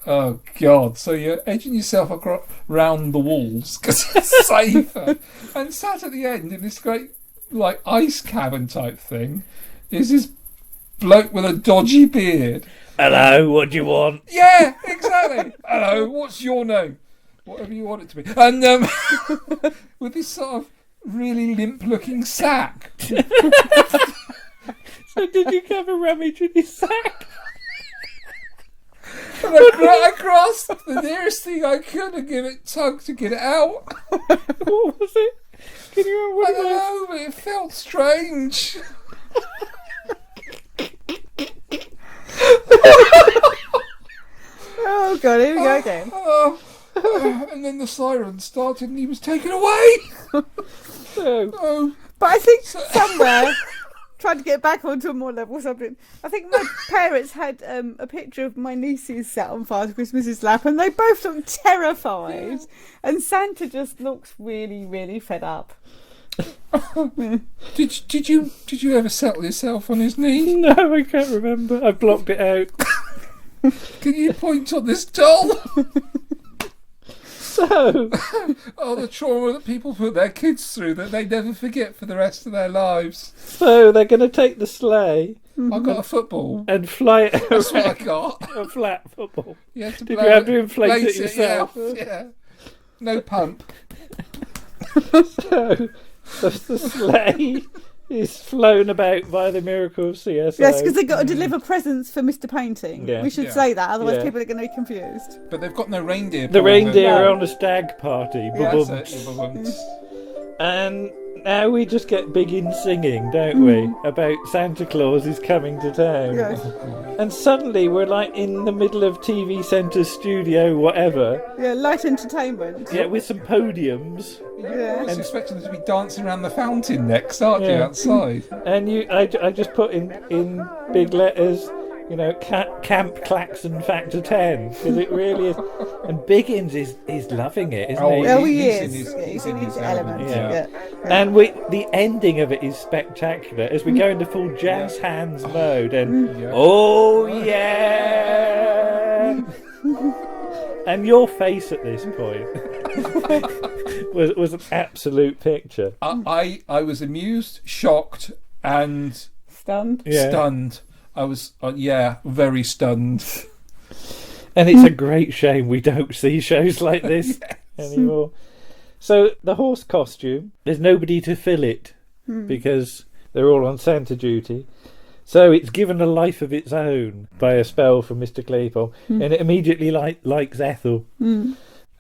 Oh God! So you're edging yourself round the walls because it's safer. And sat at the end in this great, like, ice cavern type thing, is this bloke with a dodgy beard. Hello, what do you want? Yeah, exactly. Hello, what's your name? Whatever you want it to be. And with this sort of really limp-looking sack. So did you have a rummage in his sack? And I grasped the nearest thing I could and gave it a tug to get it out. What was it? Can you remember what I don't know, but it felt strange. Oh God, here we go again. And then the siren started and he was taken away. But I think somewhere, trying to get back onto a more level something, I think my parents had a picture of my nieces sat on Father Christmas's lap, and they both looked terrified. And Santa just looks really, really fed up. Did you ever settle yourself on his knee? No, I can't remember. I blocked it out. Can you point on this doll? So, the trauma that people put their kids through that they never forget for the rest of their lives. So they're going to take the sleigh. I got a football and fly it. That's what I got. A flat football. You had to Did you have to inflate it yourself? Yeah. No pump. So the sleigh is flown about by the miracle of CSO. Yes, because they've got to deliver presents for Mr. Painting. Yeah. We should say that, otherwise people are going to be confused. But they've got no reindeer. The reindeer are on a stag party. Yeah. Ba-bum. And now we just get big in singing, don't we? About Santa Claus is coming to town. Yes. And suddenly we're like in the middle of TV Centre studio, whatever. Yeah, light entertainment. Yeah, with some podiums. Yeah. I was expecting them to be dancing around the fountain next, aren't you, outside? And I just put in big letters, you know, Camp Claxon Factor 10, because it really is. And Biggins is loving it, isn't he? Oh, he is. He's in his element. Yeah. And the ending of it is spectacular as we go into full jazz hands mode. And oh yeah. And your face at this point was an absolute picture. I was amused, shocked, and stunned. Stunned. I was, very stunned. And it's a great shame we don't see shows like this anymore. So the horse costume, there's nobody to fill it because they're all on Santa duty. So it's given a life of its own by a spell from Mr. Claypole, and it immediately likes Ethel.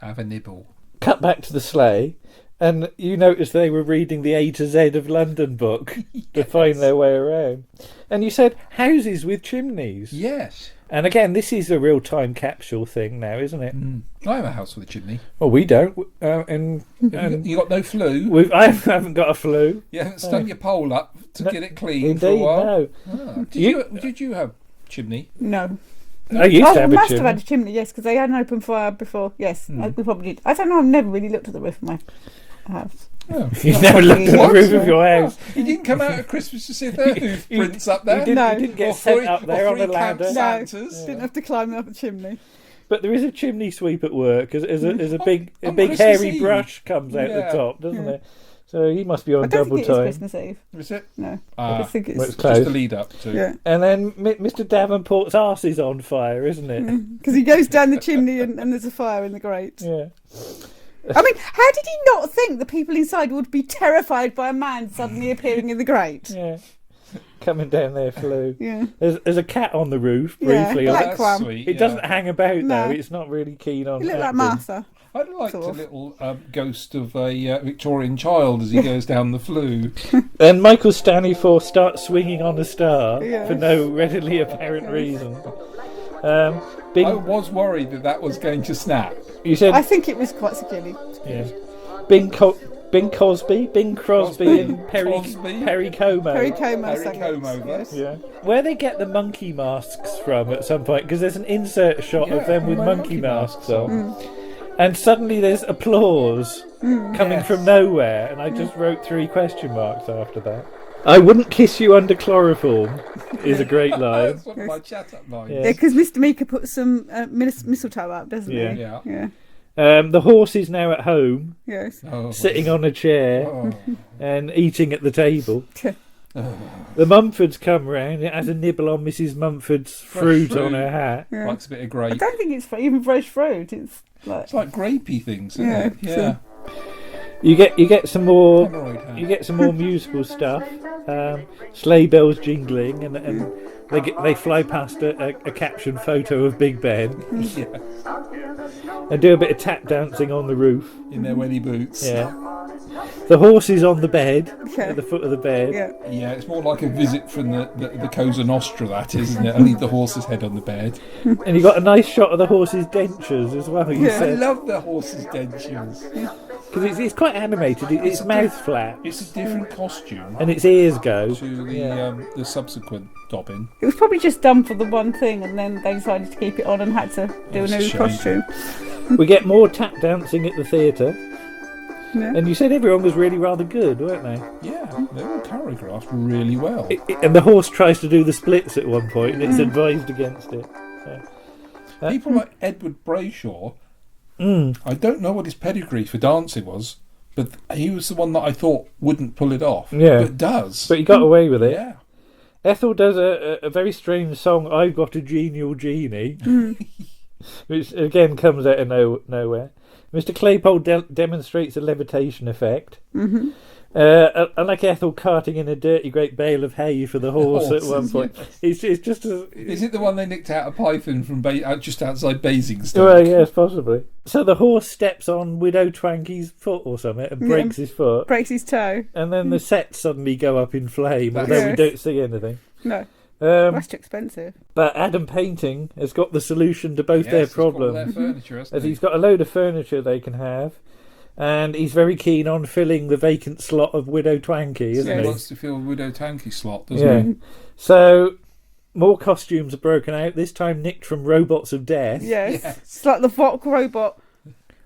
Have a nibble. Cut back to the sleigh, and you notice they were reading the A to Z of London book to find their way around. And you said houses with chimneys. Yes. And again, this is a real time capsule thing now, isn't it? I have a house with a chimney. Well, we don't. And you got no flue? I haven't got a flue. You haven't stung your pole up to get it clean indeed, for a while? No. Did you have chimney? No. I used to have a must chimney. have had a chimney, yes, because they had an open fire before. Yes, we probably did. I don't know, I've never really looked at the roof of my house. Oh. You've never looked at the roof of your house. You didn't come out at Christmas to see if there hoof prints up there? You didn't get sent up there on a ladder. No, didn't have to climb up a chimney. But there is a chimney sweep at work as a big Christmas hairy Eve. brush comes out the top, doesn't it? So he must be on I don't double think time. it's Christmas Eve. Is it? No. I think it's Well, just the lead up to. Yeah. And then Mr. Davenport's arse is on fire, isn't it? Because he goes down the chimney and there's a fire in the grate. Yeah. I mean, how did he not think the people inside would be terrified by a man suddenly appearing in the grate? Yeah. Coming down their flue. Yeah. There's a cat on the roof, Yeah, briefly. black one. It doesn't hang about, No. though. It's not really keen on He looked like acting. Martha. I'd like a little ghost of a Victorian child as he goes down the flue. And Michael Staniforth starts swinging on a star Yeah. for no readily apparent reason. I was worried that was going to snap. You said I think it was quite securely. yeah. Bing Crosby, and Perry Como. Perry Como sang it. Yes. Yeah. Where they get the monkey masks from at some point, because there's an insert shot of them with monkey masks on. And suddenly there's applause coming from nowhere, and I just wrote 3 question marks after that. I wouldn't kiss you under chloroform is a great line. That's one of my chat-up lines. Yeah, because Mr. Meeker put some mistletoe up, doesn't he? Yeah. The horse is now at home, Yes. sitting on a chair and eating at the table. The Mumfords come round. It has a nibble on Mrs. Mumford's fruit on her hat. Yeah. Likes a bit of I grape. don't think it's even fresh fruit. It's like grapey things, isn't Yeah, it? Yeah. You get some more. You get some more musical stuff. Sleigh bells jingling, and they fly past a captioned photo of Big Ben, and do a bit of tap dancing on the roof in their welly boots. Yeah. The horse is on the bed, at the foot of the bed. Yeah, it's more like a visit from the Cosa Nostra, that isn't it? Only the horse's head on the bed. And you got a nice shot of the horse's dentures as well. You I said. love the horse's dentures. Because it's quite animated. Its mouth flaps. It's a different costume. And its ears go. To the subsequent Dobbin. it was probably just done for the one thing, and then they decided to keep it on and had to do a new costume. We get more tap dancing at the theatre. Yeah. And you said everyone was really rather good, weren't they? Yeah, they were choreographed really well. And the horse tries to do the splits at one point, and it's advised against it. People like Edward Brayshaw, I don't know what his pedigree for dancing was, but he was the one that I thought wouldn't pull it off. Yeah. But does. But he got away with it. Yeah. Ethel does a very strange song, I've Got a Genial Genie, which again comes out of nowhere. Mr. Claypole demonstrates a levitation effect. Unlike Ethel carting in a dirty great bale of hay for the horse at one point. Yes. It's just Is it the one they nicked out of Python from just outside Basingstoke? Well, yes, possibly. So the horse steps on Widow Twanky's foot or something and breaks his foot. Breaks his toe. And then the sets suddenly go up in flame, although we don't see anything. No. That's too expensive. But Adam Painting has got the solution to both their problems. Their furniture, hasn't As he? he's got a load of furniture they can have. And he's very keen on filling the vacant slot of Widow Twanky, isn't He he? wants to fill Widow Tanky's slot, doesn't he? So more costumes are broken out, this time nicked from Robots of Death. Yes. It's like the Vok robot.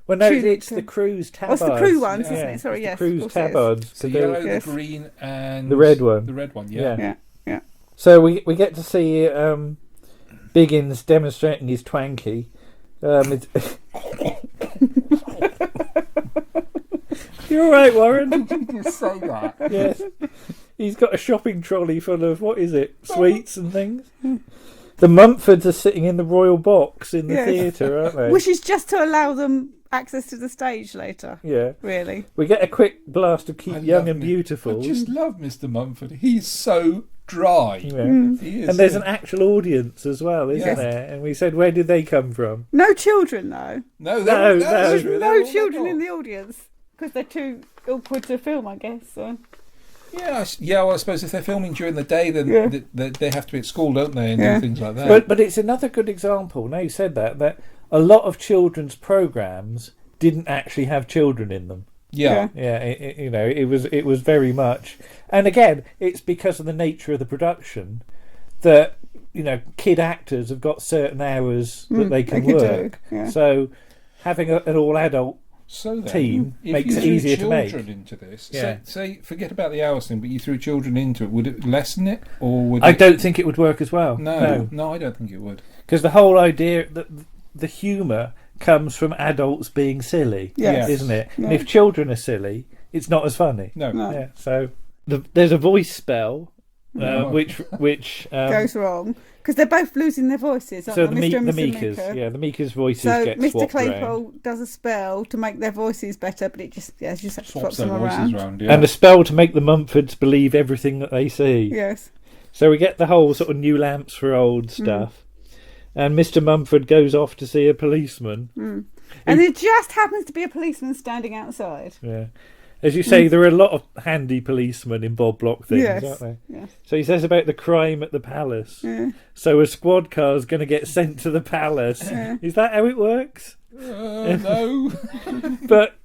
Well, no, it's the Cruise tabards. Oh, it's the crew ones, isn't it? Sorry, it's yes. the Cruise of course it is. tabards. The yellow, the green, and the red one. The red one, yeah. Yeah. So we get to see Biggins demonstrating his Twanky. You're all right, Warren. Did you just say that? Yes. He's got a shopping trolley full of, what is it, sweets and things. The Mumfords are sitting in the royal box in the theatre, aren't they? Which is just to allow them access to the stage later. Yeah. Really. We get a quick blast of Keep Young and Beautiful. I just love Mr. Mumford. He's so dry. Yeah. He is. And there's an actual audience as well, isn't there? And we said, where did they come from? No children, though. No, There's no children in the audience because they're too awkward to film, I guess. So. Yeah. Well, I suppose if they're filming during the day, then they have to be at school, don't they, and do things like that. But it's another good example. Now you said that a lot of children's programs didn't actually have children in them. Yeah. It was very much, and again, it's because of the nature of the production that kid actors have got certain hours that they can work. So having an all-adult team makes it easier to make. Children into this, say forget about the hours thing, but you threw children into it, would it lessen it, or would I don't think it would work as well. No, I don't think it would, because the whole idea that the humour comes from adults being silly, isn't it? Yeah. And if children are silly, it's not as funny. No. Yeah, so there's a voice spell which goes wrong because they're both losing their voices. So aren't they? the Mr. and Mrs. Meekers, Meeker. the Meekers' voices So get Mr. swapped Claypole around. does a spell to make their voices better, but it just swaps them their around. voices around. And a spell to make the Mumfords believe everything that they see. Yes. So we get the whole sort of new lamps for old stuff. And Mr. Mumford goes off to see a policeman. And there just happens to be a policeman standing outside. Yeah. As you say, there are a lot of handy policemen in Bob Block things, aren't there? Yes. So he says about the crime at the palace. Yeah. So a squad car's going to get sent to the palace. Yeah. Is that how it works? No. But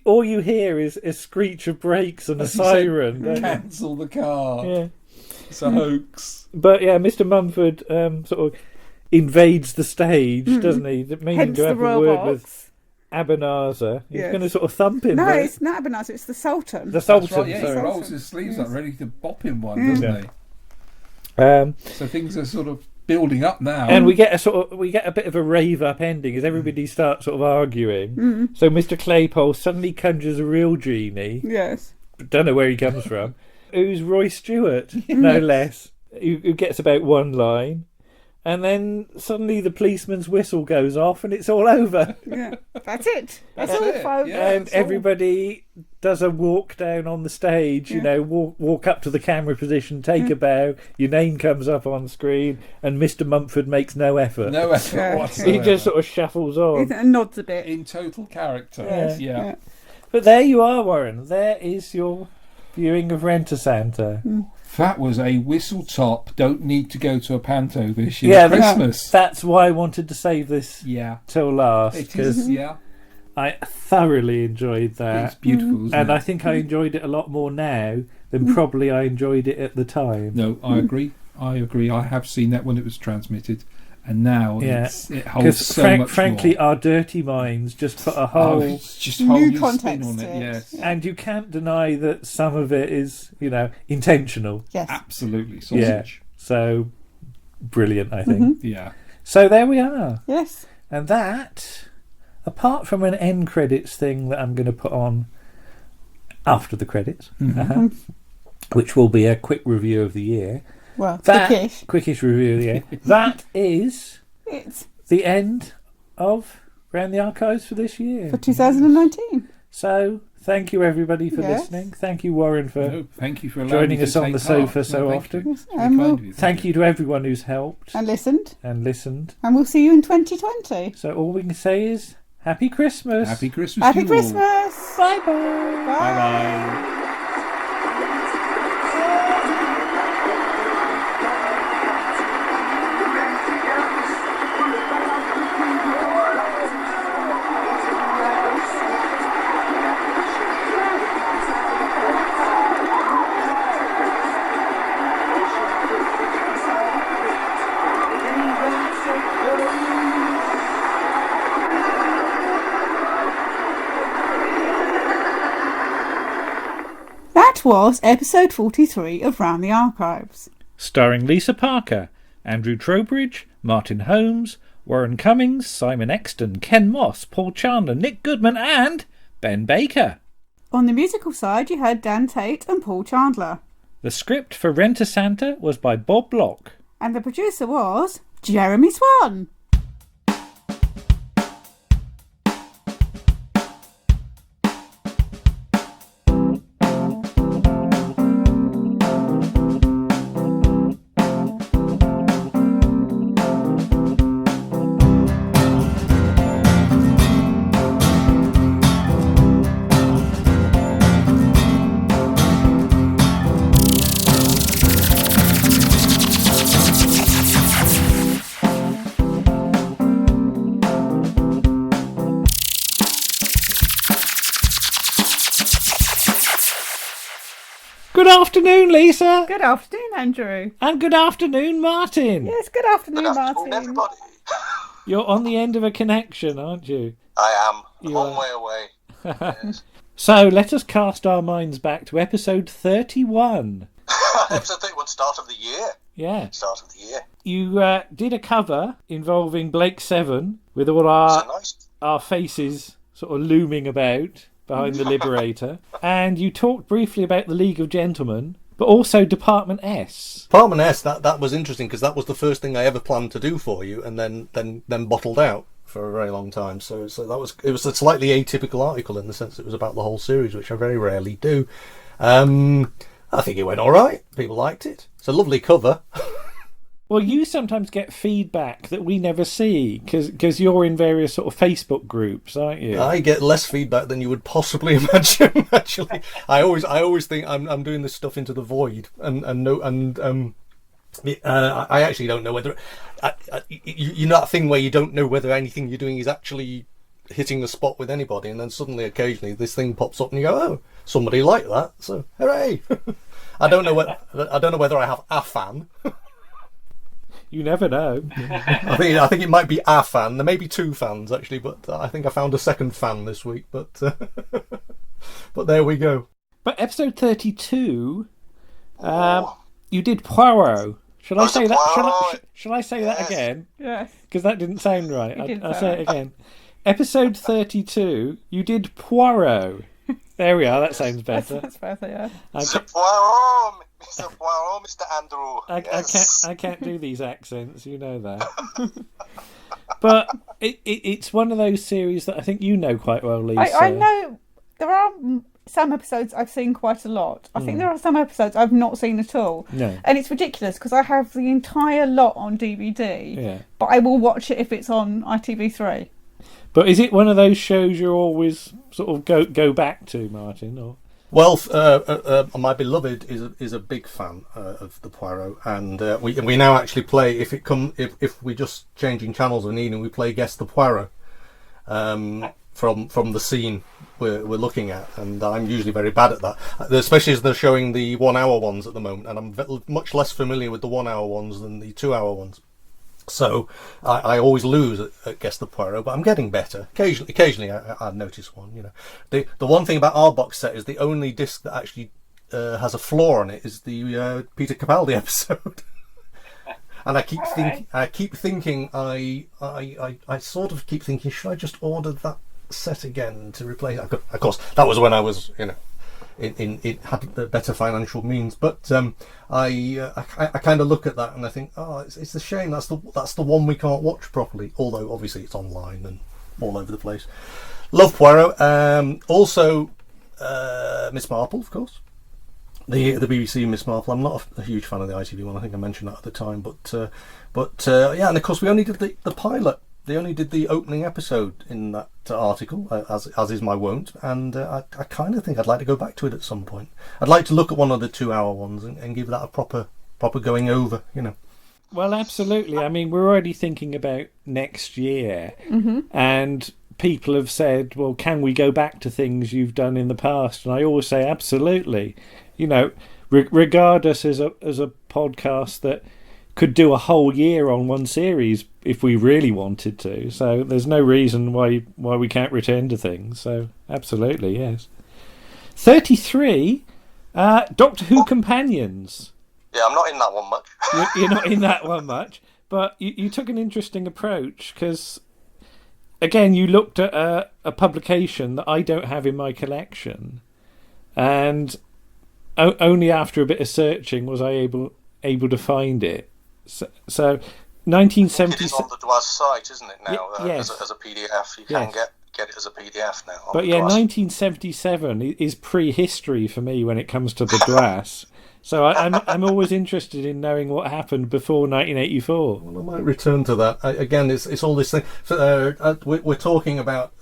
all you hear is a screech of brakes and a siren. don't you? Cancel the car. Yeah. It's a hoax. But yeah, Mr. Mumford sort of invades the stage, doesn't he? Meaning Hence to the have a word robots. with Abenazer. He's Yes. going to sort of thump him. No, but- it's not Abenazer, it's the Sultan. The Sultan. That's right, yeah, he sorry. rolls his sleeves up, ready to bop him one, Mm. doesn't he? So things are sort of building up now. And we get a bit of a rave up ending as everybody starts sort of arguing. Mm. So Mr. Claypole suddenly conjures a real genie. Yes. Don't know where he comes from. Who's Roy Stewart, no less. Who gets about one line. And then suddenly the policeman's whistle goes off and it's all over. Yeah, that's it. That's all, it. folks. Yeah. And everybody does a walk down on the stage, you know, walk up to the camera position, take a bow, your name comes up on screen, and Mr. Mumford makes no effort. No effort Yeah. whatsoever. He just sort of shuffles on. He nods a bit. In total character. Yes. Yeah. But there you are, Warren. There is your viewing of RentaSanta. That was a whistle top. Don't need to go to a panto this year. Christmas. That's why I wanted to save this till last. It is, 'cause yeah. I thoroughly enjoyed that. It's beautiful, isn't and it? I think I enjoyed it a lot more now than probably I enjoyed it at the time. No, I agree. I have seen that when it was transmitted, and now it holds so much frankly, more. our dirty minds just put a whole it's just whole New new spin context on to it. it. Yes, and you can't deny that some of it is, intentional. Yes. absolutely Yeah. sausage. So brilliant, I think. Yeah. So there we are. Yes. And that, apart from an end credits thing that I'm going to put on after the credits, which will be a quick review of the year. Well, Quickish review of the year. That is It's the end of Round the Archives for this year. for 2019. So thank you everybody for Yes. listening. Thank you, Warren, for No, thank you for allowing joining me us to on take the sofa part. so No, thank often. you. Yes, Very and kind we'll- of you. Thank you to everyone who's helped And listened. and listened. And we'll see you in 2020. So all we can say is Happy Christmas. Happy Christmas. Happy to you all. Christmas. Bye bye. Bye bye. That was episode 43 of Round the Archives. Starring Lisa Parker, Andrew Trowbridge, Martin Holmes, Warren Cummings, Simon Exton, Ken Moss, Paul Chandler, Nick Goodman and Ben Baker. On the musical side, you had Dan Tate and Paul Chandler. The script for RentaSanta was by Bob Block. And the producer was Jeremy Swan. Good afternoon, Lisa. Good afternoon, Andrew. And good afternoon, Martin. Yes, good afternoon, Martin. Everybody. You're on the end of a connection, aren't you? I am. A You long are. way away. Yes. So let us cast our minds back to episode 31. Episode 31, start of the year. Yeah. Start of the year. You did a cover involving Blake Seven with all our faces sort of looming about behind the Liberator. And you talked briefly about the League of Gentlemen, but also Department S. Department S, that was interesting because that was the first thing I ever planned to do for you, and then bottled out for a very long time. So it was a slightly atypical article in the sense it was about the whole series, which I very rarely do. I think it went all right. People liked it. It's a lovely cover. Well, you sometimes get feedback that we never see because you're in various sort of Facebook groups, aren't you? I get less feedback than you would possibly imagine. Actually, I always think I'm doing this stuff into the void, I actually don't know whether you know that thing where you don't know whether anything you're doing is actually hitting the spot with anybody, and then suddenly, occasionally, this thing pops up, and you go, "Oh, somebody liked that!" So, hooray! I don't know whether I have a fan. You never know. I think it might be a fan. There may be two fans actually, but I think I found a second fan this week. But there we go. But episode 32, you did Poirot. Shall I say that? Shall I say that again? Yes. Because that didn't sound right. I'll say it again. Episode 32, you did Poirot. There we are. That sounds better. That's better. Yeah. Mr. Poirot, Mr. Andrew. I can't do these accents. You know that. But it's one of those series that I think you know quite well, Lisa. I know there are some episodes I've seen quite a lot. I think there are some episodes I've not seen at all. No. And it's ridiculous because I have the entire lot on DVD. Yeah. But I will watch it if it's on ITV3. But is it one of those shows you always sort of go back to, Martin? Or well, my beloved is a big fan of the Poirot, and we now actually play if we just changing channels of an evening, we play Guess the Poirot from the scene we're looking at, and I'm usually very bad at that, especially as they're showing the 1 hour ones at the moment, and I'm much less familiar with the 1 hour ones than the 2 hour ones. So I always lose at Guess the Poirot, but I'm getting better. Occasionally I notice one. You know, the one thing about our box set is the only disc that actually has a flaw on it is the Peter Capaldi episode. And I keep thinking, I sort of keep thinking, should I just order that set again to replace it? Of course, that was when I was, you know, it had the better financial means, but I kind of look at that and I think, oh, it's a shame that's the one we can't watch properly. Although obviously it's online and all over the place. Love Poirot. Also, Miss Marple, of course. The BBC Miss Marple. I'm not a huge fan of the ITV one. I think I mentioned that at the time, but yeah, and of course we only did the pilot. They only did the opening episode in that article, as is my wont, and I kind of think I'd like to go back to it at some point. I'd like to look at one of the 2 hour ones and give that a proper going over, you know. Well, absolutely. I mean, we're already thinking about next year, and people have said, well, can we go back to things you've done in the past? And I always say absolutely. You know, regardless as a podcast that could do a whole year on one series if we really wanted to. So there's no reason why we can't return to things. So absolutely, yes. 33, Doctor Who Companions. Yeah, I'm not in that one much. You're not in that one much, but you took an interesting approach because, again, you looked at a publication that I don't have in my collection, and only after a bit of searching was I able to find it. So 1970. It is on the Dwaz site, isn't it now? Yes. As a PDF, you can get it as a PDF now. But yeah, 1977 is prehistory for me when it comes to the Dwaz. So I'm always interested in knowing what happened before 1984. Well, I might return to that. Again, it's all this thing. We're talking about.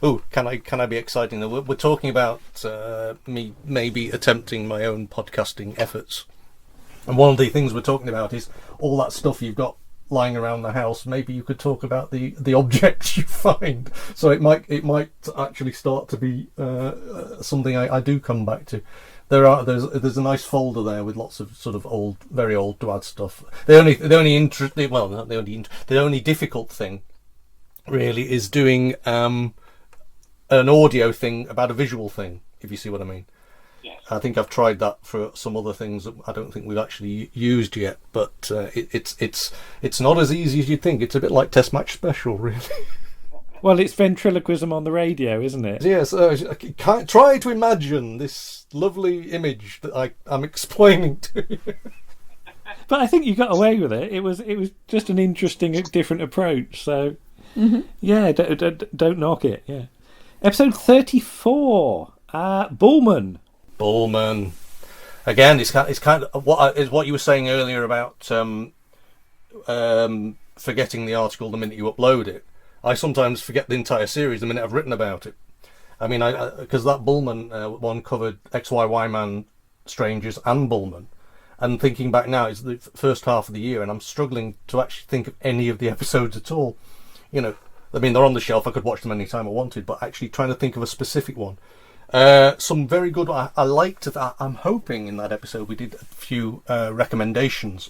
Oh, can I be exciting? We're talking about me maybe attempting my own podcasting efforts. And one of the things we're talking about is all that stuff you've got lying around the house. Maybe you could talk about the objects you find. So it might actually start to be something I do come back to. There's a nice folder there with lots of sort of very old Dwad stuff. The only difficult thing really is doing an audio thing about a visual thing, if you see what I mean. I think I've tried that for some other things that I don't think we've actually used yet, but it's not as easy as you'd think. It's a bit like Test Match Special, really. Well, it's ventriloquism on the radio, isn't it? Yes. Try to imagine this lovely image that I'm explaining to you. But I think you got away with it. It was just an interesting, different approach. So, yeah, don't knock it. Yeah. Episode 34, Bullman. Bullman. Again, it's kind of what you were saying earlier about forgetting the article the minute you upload it. I sometimes forget the entire series the minute I've written about it. I mean, because that Bullman one covered XYY Man, Strangers and Bullman. And thinking back now, it's the first half of the year, and I'm struggling to actually think of any of the episodes at all. You know, I mean, they're on the shelf. I could watch them any time I wanted, but actually trying to think of a specific one. Some very good. I liked it. I'm hoping in that episode we did a few recommendations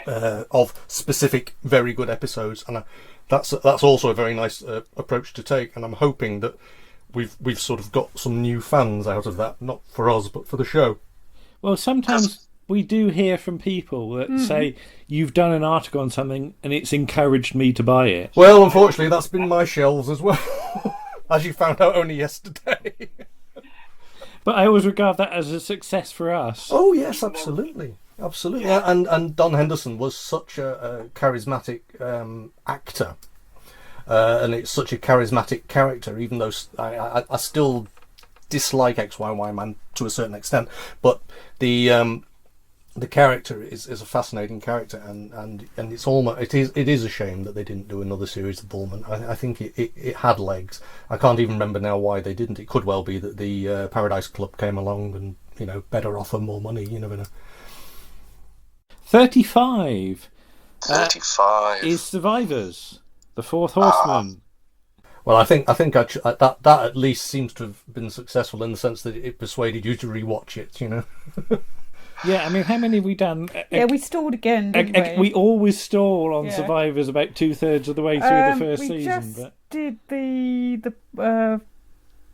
of specific very good episodes, and that's also a very nice approach to take. And I'm hoping that we've sort of got some new fans out of that, not for us but for the show. Well, sometimes we do hear from people that say, you've done an article on something and it's encouraged me to buy it. Well, unfortunately, that's been my shelves as well, as you found out only yesterday. But I always regard that as a success for us. Oh, yes, absolutely. Absolutely. And Don Henderson was such a charismatic actor. And it's such a charismatic character, even though I still dislike XYY Man to a certain extent. But the character is a fascinating character, and it's almost it is a shame that they didn't do another series of Bullman. I think it had legs. I can't even remember now why they didn't. It could well be that the Paradise Club came along and better offer more money. You never know. 35. 35 is Survivors, the Fourth Horseman. Well, I think that at least seems to have been successful in the sense that it persuaded you to rewatch it. You know. Yeah, I mean, how many have we done? Yeah, we stalled again, didn't we? We always stall on Survivors about 2/3 of the way through the first season. We just did the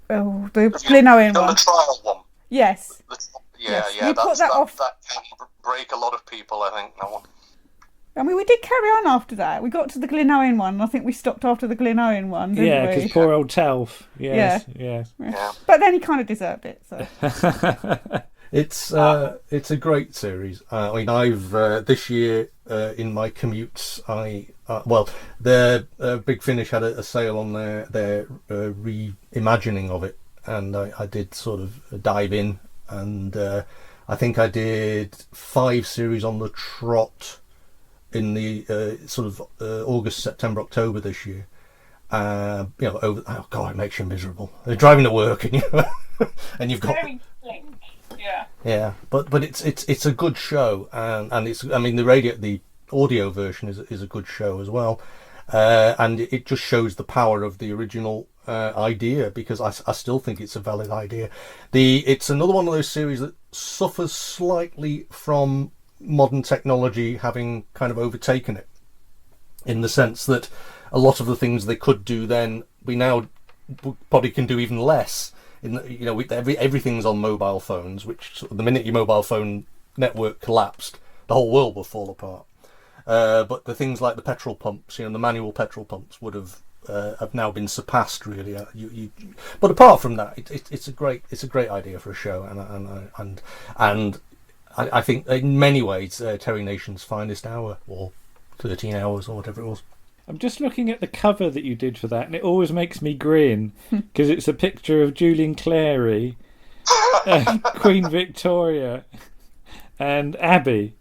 Glyn Owen one. The trial one. Yes. Yeah. We put that off. That can break a lot of people, I think, that one. I mean, we did carry on after that. We got to the Glyn Owen one, and I think we stopped after the Glyn Owen one, didn't we? Yeah, because poor old Telf. Yes, yeah. But then he kind of deserved it, so... It's a great series. I mean, I've this year in my commutes, their Big Finish had a sale on their reimagining of it, and I did sort of dive in, and I think I did 5 series on the trot in the sort of August, September, October this year. It makes you miserable. They're driving to work, and and you've got. Yeah, but it's a good show, and it's, I mean, the audio version is a good show as well, and it just shows the power of the original idea, because I still think it's a valid idea. It's another one of those series that suffers slightly from modern technology having kind of overtaken it, in the sense that a lot of the things they could do then, we now probably can do even less. Everything's on mobile phones, which the minute your mobile phone network collapsed, the whole world would fall apart. But the things like the petrol pumps, the manual petrol pumps would have now been surpassed, really. But apart from that, it's a great idea for a show, and I think in many ways Terry Nation's finest hour, or 13 hours, or whatever it was. I'm just looking at the cover that you did for that, and it always makes me grin, because it's a picture of Julian Clary, Queen Victoria, and Abby,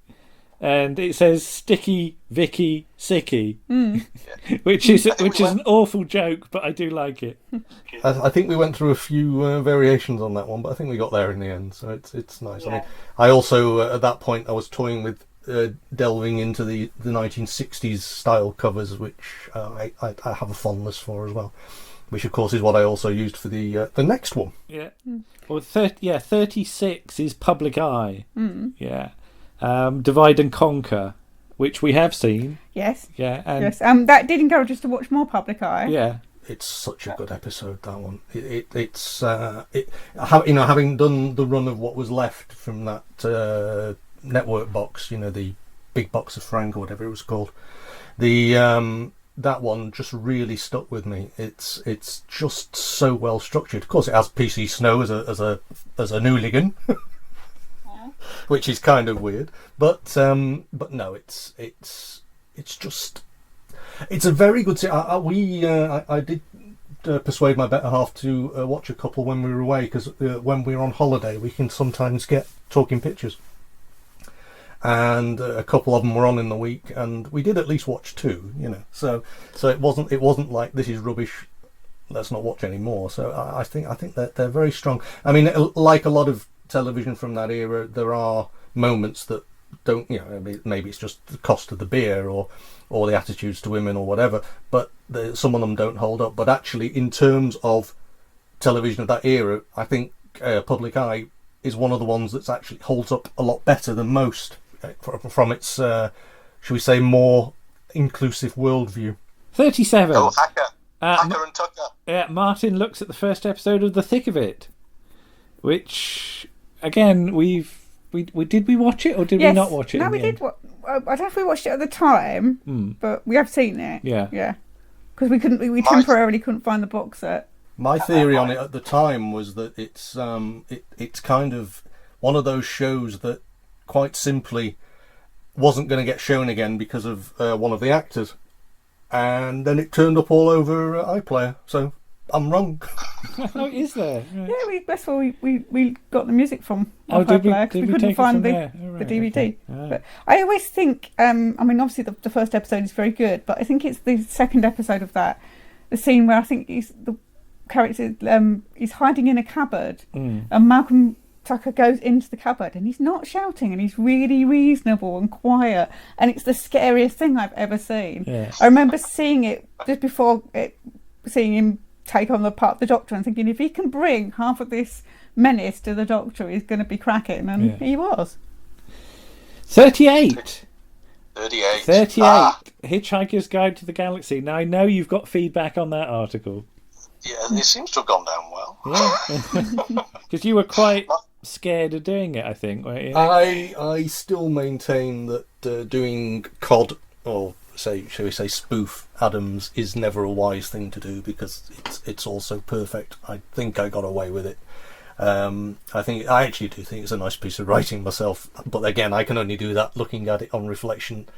and it says "Sticky Vicky Sicky," which is an awful joke, but I do like it. I think we went through a few variations on that one, but I think we got there in the end, so it's nice. Yeah. I mean, I also at that point I was toying with delving into the 1960s style covers, which I have a fondness for as well, which of course is what I also used for the next one. Yeah. Well, 36 is Public Eye. Yeah. Divide and Conquer, which we have seen. Yes. Yeah. And yes. That did encourage us to watch more Public Eye. Yeah. It's such a good episode, that one. Having done the run of what was left from that network box, the big box of Frank or whatever it was called, that one just really stuck with me. It's just so well structured. Of course, it has PC Snow as a Nooligan, which is kind of weird. But no, it's a very good. I did persuade my better half to watch a couple when we were away, because when we're on holiday, we can sometimes get talking pictures. and a couple of them were on in the week, and we did at least watch 2. So it wasn't like this is rubbish, let's not watch any more. So I think that they're very strong. I mean, like a lot of television from that era, there are moments that don't, maybe it's just the cost of the beer or the attitudes to women or whatever, but some of them don't hold up. But actually, in terms of television of that era, I think Public Eye is one of the ones that's actually holds up a lot better than most from its, shall we say, more inclusive worldview. Hacker. 37. Hacker and Tucker. Yeah, Martin looks at the first episode of The Thick of It, which, again, did we watch it or did we not watch it? No, we did. I don't know if we watched it at the time, but we have seen it. Yeah. Because we temporarily couldn't find the box set. My theory on it at the time was that it's kind of one of those shows that quite simply wasn't going to get shown again because of one of the actors, and then it turned up all over iPlayer. So I'm wrong. Oh, is there? Right. Yeah, that's where we got the music from. Did we? Because we couldn't find the DVD. Okay. But I always think, obviously the first episode is very good, but I think it's the second episode of that, the scene where I think the character is hiding in a cupboard, and Malcolm Tucker goes into the cupboard and he's not shouting and he's really reasonable and quiet, and it's the scariest thing I've ever seen. Yes. I remember seeing it just before seeing him take on the part of the Doctor and thinking, if he can bring half of this menace to the Doctor, he's going to be cracking, and he was. 38. 38. Hitchhiker's Guide to the Galaxy. Now, I know you've got feedback on that article. Yeah, it seems to have gone down well. Yeah. Because you were quite scared of doing it, I think, weren't you? I still maintain that doing COD, or shall we say spoof Adams, is never a wise thing to do, because it's also perfect. I think I got away with it. I actually do think it's a nice piece of writing myself, but again, I can only do that looking at it on reflection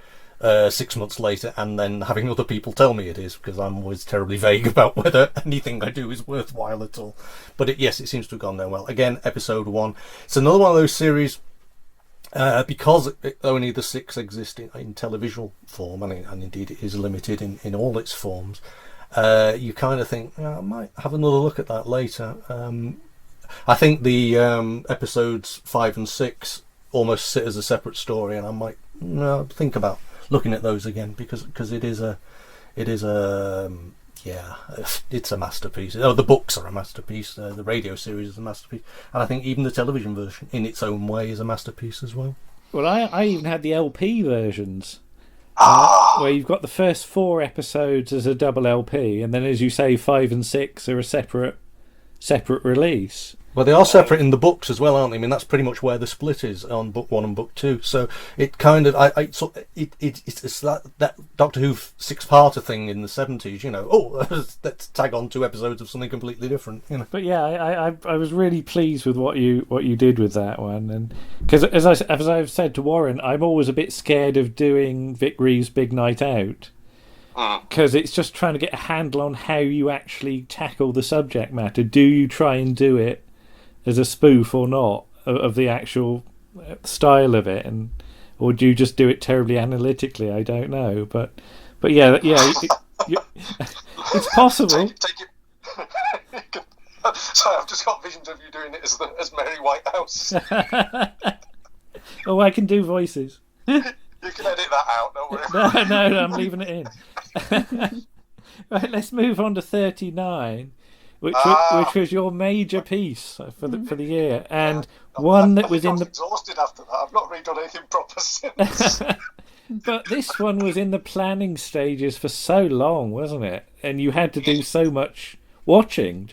6 months later, and then having other people tell me it is, because I'm always terribly vague about whether anything I do is worthwhile at all. But yes, it seems to have gone down well. Again, episode 1. It's another one of those series, because only the 6 exist in televisual form, and indeed it is limited in all its forms, you kind of think, I might have another look at that later. I think the episodes 5 and 6 almost sit as a separate story, and I might think about looking at those again, because it's a masterpiece. The books are a masterpiece. The radio series is a masterpiece, and I think even the television version, in its own way, is a masterpiece as well. Well, I even had the LP versions, where you've got the first 4 episodes as a double LP, and then, as you say, 5 and 6 are a separate release. Well, they are separate in the books as well, aren't they? I mean, that's pretty much where the split is on book 1 and book 2. So it kind of, it's that Doctor Who 6-parter thing in the 70s. Let's tag on 2 episodes of something completely different. But yeah, I was really pleased with what you did with that one, and because as I've said to Warren, I'm always a bit scared of doing Vic Reeves' Big Night Out. Because it's just trying to get a handle on how you actually tackle the subject matter. Do you try and do it as a spoof or not of the actual style of it, or do you just do it terribly analytically? I don't know, but yeah, it's possible. Take it. Sorry, I've just got visions of you doing it as Mary Whitehouse. Oh, I can do voices. You can edit that out, don't worry. No, I'm leaving it in. Right, let's move on to 39, which was your major piece for the year, and one that was in the. Exhausted after that. I've not really done anything proper since. But this one was in the planning stages for so long, wasn't it? And you had to do so much watching.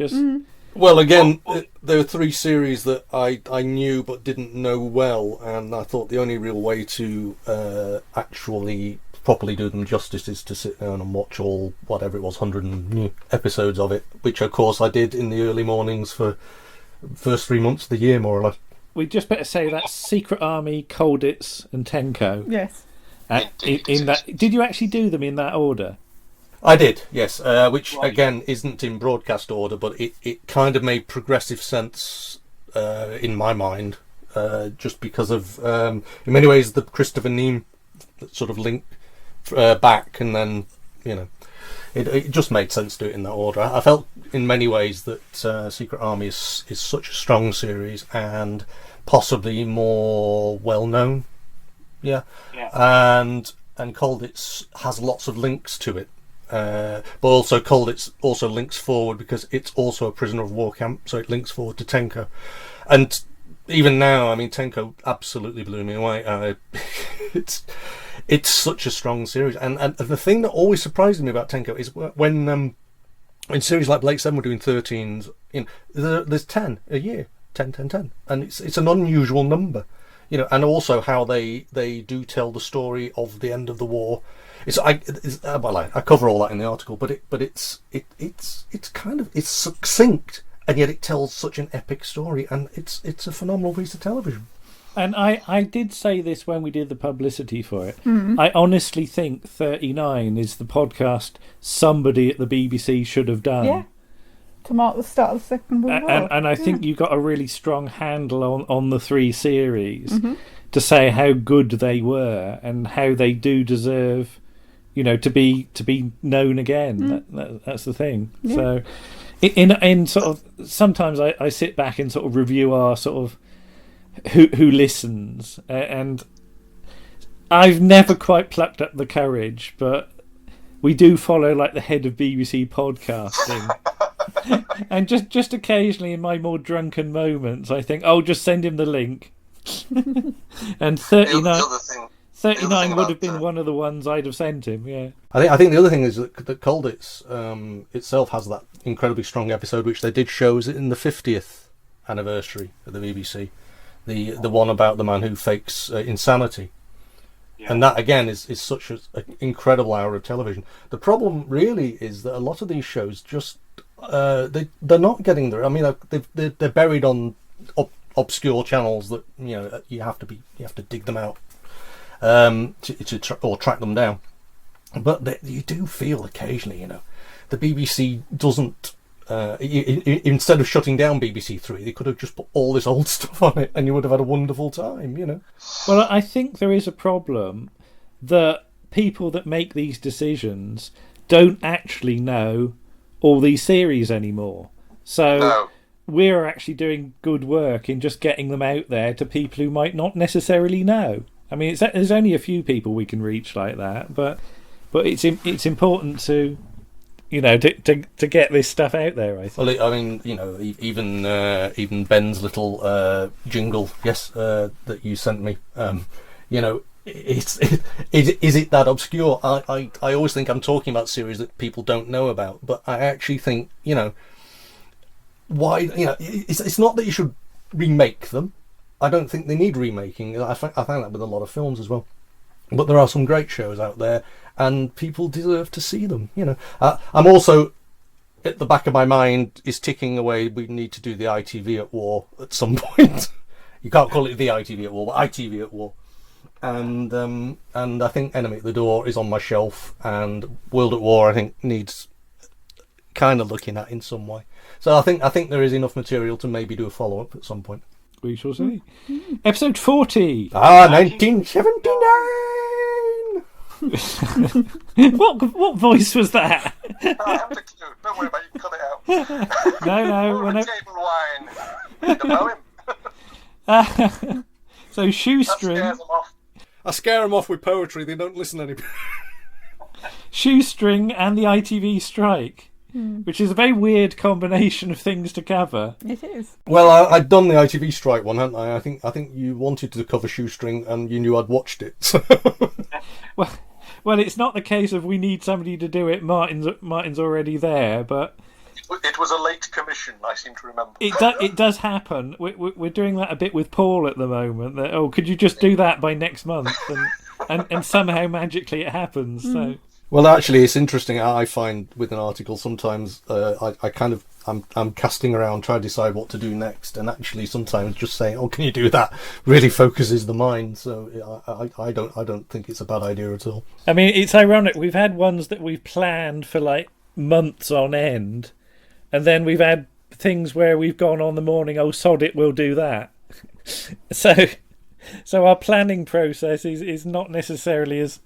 Well, again, there were 3 series that I knew but didn't know well, and I thought the only real way to actually properly do them justice is to sit down and watch all, whatever it was, 100 episodes of it, which of course I did in the early mornings for the first 3 months of the year, more or less. We just better say that's Secret Army, Colditz and Tenko. Yes. In that, did you actually do them in that order? I did, yes, which again isn't in broadcast order, but it kind of made progressive sense in my mind just because of, in many ways, the Christopher Neame sort of link back, and then, you know, it just made sense to do it in that order. I felt in many ways that Secret Army is such a strong series and possibly more well known. Yeah. And Colditz has lots of links to it. But also Colditz also links forward because it's also a prisoner of war camp, so it links forward to Tenko. And even now, I mean, Tenko absolutely blew me away. It's such a strong series, and the thing that always surprises me about Tenko is when series like Blake 7 were doing 13s, you know, there's 10 a year, 10, 10, 10, and it's an unusual number, you know, and also how they do tell the story of the end of the war. I cover all that in the article, but it's succinct, and yet it tells such an epic story, and it's a phenomenal piece of television. And I did say this when we did the publicity for it. I honestly think 39 is the podcast somebody at the BBC should have done. Yeah. To mark the start of the Second World War. And I think you got a really strong handle on the three series to say how good they were and how they do deserve, you know, to be known again. That's the thing. Yeah. So in sort of, sometimes I sit back and sort of review our sort of who listens, and I've never quite plucked up the courage, but we do follow like the head of BBC podcasting. And just occasionally in my more drunken moments I think, oh, just send him the link. And 39 would have been one of the ones I'd have sent him. Yeah, I think the other thing is that Colditz itself has that incredibly strong episode which they did show in the 50th anniversary of the BBC, the one about the man who fakes insanity. And that again is such an incredible hour of television. The problem really is that a lot of these shows just they're not getting there. I mean, they're buried on obscure channels that, you know, you have to dig them out or track them down. But you do feel occasionally, you know, the BBC doesn't. Instead of shutting down BBC Three, they could have just put all this old stuff on it, and you would have had a wonderful time, you know. Well, I think there is a problem that people that make these decisions don't actually know all these series anymore. So we're actually doing good work in just getting them out there to people who might not necessarily know. I mean, there's only a few people we can reach like that, but it's important to, you know, to get this stuff out there, I think. Well, I mean, you know, even Ben's little jingle, that you sent me, you know, is it that obscure? I always think I'm talking about series that people don't know about, but I actually think, you know, why, you know, it's not that you should remake them. I don't think they need remaking. I find that with a lot of films as well. But there are some great shows out there, and people deserve to see them. You know, I'm also, at the back of my mind, is ticking away. We need to do the ITV at War at some point. You can't call it the ITV at War, but ITV at War. And I think Enemy at the Door is on my shelf, and World at War I think needs kind of looking at in some way. So I think there is enough material to maybe do a follow up at some point. We shall see. Episode 40. 1979. What voice was that? I haven't a clue. Don't worry about it. You can cut it out. No. Table wine. The poem. So Shoestring. I scare them off with poetry. They don't listen anymore. Shoestring and the ITV strike. Which is a very weird combination of things to cover. It is. Well, I'd done the ITV strike one, hadn't I? I think you wanted to cover Shoestring, and you knew I'd watched it. So. Well, it's not the case of we need somebody to do it. Martin's already there, but it was a late commission. I seem to remember. It does happen. We're doing that a bit with Paul at the moment. That could you just do that by next month? And somehow magically it happens. So. Well, actually, it's interesting. I find with an article sometimes I'm casting around trying to decide what to do next, and actually sometimes just saying, "Oh, can you do that?" really focuses the mind. So I don't think it's a bad idea at all. I mean, it's ironic. We've had ones that we've planned for like months on end, and then we've had things where we've gone on the morning. Oh, sod it, we'll do that. So our planning process is not necessarily as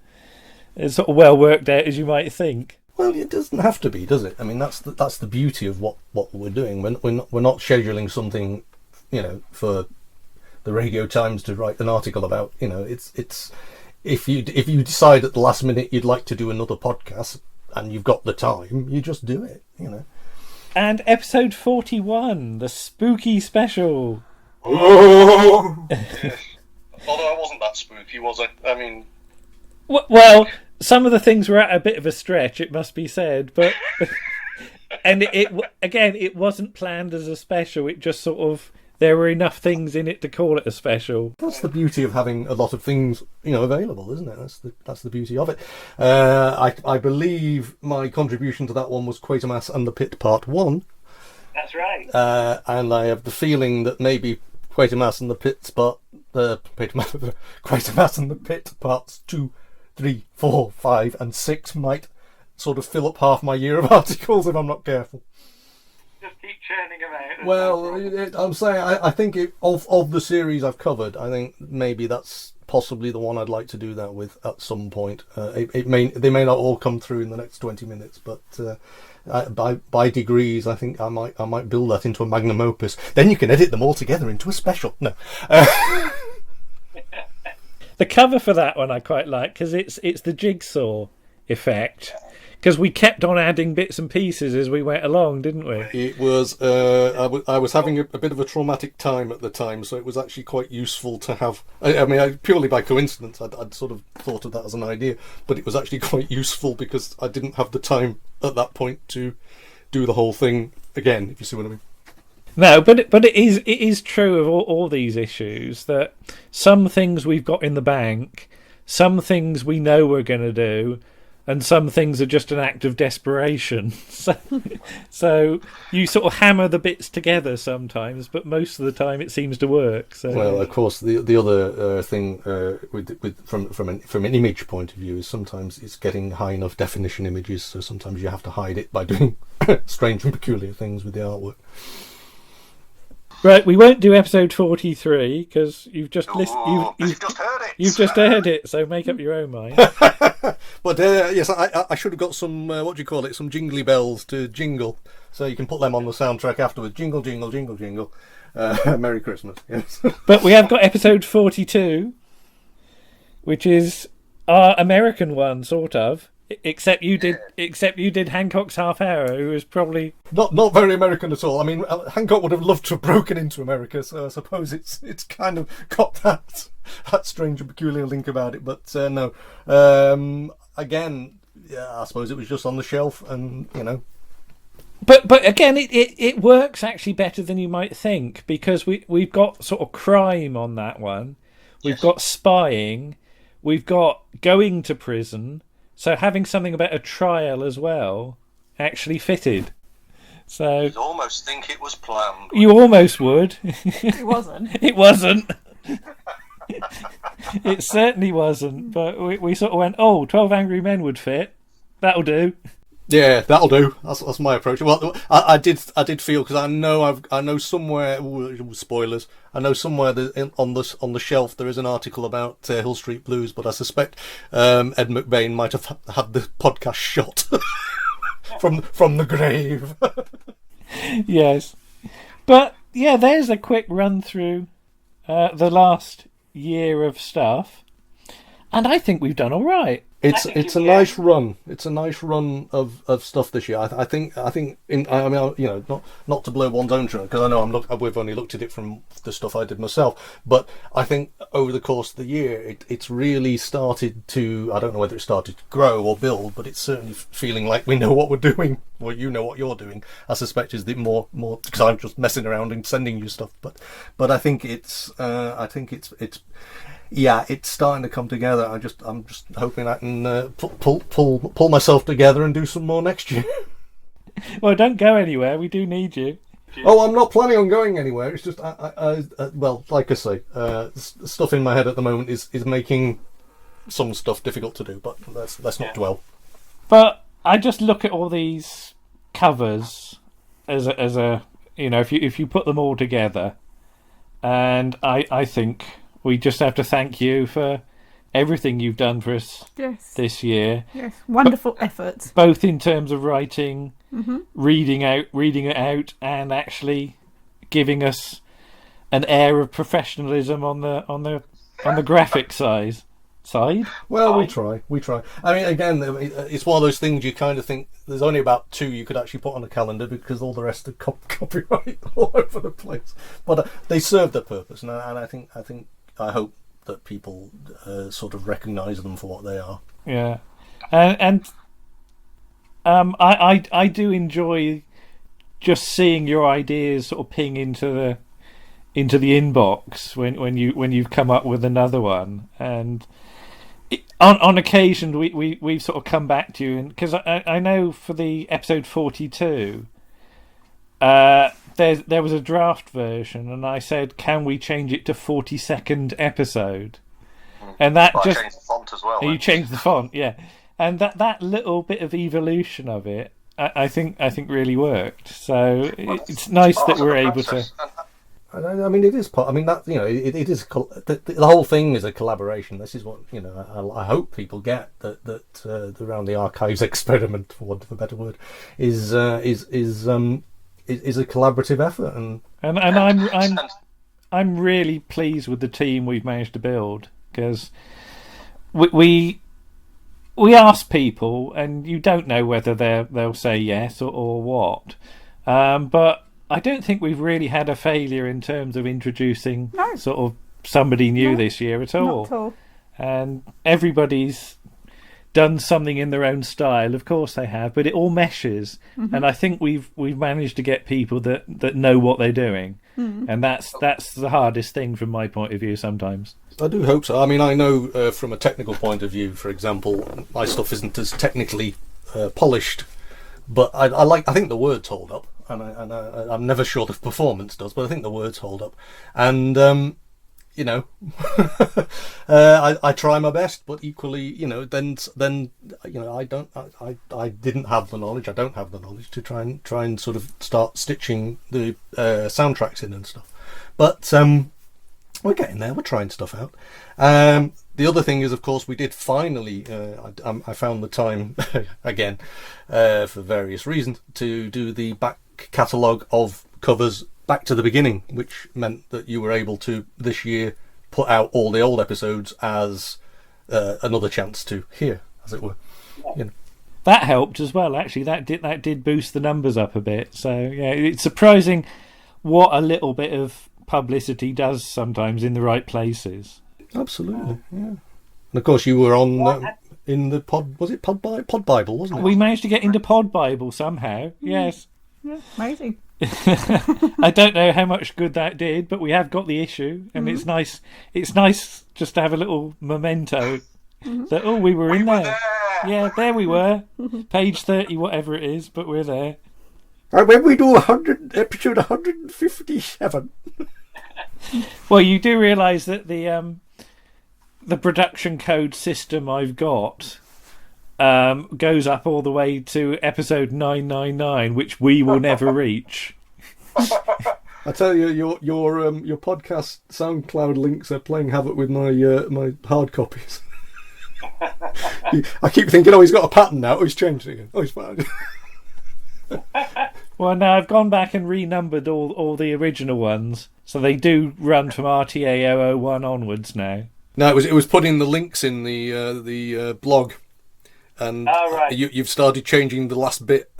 sort of well worked out as you might think. Well, it doesn't have to be, does it? I mean, that's the beauty of what we're doing. We're not scheduling something, for the Radio Times to write an article about. It's if you decide at the last minute you'd like to do another podcast and you've got the time, you just do it. And episode 41, the spooky special. Oh, yes. Although I wasn't that spooky, was I? I mean, well, some of the things were at a bit of a stretch, it must be said, but and it wasn't planned as a special. It just sort of, there were enough things in it to call it a special. That's the beauty of having a lot of things, available, isn't it? That's the beauty of it. I believe my contribution to that one was Quatermass and the Pit Part 1. That's right. And I have the feeling that maybe Quatermass and the Pit Quatermass and the Pit Parts 2, 3, 4, 5 and 6 might sort of fill up half my year of articles if I'm not careful. Just keep churning them out. Well, I'm saying I think of the series I've covered, I think maybe that's possibly the one I'd like to do that with at some point. They may not all come through in the next 20 minutes, but by degrees, I think I might build that into a magnum opus. Then you can edit them all together into a special. No. The cover for that one I quite like because it's the jigsaw effect. Because we kept on adding bits and pieces as we went along, didn't we? It was. I was having a bit of a traumatic time at the time, so it was actually quite useful to have. I mean, purely by coincidence, I'd sort of thought of that as an idea, but it was actually quite useful because I didn't have the time at that point to do the whole thing again. If you see what I mean. No, but it is true of all these issues that some things we've got in the bank, some things we know we're going to do, and some things are just an act of desperation. So you sort of hammer the bits together sometimes, but most of the time it seems to work. So. Well, of course, the other thing from an image point of view is sometimes it's getting high enough definition images, so sometimes you have to hide it by doing strange and peculiar things with the artwork. Right, we won't do episode 43 because you've just you've just heard it, so make up your own mind. But yes, I should have got some some jingly bells to jingle, so you can put them on the soundtrack afterwards. Jingle, jingle, jingle, jingle. Merry Christmas. Yes. But we have got episode 42, which is our American one, sort of. Except you did Hancock's Half Hour, who was probably not very American at all. I mean, Hancock would have loved to have broken into America, so I suppose it's kind of got that strange and peculiar link about it. But no, again, yeah, I suppose it was just on the shelf, and But again, it works actually better than you might think because we've got sort of crime on that one, we've got spying, we've got going to prison. So having something about a trial as well actually fitted. So you'd almost think it was planned. You almost would. It wasn't. It wasn't. It certainly wasn't. But we sort of went, 12 Angry Men would fit. That'll do. Yeah, that'll do. That's my approach. Well, I did feel because I know somewhere. Spoilers. I know somewhere on the shelf there is an article about Hill Street Blues, but I suspect Ed McBain might have had the podcast shot from the grave. Yes, but yeah, there's a quick run through the last year of stuff, and I think we've done all right. It's a nice run. It's a nice run of stuff this year. I think not to blow one's own trumpet because I know we've only looked at it from the stuff I did myself, but I think over the course of the year it's really started to. I don't know whether it started to grow or build, but it's certainly feeling like we know what we're doing. Well, you know what you're doing. I suspect is the more because I'm just messing around and sending you stuff, but I think it's. Yeah, it's starting to come together. I'm just hoping I can pull myself together and do some more next year. Well, don't go anywhere. We do need you. Oh, I'm not planning on going anywhere. It's just, well, like I say, stuff in my head at the moment is making some stuff difficult to do. But let's not dwell. But I just look at all these covers as a if you put them all together. and I think we just have to thank you for everything you've done for us this year. Yes, wonderful efforts. Both in terms of writing, Mhm. reading it out, and actually giving us an air of professionalism on the graphic side. Well, we try. I mean, again, it's one of those things you kind of think there's only about 2 you could actually put on a calendar because all the rest are copyright all over the place. But they serve their purpose, and I hope that people sort of recognise them for what they are. Yeah, and I do enjoy just seeing your ideas sort of ping into the inbox when you've come up with another one, and on occasion we've sort of come back to you, and because I know for the episode 42 there was a draft version, and I said, can we change it to 42nd episode? And that Well, I just changed the font as well. you changed the font, yeah, and that little bit of evolution of it, I think really worked. So it's nice that we're able to. I mean, it is part. I mean, that it is the whole thing is a collaboration. This is what I hope people get that around the archives experiment, for want of a better word, is a collaborative effort, and I'm really pleased with the team we've managed to build, because we ask people, and you don't know whether they'll say yes or what, but I don't think we've really had a failure in terms of introducing sort of somebody new this year at all. Not at all. And everybody's done something in their own style, of course they have, but it all meshes. Mhm. And I think we've managed to get people that know what they're doing. Mhm. And that's the hardest thing from my point of view sometimes. I do hope so. I mean, I know from a technical point of view, for example, my stuff isn't as technically polished, but I think the words hold up, and I'm never sure the performance does, but I think the words hold up, and I try my best, but equally, then I didn't have the knowledge. I don't have the knowledge to try and sort of start stitching the soundtracks in and stuff, but we're getting there. We're trying stuff out. The other thing is, of course, we did finally. I found the time again for various reasons to do the back catalogue of covers back to the beginning, which meant that you were able to this year put out all the old episodes as another chance to hear, as it were. That helped as well. Actually, that did boost the numbers up a bit. So yeah, it's surprising what a little bit of publicity does sometimes in the right places. Absolutely, yeah. And of course, you were on in the Pod. Was it Pod Bible? Wasn't it? We managed to get into Pod Bible somehow. Yes. Yeah, amazing. I don't know how much good that did, but we have got the issue, and it's nice. It's nice just to have a little memento that we were in there. Yeah, there we were, page 30, whatever it is, but we're there. And when we do episode 157. Well, you do realise that the production code system I've got goes up all the way to episode 999, which we will never reach. I tell you, your podcast SoundCloud links are playing havoc with my hard copies. I keep thinking, he's got a pattern now. He's changed it again. He's fine. Well, now I've gone back and renumbered all the original ones, so they do run from RTA 001 onwards now. No, it was putting the links in the blog, and you've started changing the last bit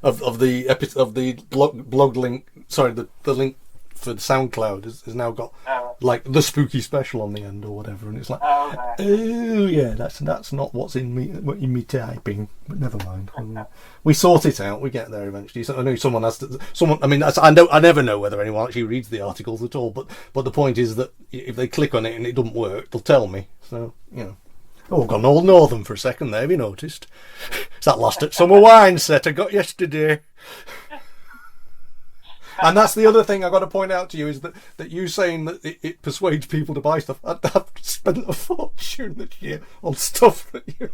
of the blog link. Sorry, the link for the SoundCloud has now got like the spooky special on the end or whatever, and it's like, oh yeah, that's not what's in me typing, but never mind. We sort it out. We get there eventually. So I know someone has to. I mean, I never know whether anyone actually reads the articles at all. But the point is that if they click on it and it doesn't work, they'll tell me. So Oh, I've gone all northern for a second there. Have you noticed? It's that last summer wine set I got yesterday. And that's the other thing I've got to point out to you is that you saying that it persuades people to buy stuff. I've spent a fortune this year on stuff that you...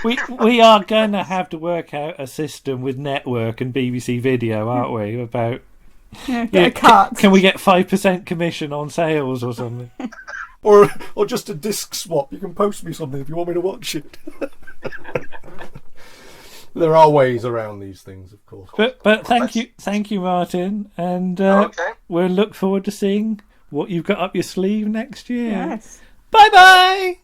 We are going to have to work out a system with Network and BBC Video, aren't we? About Yeah, get a cut. Can we get 5% commission on sales or something? or just a disc swap. You can post me something if you want me to watch it. There are ways around these things, of course. But thank you, Martin, and we'll look forward to seeing what you've got up your sleeve next year. Yes. Bye bye.